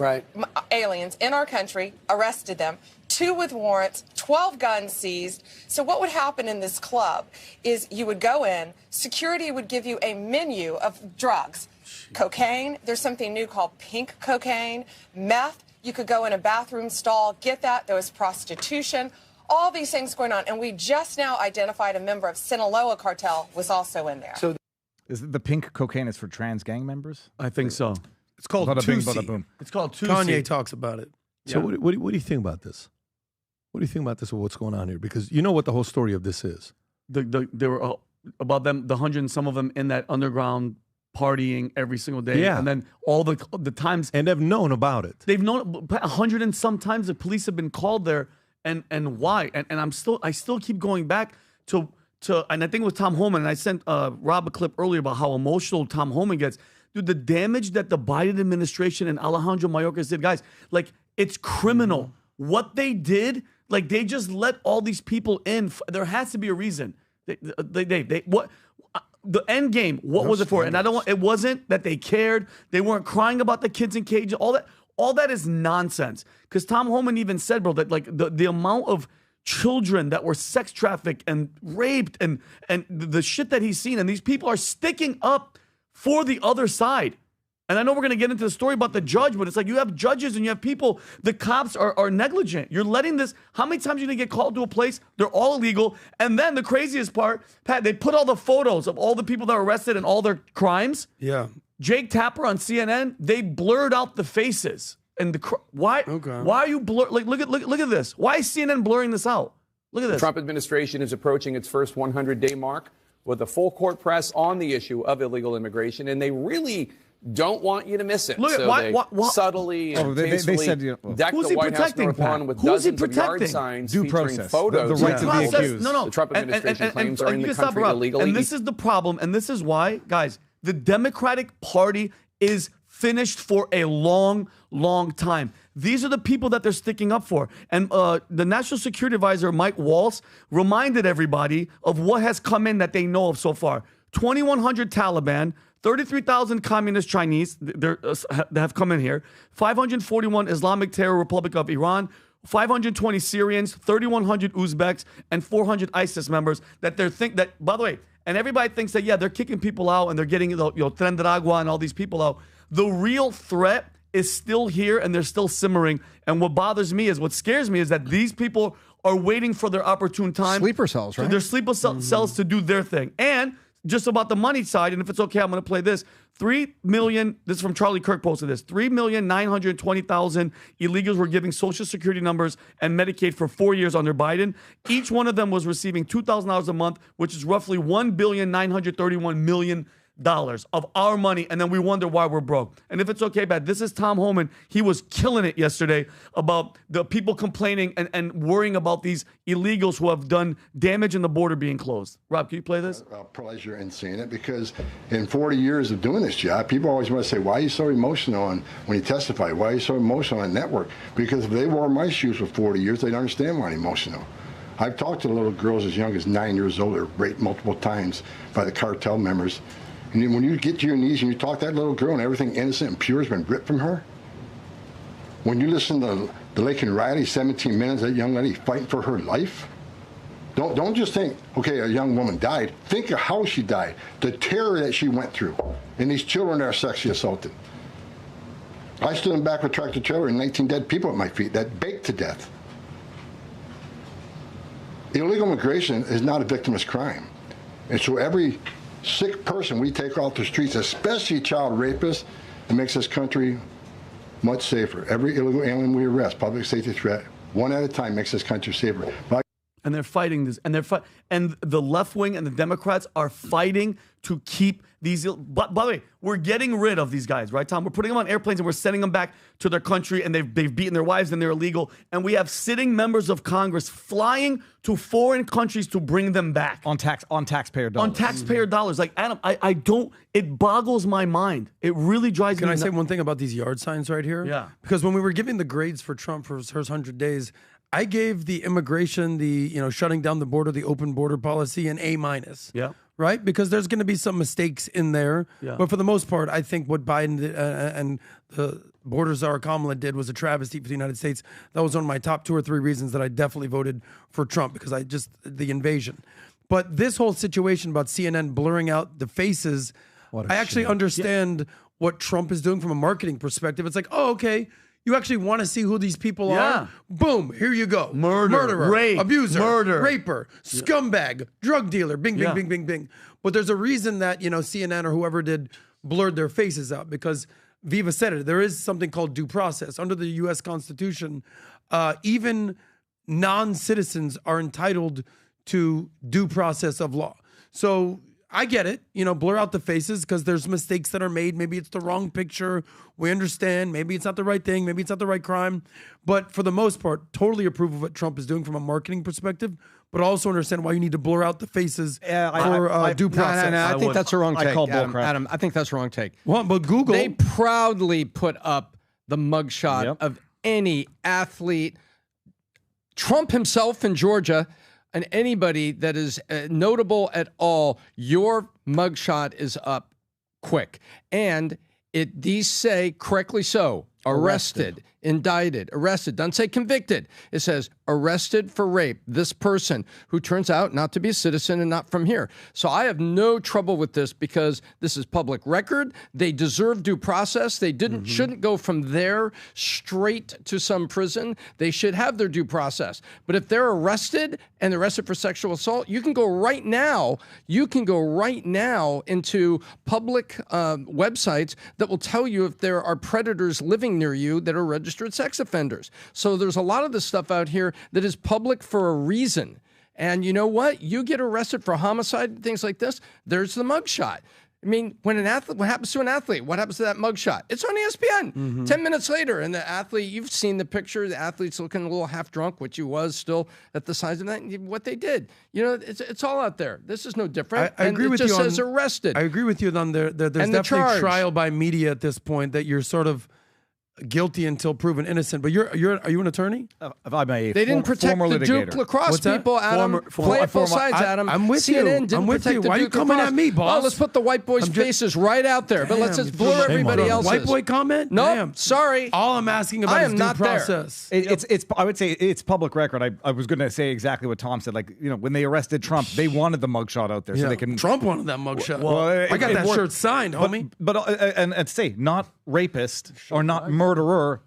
aliens in our country, arrested them, 2 with warrants, 12 guns seized. So what would happen in this club is you would go in, security would give you a menu of drugs, cocaine, there's something new called pink cocaine, meth, you could go in a bathroom stall, get that, there was prostitution, all these things going on. And we just now identified a member of Sinaloa cartel was also in there. So is the pink cocaine is for trans gang members? I think so. It's called Bada bing, 2C. bada boom. It's called 2C. Kanye talks about it. So what do you think about this? What do you think about this or what's going on here? Because you know what the whole story of this is. There were about them, the 100 and some of them in that underground partying every single day. Yeah. And then all the times. And they've known about it. They've known 100 and some times the police have been called there. And why? And I still keep going back to and I think with Tom Homan, and I sent Rob a clip earlier about how emotional Tom Homan gets. Dude, the damage that the Biden administration and Alejandro Mayorkas did, guys, like, it's criminal. What they did, like, they just let all these people in. There has to be a reason. What the end game? What was it for? And it wasn't that they cared. They weren't crying about the kids in cages. All that is nonsense. Because Tom Homan even said, bro, that like the amount of children that were sex trafficked and raped and the shit that he's seen, and these people are sticking up for the other side. And I know we're going to get into the story about the judge, but it's like you have judges and you have people. The cops are negligent. You're letting this. How many times are you going to get called to a place? They're all illegal. And then the craziest part, Pat, they put all the photos of all the people that were arrested and all their crimes. Yeah. Jake Tapper on CNN, they blurred out the faces. And why? Okay. Why are you blur? Like, look at this. Why is CNN blurring this out? Look at this. The Trump administration is approaching its first 100-day mark with a full court press on the issue of illegal immigration, and they really don't want you to miss it. Look at so why subtly and tastefully they said, deck the White House North Lawn with dozens of yard signs Due featuring process. photos. The right to be accused. No. The Trump administration claims are in the country illegally. And this is the problem, and this is why, guys, the Democratic Party is finished for a long, long time. These are the people that they're sticking up for. And the National Security Advisor, Mike Waltz, reminded everybody of what has come in that they know of so far. 2,100 Taliban, 33,000 communist Chinese that have come in here, 541 Islamic Terror Republic of Iran, 520 Syrians, 3,100 Uzbeks, and 400 ISIS members that by the way, and everybody thinks that, yeah, they're kicking people out and they're getting, Tren de Agua and all these people out. The real threat is still here and they're still simmering. And what scares me is that these people are waiting for their opportune time. Sleeper cells, right? Their sleeper cells to do their thing. And just about the money side, and if it's okay, I'm going to play this. 3 million, this is from Charlie Kirk posted this, 3,920,000 illegals were giving Social Security numbers and Medicaid for 4 years under Biden. Each one of them was receiving $2,000 a month, which is roughly $1,931,000,000 of our money, and then we wonder why we're broke. And if it's okay, Pat, this is Tom Homan. He was killing it yesterday about the people complaining and worrying about these illegals who have done damage in the border being closed. Rob, can you play this? Pleasure in seeing it, because in 40 years of doing this job, people always want to say, why are you so emotional when you testify? Why are you so emotional on network? Because if they wore my shoes for 40 years, they'd understand why I'm emotional. I've talked to little girls as young as 9 years old that were raped multiple times by the cartel members. And when you get to your knees and you talk to that little girl and everything innocent and pure has been ripped from her, when you listen to the Laken Riley, 17 minutes, that young lady fighting for her life, don't just think, okay, a young woman died. Think of how she died, the terror that she went through, and these children that are sexually assaulted. I stood in the back of a tractor trailer and 19 dead people at my feet that baked to death. Illegal immigration is not a victimless crime. And so every sick person we take off the streets, especially child rapists, it makes this country much safer. Every illegal alien we arrest, public safety threat, one at a time, makes this country safer. And they're fighting this, and and the left wing and the Democrats are fighting to keep these. But by the way, we're getting rid of these guys, right, Tom? We're putting them on airplanes and we're sending them back to their country, and they've beaten their wives and they're illegal. And we have sitting members of Congress flying to foreign countries to bring them back on taxpayer dollars. On taxpayer dollars, like Adam, I don't. It boggles my mind. It really drives me. Can I say one thing about these yard signs right here? Yeah. Because when we were giving the grades for Trump for his first 100 days. I gave the immigration, shutting down the border, the open border policy, an A-. Yeah. Right? Because there's going to be some mistakes in there. Yeah. But for the most part, I think what Biden did, and the border czar Kamala did was a travesty for the United States. That was one of my top 2 or 3 reasons that I definitely voted for Trump, because the invasion. But this whole situation about CNN blurring out the faces, I actually understand what Trump is doing from a marketing perspective. It's like, oh, okay. You actually want to see who these people are? Boom, here you go. Murderer, rape, abuser, murder, raper, scumbag, drug dealer, bing, bing, bing, bing, bing. But there's a reason that, CNN or whoever did blurred their faces out, because Viva said it. There is something called due process. Under the U.S. Constitution, even non-citizens are entitled to due process of law. So I get it, blur out the faces because there's mistakes that are made. Maybe it's the wrong picture. We understand. Maybe it's not the right thing. Maybe it's not the right crime. But for the most part, totally approve of what Trump is doing from a marketing perspective, but also understand why you need to blur out the faces for due process. No, I think that's a wrong take. Adam, I think that's a wrong take. Well, but Google. They proudly put up the mugshot of any athlete, Trump himself in Georgia, and anybody that is notable at all. Your mugshot is up quick. And these say, correctly so, arrested, indicted, arrested. Doesn't say convicted. It says arrested for rape. This person who turns out not to be a citizen and not from here. So I have no trouble with this because this is public record. They deserve due process. They shouldn't go from there straight to some prison. They should have their due process. But if they're arrested and they're arrested for sexual assault, you can go right now. You can go right now into public websites that will tell you if there are predators living near you that are registered sex offenders. So there's a lot of this stuff out here that is public for a reason. And you know what? You get arrested for homicide and things like this, there's the mugshot. I mean, when an athlete, what happens to an athlete? What happens to that mugshot? It's on ESPN. 10 minutes later, and the athlete, you've seen the picture, the athlete's looking a little half drunk, which he was still at the size of that, what they did. You know, it's all out there. This is no different. I agree with you. It just says arrested. I agree with you on there's definitely trial by media at this point that you're sort of guilty until proven innocent. But are you an attorney? They didn't protect the Duke lacrosse people, Adam. Play it both sides, Adam. I'm with you. CNN didn't protect the Why are you Duke coming lacrosse. at me, boss? Oh, let's put the white boys' faces right out there. But let's just blur everybody else's. White boy comment? No, sorry. All I'm asking about is due process. It's. I would say it's public record. I was going to say exactly what Tom said. Like, you know, when they arrested Trump, they wanted the mugshot out there so they can. Trump wanted that mugshot. Well, I got that shirt signed, homie. But and say not rapist or not murderer.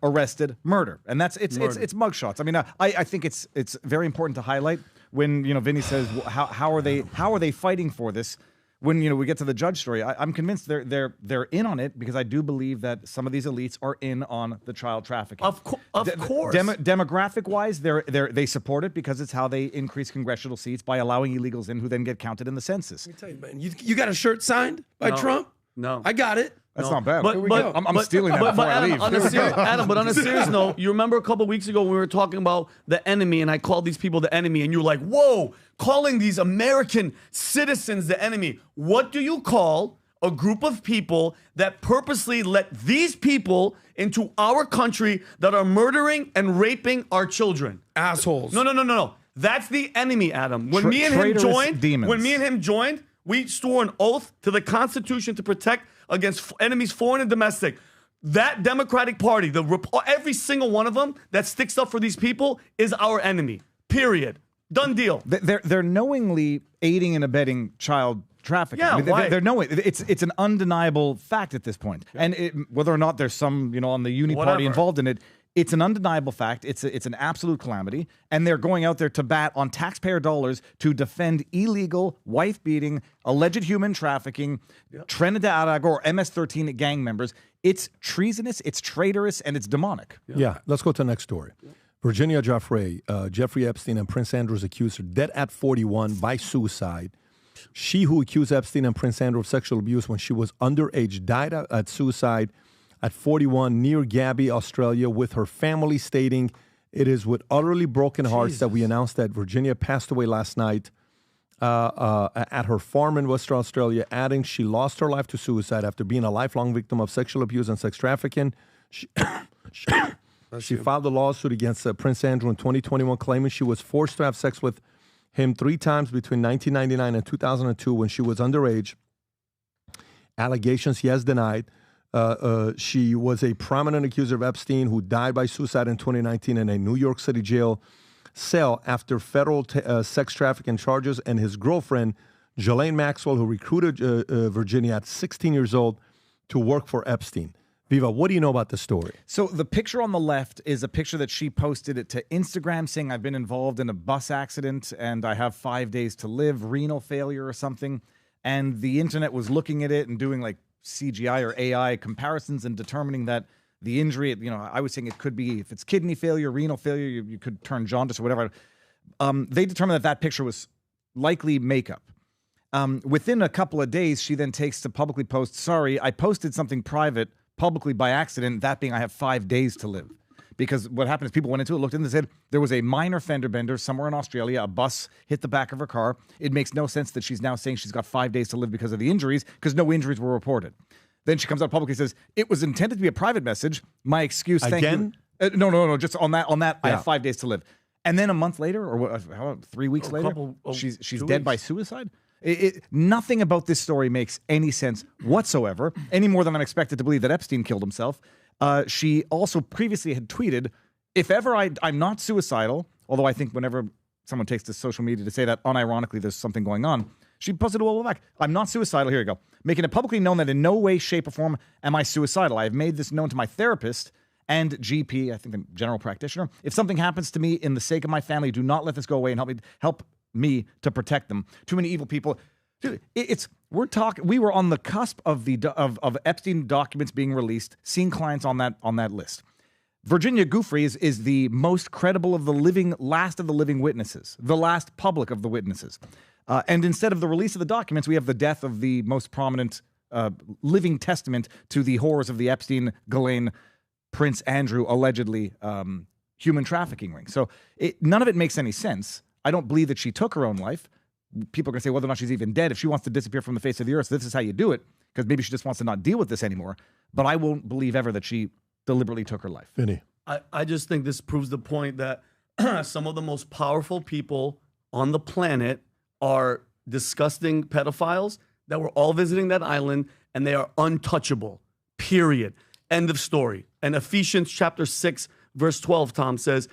Arrested murder, and that's it's mugshots. I mean, I think it's very important to highlight when Vinny says how are they fighting for this when we get to the judge story. I'm convinced they're in on it because I do believe that some of these elites are in on the child trafficking. Of course, demographic wise, they support it because it's how they increase congressional seats by allowing illegals in who then get counted in the census. Let me tell you, man, you got a shirt signed by Trump? No, I got it. That's not bad. But I'm stealing that before I leave. On a serious note, you remember a couple of weeks ago when we were talking about the enemy, and I called these people the enemy, and you were like, whoa, calling these American citizens the enemy. What do you call a group of people that purposely let these people into our country that are murdering and raping our children? Assholes. No. That's the enemy, Adam. When me and him joined, we swore an oath to the Constitution to protect against enemies, foreign and domestic. That Democratic Party, every single one of them that sticks up for these people is our enemy. Period. Done deal. They're knowingly aiding and abetting child trafficking. Yeah, right. They're knowing it's an undeniable fact at this point. And whether or not there's some on the Uni Party involved in it. It's an undeniable fact. It's an absolute calamity. And they're going out there to bat on taxpayer dollars to defend illegal, wife-beating, alleged human trafficking, Trinidad or MS-13 gang members. It's treasonous, it's traitorous, and it's demonic. Yeah, let's go to the next story. Virginia Giuffre, Jeffrey Epstein and Prince Andrew's accused her dead at 41 by suicide. She who accused Epstein and Prince Andrew of sexual abuse when she was underage died at suicide at 41 near Gabby, Australia, with her family stating, "It is with utterly broken hearts that we announced that Virginia passed away last night at her farm in Western Australia," adding she lost her life to suicide after being a lifelong victim of sexual abuse and sex trafficking. She filed a lawsuit against Prince Andrew in 2021, claiming she was forced to have sex with him 3 times between 1999 and 2002 when she was underage. Allegations he has denied. She was a prominent accuser of Epstein who died by suicide in 2019 in a New York City jail cell after federal sex trafficking charges, and his girlfriend, Ghislaine Maxwell, who recruited Virginia at 16 years old to work for Epstein. Viva, what do you know about this story? So the picture on the left is a picture that she posted it to Instagram saying, "I've been involved in a bus accident and I have 5 days to live, renal failure or something." And the internet was looking at it and doing like CGI or AI comparisons and determining that the injury, I was saying it could be, if it's kidney failure, renal failure, you could turn jaundice or whatever. They determined that picture was likely makeup. Within a couple of days, she then takes to publicly post, "Sorry, I posted something private publicly by accident, that being I have 5 days to live." Because what happened is people went into it, looked in and said there was a minor fender bender somewhere in Australia. A bus hit the back of her car. It makes no sense that she's now saying she's got 5 days to live because of the injuries, because no injuries were reported. Then she comes out publicly and says, "It was intended to be a private message. My excuse, thank you." No, just on that, I have 5 days to live. And then a month later, or 3 weeks later, she's dead by suicide? Nothing about this story makes any sense whatsoever, any more than I'm expected to believe that Epstein killed himself. She also previously had tweeted, if ever I'm not suicidal, although I think whenever someone takes to social media to say that, unironically, there's something going on, she posted a while back, I'm not suicidal, here you go, making it publicly known that in no way, shape, or form am I suicidal. I have made this known to my therapist and GP, I think the general practitioner. If something happens to me in the sake of my family, do not let this go away and help me to protect them. Too many evil people. Dude, we were on the cusp of Epstein documents being released, seeing clients on that list. Virginia Giuffre is the most credible of the last of the living witnesses, the last public of the witnesses. And instead of the release of the documents, we have the death of the most prominent living testament to the horrors of the Epstein, Ghislaine, Prince Andrew, allegedly human trafficking ring. So none of it makes any sense. I don't believe that she took her own life. People are going to say whether or not she's even dead. If she wants to disappear from the face of the earth, this is how you do it, because maybe she just wants to not deal with this anymore. But I won't believe ever that she deliberately took her life. Vinny. I just think this proves the point that some of the most powerful people on the planet are disgusting pedophiles that were all visiting that island, and they are untouchable, period. End of story. And Ephesians chapter 6, verse 12, Tom says,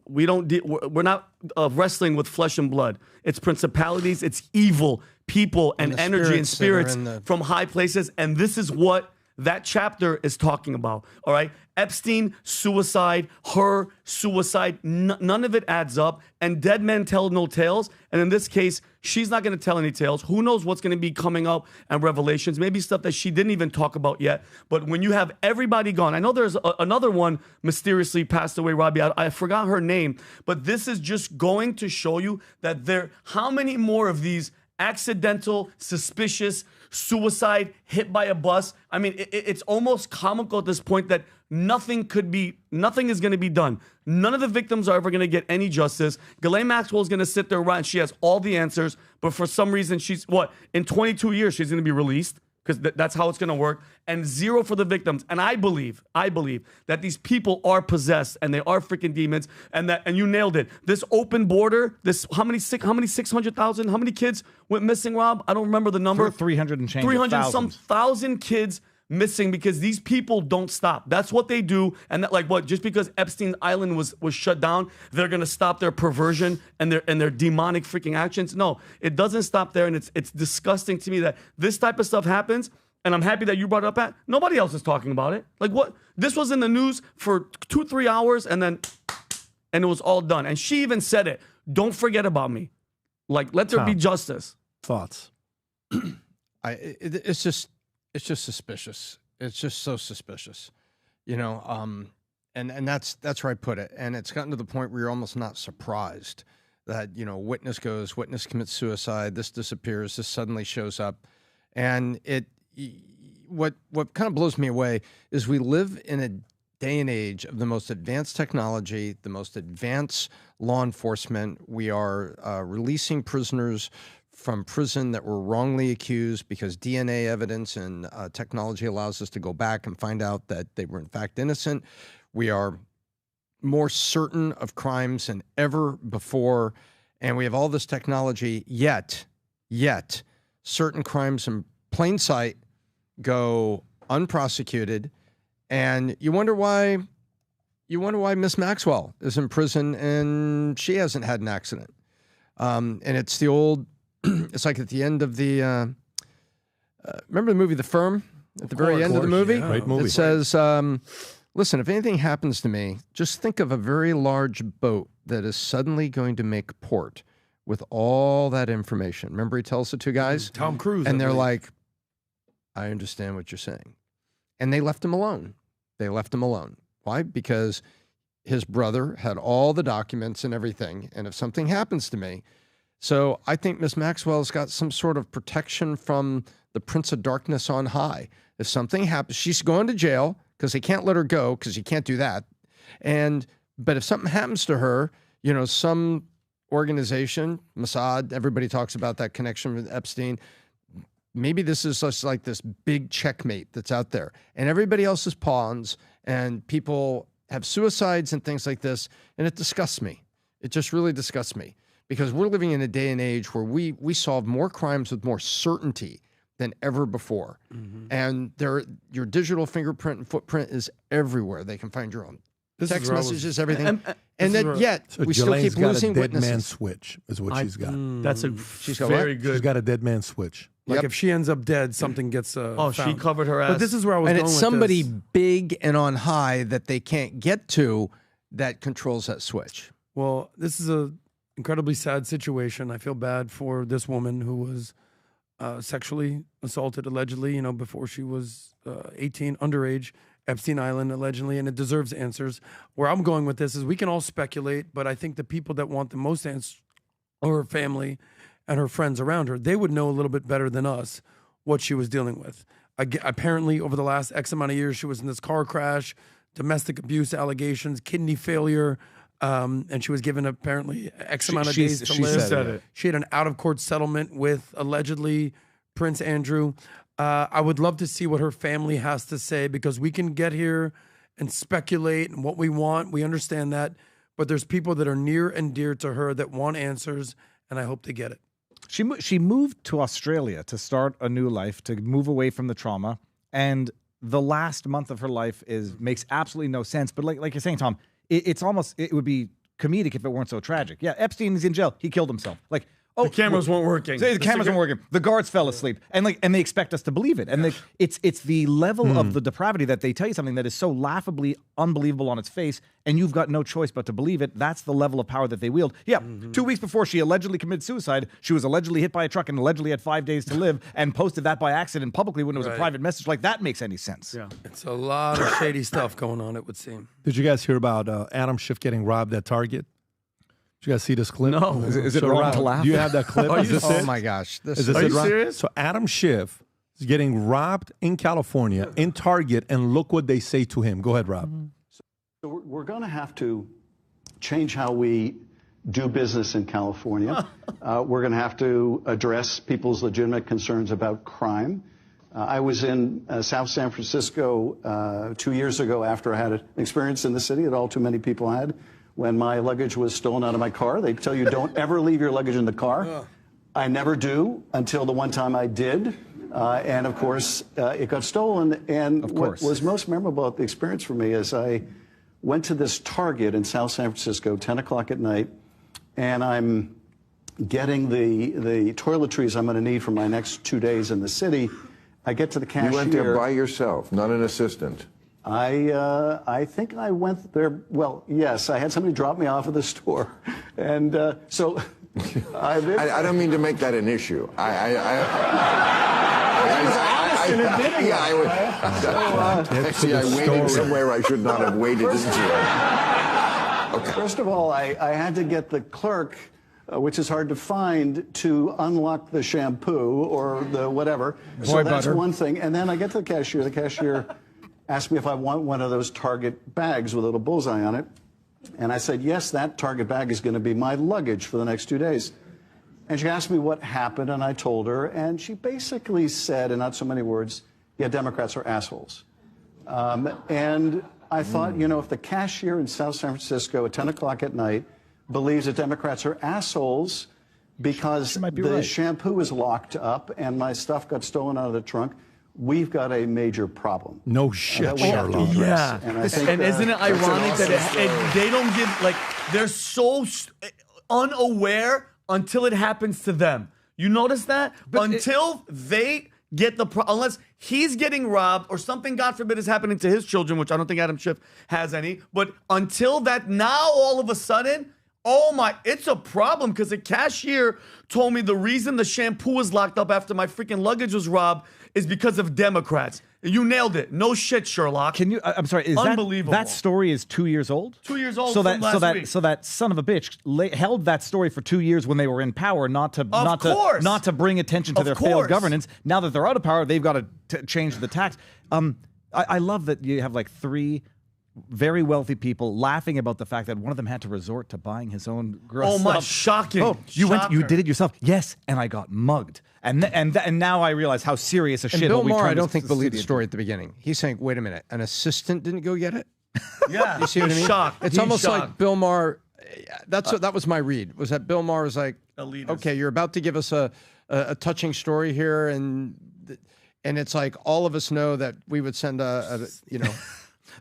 we're not wrestling with flesh and blood. It's principalities, it's evil people and energy and spirits from high places. And this is what that chapter is talking about. All right. Epstein, suicide, her suicide, none of it adds up. And dead men tell no tales. And in this case, she's not going to tell any tales. Who knows what's going to be coming up and revelations, maybe stuff that she didn't even talk about yet. But when you have everybody gone, I know there's another one mysteriously passed away, Robbie. I forgot her name, but this is just going to show you that how many more of these accidental, suspicious, suicide, hit by a bus. I mean, it's almost comical at this point that nothing is going to be done. None of the victims are ever going to get any justice. Ghislaine Maxwell is going to sit there and she has all the answers, but for some reason in 22 years she's going to be released, because that's how it's going to work, and zero for the victims. And I believe that these people are possessed and they are freaking demons, and you nailed it. This open border, how many 600,000, how many kids went missing, Rob? I don't remember the number. 300 and change. 300 some thousand kids missing, because these people don't stop. That's what they do. And just because Epstein's Island was shut down, they're going to stop their perversion and their demonic freaking actions? No, it doesn't stop there. And it's disgusting to me that this type of stuff happens. And I'm happy that you brought it up. Nobody else is talking about it. This was in the news for 2-3 hours, and it was all done. And she even said it. Don't forget about me. Let there be justice. Thoughts? It's just suspicious. It's just so suspicious, and that's where I put it. And it's gotten to the point where you're almost not surprised that, witness goes, witness commits suicide, this disappears, this suddenly shows up. And what kind of blows me away is we live in a day and age of the most advanced technology, the most advanced law enforcement. We are releasing prisoners from prison that were wrongly accused because DNA evidence and technology allows us to go back and find out that they were in fact innocent. We are more certain of crimes than ever before, and we have all this technology, yet certain crimes in plain sight go unprosecuted, and you wonder why Miss Maxwell is in prison and she hasn't had an accident. And it's the old, it's like at the end of the, remember the movie The Firm? At the very end of the movie? Yeah. Great movie. It says, listen, if anything happens to me, just think of a very large boat that is suddenly going to make port with all that information. Remember he tells the two guys? Tom Cruise. And they're like, I understand what you're saying. And they left him alone. Why? Because his brother had all the documents and everything. And if something happens to me, so I think Miss Maxwell's got some sort of protection from the Prince of Darkness on high. If something happens, she's going to jail because they can't let her go because you can't do that. But if something happens to her, some organization, Mossad, everybody talks about that connection with Epstein. Maybe this is just like this big checkmate that's out there, and everybody else is pawns, and people have suicides and things like this, and it disgusts me. It just really disgusts me, because we're living in a day and age where we solve more crimes with more certainty than ever before. And your digital fingerprint and footprint is everywhere. They can find your own text messages, everything. And then yet So we still keep losing got a dead witnesses. man switch is what she's got. That's a She's got very what? good. She's got a dead man switch. Like if she ends up dead, something gets. she found. covered her ass. But this is where I was And going it's with somebody this. big and on high that they can't get to that controls that switch. Well, this is a incredibly sad situation. I feel bad for this woman who was sexually assaulted allegedly, before she was 18, underage, Epstein Island allegedly, and it deserves answers. Where I'm going with this is we can all speculate, but I think the people that want the most answers are her family and her friends around her. They would know a little bit better than us what she was dealing with. Apparently, over the last X amount of years, she was in this car crash, domestic abuse allegations, kidney failure, and she was given apparently X amount of days to live. She had an out-of-court settlement with allegedly Prince Andrew. I would love to see what her family has to say, because we can get here and speculate and what we want. We understand that. But there's people that are near and dear to her that want answers, and I hope they get it. She moved to Australia to start a new life, to move away from the trauma, and the last month of her life makes absolutely no sense. But like you're saying, Tom, it would be comedic if it weren't so tragic. Yeah, Epstein is in jail. He killed himself. The cameras weren't working. The cameras weren't working. The guards fell asleep, and they expect us to believe it. And it's the level of the depravity that they tell you something that is so laughably unbelievable on its face, and you've got no choice but to believe it. That's the level of power that they wield. Yeah, 2 weeks before she allegedly committed suicide, she was allegedly hit by a truck and allegedly had 5 days to live, and posted that by accident publicly when it was a private message. Like, that makes any sense. Yeah, it's a lot of shady stuff going on, it would seem. Did you guys hear about Adam Schiff getting robbed at Target? Did you guys see this clip? No. Is it wrong to laugh? Do you have that clip? Oh my gosh. Are you serious? So Adam Schiff is getting robbed in California in Target, and look what they say to him. Go ahead, Rob. So we're going to have to change how we do business in California. We're going to have to address people's legitimate concerns about crime. I was in South San Francisco 2 years ago after I had an experience in the city that all too many people had. When my luggage was stolen out of my car, they tell you don't ever leave your luggage in the car. I never do until the one time I did. And of course, it got stolen. And what was most memorable about the experience for me is I went to this Target in South San Francisco, 10 o'clock at night, and I'm getting the toiletries I'm going to need for my next 2 days in the city. I get to the cashier. You went there by yourself, not an assistant. I think I went there. Well, yes, I had somebody drop me off at the store, and so I don't mean to make that an issue. See, I waited somewhere I should not have waited. Okay. First of all, I had to get the clerk, which is hard to find, to unlock the shampoo or the whatever. So that's one thing. And then I get to the cashier. The cashier asked me if I want one of those Target bags with a little bullseye on it. And I said, yes, that Target bag is going to be my luggage for the next 2 days. And she asked me what happened, and I told her. And she basically said, in not so many words, yeah, Democrats are assholes. And I thought, you know, if the cashier in South San Francisco at 10 o'clock at night believes that Democrats are assholes because the shampoo is locked up and my stuff got stolen out of the trunk, we've got a major problem. No shit, Sherlock. Yeah. And I think, isn't it ironic that they don't give, like, they're so unaware until it happens to them. You notice that? Until they get unless he's getting robbed or something, God forbid, is happening to his children, which I don't think Adam Schiff has any. But until that, now all of a sudden, oh my, it's a problem, because the cashier told me the reason the shampoo was locked up after my freaking luggage was robbed is because of Democrats. You nailed it. No shit, Sherlock. Can you? I'm sorry. Is unbelievable? That story is 2 years old. 2 years old. So from last week. So that son of a bitch held that story for 2 years when they were in power, not to bring attention to their failed governance. Now that they're out of power, they've got to change the tax. I love that you have like three very wealthy people laughing about the fact that one of them had to resort to buying his own gross my, stuff. shocking. Oh, you did it yourself. Yes, and I got mugged. And now I realize how serious a shit. And Bill Maher, I don't think believed the story at the beginning. He's saying, "Wait a minute, an assistant didn't go get it." Yeah, you see what I mean? Shocked. It's almost like Bill Maher. That was my read. Was that Bill Maher was like, elitist. "Okay, you're about to give us a touching story here, and and it's like all of us know that we would send a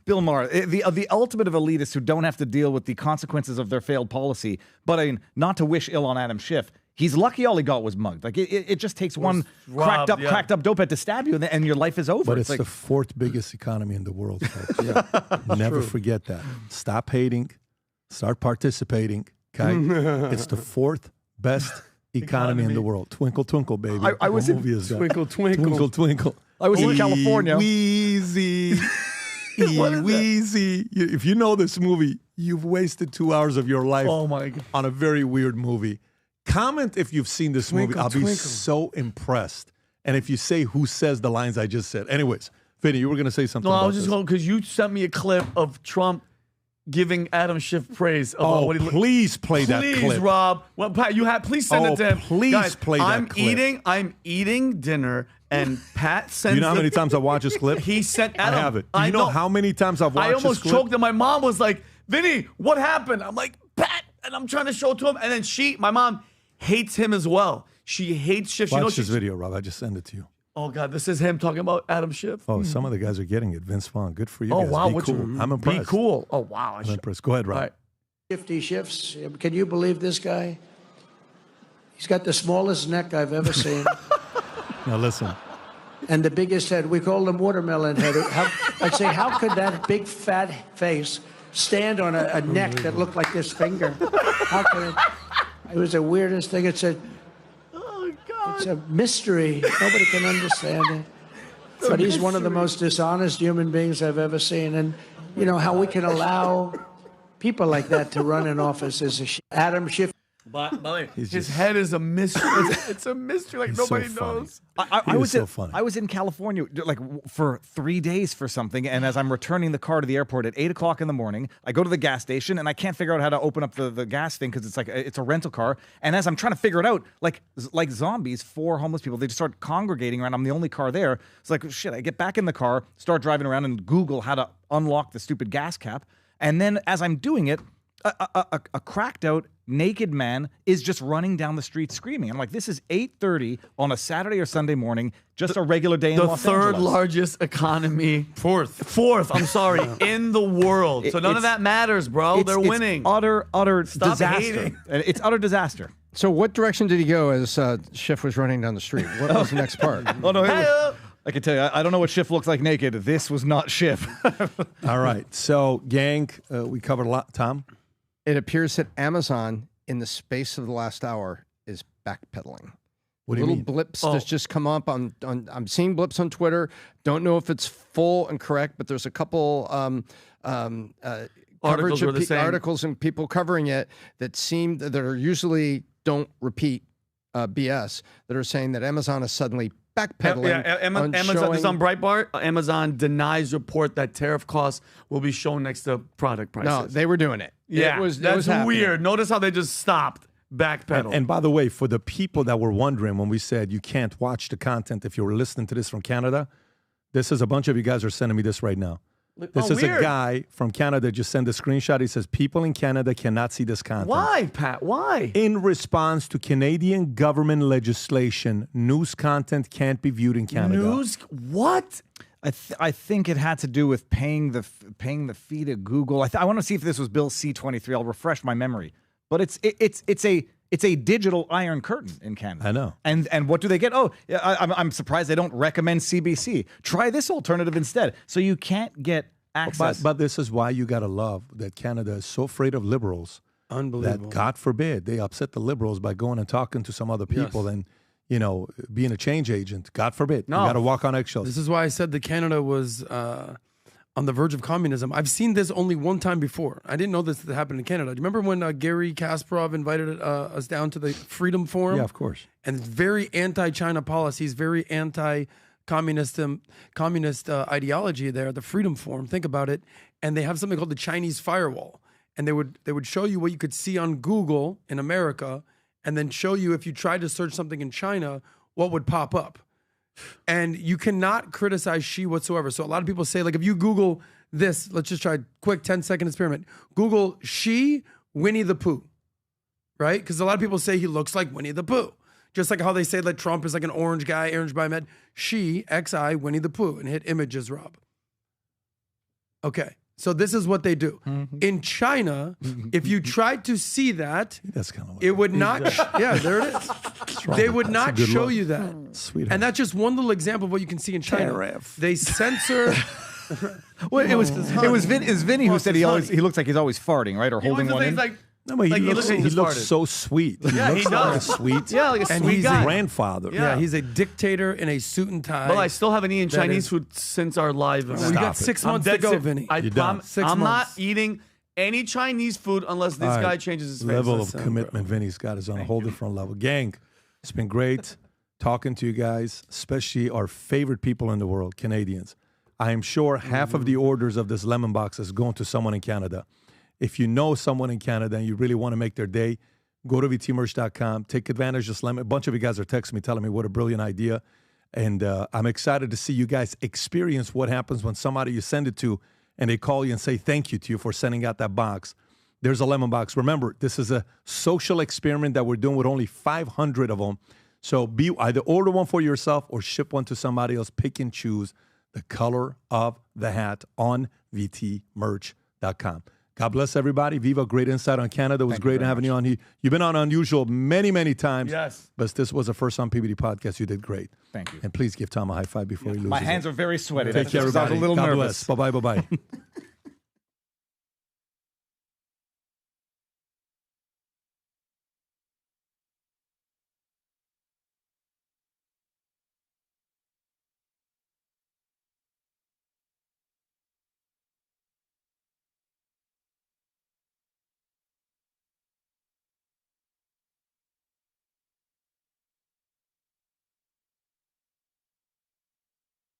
Bill Maher, the ultimate of elitists who don't have to deal with the consequences of their failed policy. But I mean, not to wish ill on Adam Schiff. He's lucky all he got was mugged. Like it just takes one cracked up dopehead to stab you, and your life is over. But it's like the fourth biggest economy in the world, folks. Never forget that. Stop hating, start participating. Okay, it's the fourth best economy in the world. Twinkle, twinkle, baby. I was in Twinkle, twinkle, twinkle, twinkle. I was in California. Wheezy. Wheezy. If you know this movie, you've wasted 2 hours of your life on a very weird movie. Comment if you've seen this movie. I'll be so impressed. And if you say who says the lines I just said. Anyways, Vinny, you were going to say something. No, about I was just going because you sent me a clip of Trump giving Adam Schiff praise. About what he please play that clip. Please, Rob. Well, Pat, please send it to him. Please Guys, play that clip. I'm eating dinner, and Pat sends. You know how many times I watch this clip? He sent Adam. I have it. You know how many times I've watched this clip? I almost choked, and my mom was like, "Vinny, what happened?" I'm like, "Pat," and I'm trying to show it to him, and then my mom hates him as well. She hates Schiff. Watch this video, Rob. I just sent it to you. Oh God, this is him talking about Adam Schiff. Oh, some of the guys are getting it. Vince Vaughn, good for you. Oh guys. wow, Be cool. I'm impressed. Be cool. Oh wow, I'm impressed. Go ahead, Rob. Right. 50 shifts. Can you believe this guy? He's got the smallest neck I've ever seen. Now listen. And the biggest head. We call him watermelon head. I'd say, how could that big fat face stand on a neck that looked like this finger? How could it? It was the weirdest thing. It's a mystery. Nobody can understand it. But he's one of the most dishonest human beings I've ever seen. And you know how we can allow people like that to run in office is Adam Schiff. But his head is a mystery. It's a mystery like nobody knows. I was in California like for 3 days for something, and as I'm returning the car to the airport at 8 o'clock in the morning, I go to the gas station and I can't figure out how to open up the gas thing because it's a rental car. And as I'm trying to figure it out, like zombies, 4 homeless people, they just start congregating around. I'm the only car there. It's like shit. I get back in the car, start driving around, and Google how to unlock the stupid gas cap. And then as I'm doing it, a cracked out naked man is just running down the street screaming. I'm like, this is 8:30 on a Saturday or Sunday morning, just a regular day in Los Angeles. The third largest economy. Fourth, I'm sorry, in the world. So none of that matters, bro. They're winning. Utter Stop disaster. hating. It's utter disaster. So what direction did he go as Schiff was running down the street? What was the next part? Oh, no. I can tell you, I don't know what Schiff looks like naked. This was not Schiff. All right. So, gang, we covered a lot. Tom? It appears that Amazon, in the space of the last hour, is backpedaling. What do you mean? Blips that's just come up on. I'm seeing blips on Twitter. Don't know if it's full and correct, but there's a couple articles and people covering it that are usually don't repeat BS that are saying that Amazon is suddenly backpedaling. Amazon, this is on Breitbart. Amazon denies report that tariff costs will be shown next to product prices. No, they were doing it. Yeah, that's weird. Notice how they just stopped backpedal. And by the way, for the people that were wondering when we said you can't watch the content if you were listening to this from Canada, this is a bunch of you guys are sending me this right now. This is a guy from Canada just sent a screenshot. He says, people in Canada cannot see this content. Why, Pat? Why? In response to Canadian government legislation, news content can't be viewed in Canada. News? What? I think it had to do with paying the fee to Google. I want to see if this was Bill C-23. I'll refresh my memory. But it's a digital Iron Curtain in Canada. I know. And what do they get? Oh, I'm surprised they don't recommend CBC. Try this alternative instead. So you can't get access. But this is why you got to love that Canada is so afraid of liberals. Unbelievable. That, God forbid, they upset the liberals by going and talking to some other people and, you know, being a change agent. God forbid. No. You got to walk on eggshells. This is why I said that Canada was on the verge of communism. I've seen this only one time before. I didn't know this happened in Canada. Do you remember when Gary Kasparov invited us down to the Freedom Forum? Yeah, of course. And it's very anti-China policies, very anti-communist ideology there, the Freedom Forum. Think about it. And they have something called the Chinese firewall. And they would show you what you could see on Google in America and then show you if you tried to search something in China, what would pop up. And you cannot criticize Xi whatsoever. So a lot of people say, like, if you Google this, let's just try a quick 10-second experiment. Google Xi Winnie the Pooh, right? Because a lot of people say he looks like Winnie the Pooh. Just like how they say that Trump is like an orange guy, orange by med. Xi, XI, Winnie the Pooh, and hit images, Rob. Okay. So this is what they do. In China, if you tried to see that, that's kind of it would not. Yeah, there it is. They would not show you that. Sweetheart. And that's just one little example of what you can see in China. Tariff. They censor. Well, it was Vinny who said he looks like he's always farting, right, or holding one in. No, but he looks so sweet. Yeah, he looks like a does. sweet. Yeah, like a And sweet he's guy. a grandfather. Yeah, he's a dictator in a suit and tie. Well, I still haven't eaten That Chinese is- food since our live event. We got 6 months to go, Vinny. I You're promise. done. I'm 6 not months. eating any Chinese food unless this All right. guy changes his face. level of Listen, commitment Vinny's got is on a whole different level. Gang, it's been great talking to you guys, especially our favorite people in the world, Canadians. I am sure half of the orders of this lemon box is going to someone in Canada. If you know someone in Canada and you really want to make their day, go to vtmerch.com. Take advantage of this lemon. A bunch of you guys are texting me telling me what a brilliant idea. And I'm excited to see you guys experience what happens when somebody you send it to and they call you and say thank you to you for sending out that box. There's a lemon box. Remember, this is a social experiment that we're doing with only 500 of them. So either order one for yourself or ship one to somebody else. Pick and choose the color of the hat on vtmerch.com. God bless everybody. Viva, great insight on Canada. It was great having you on here. You've been on Unusual many, many times. Yes. But this was the first on PBD podcast. You did great. Thank you. And please give Tom a high five before he loses My hands it. are very sweaty. Take care, That's just- I was everybody. a little God nervous. bless. Bye-bye, bye-bye.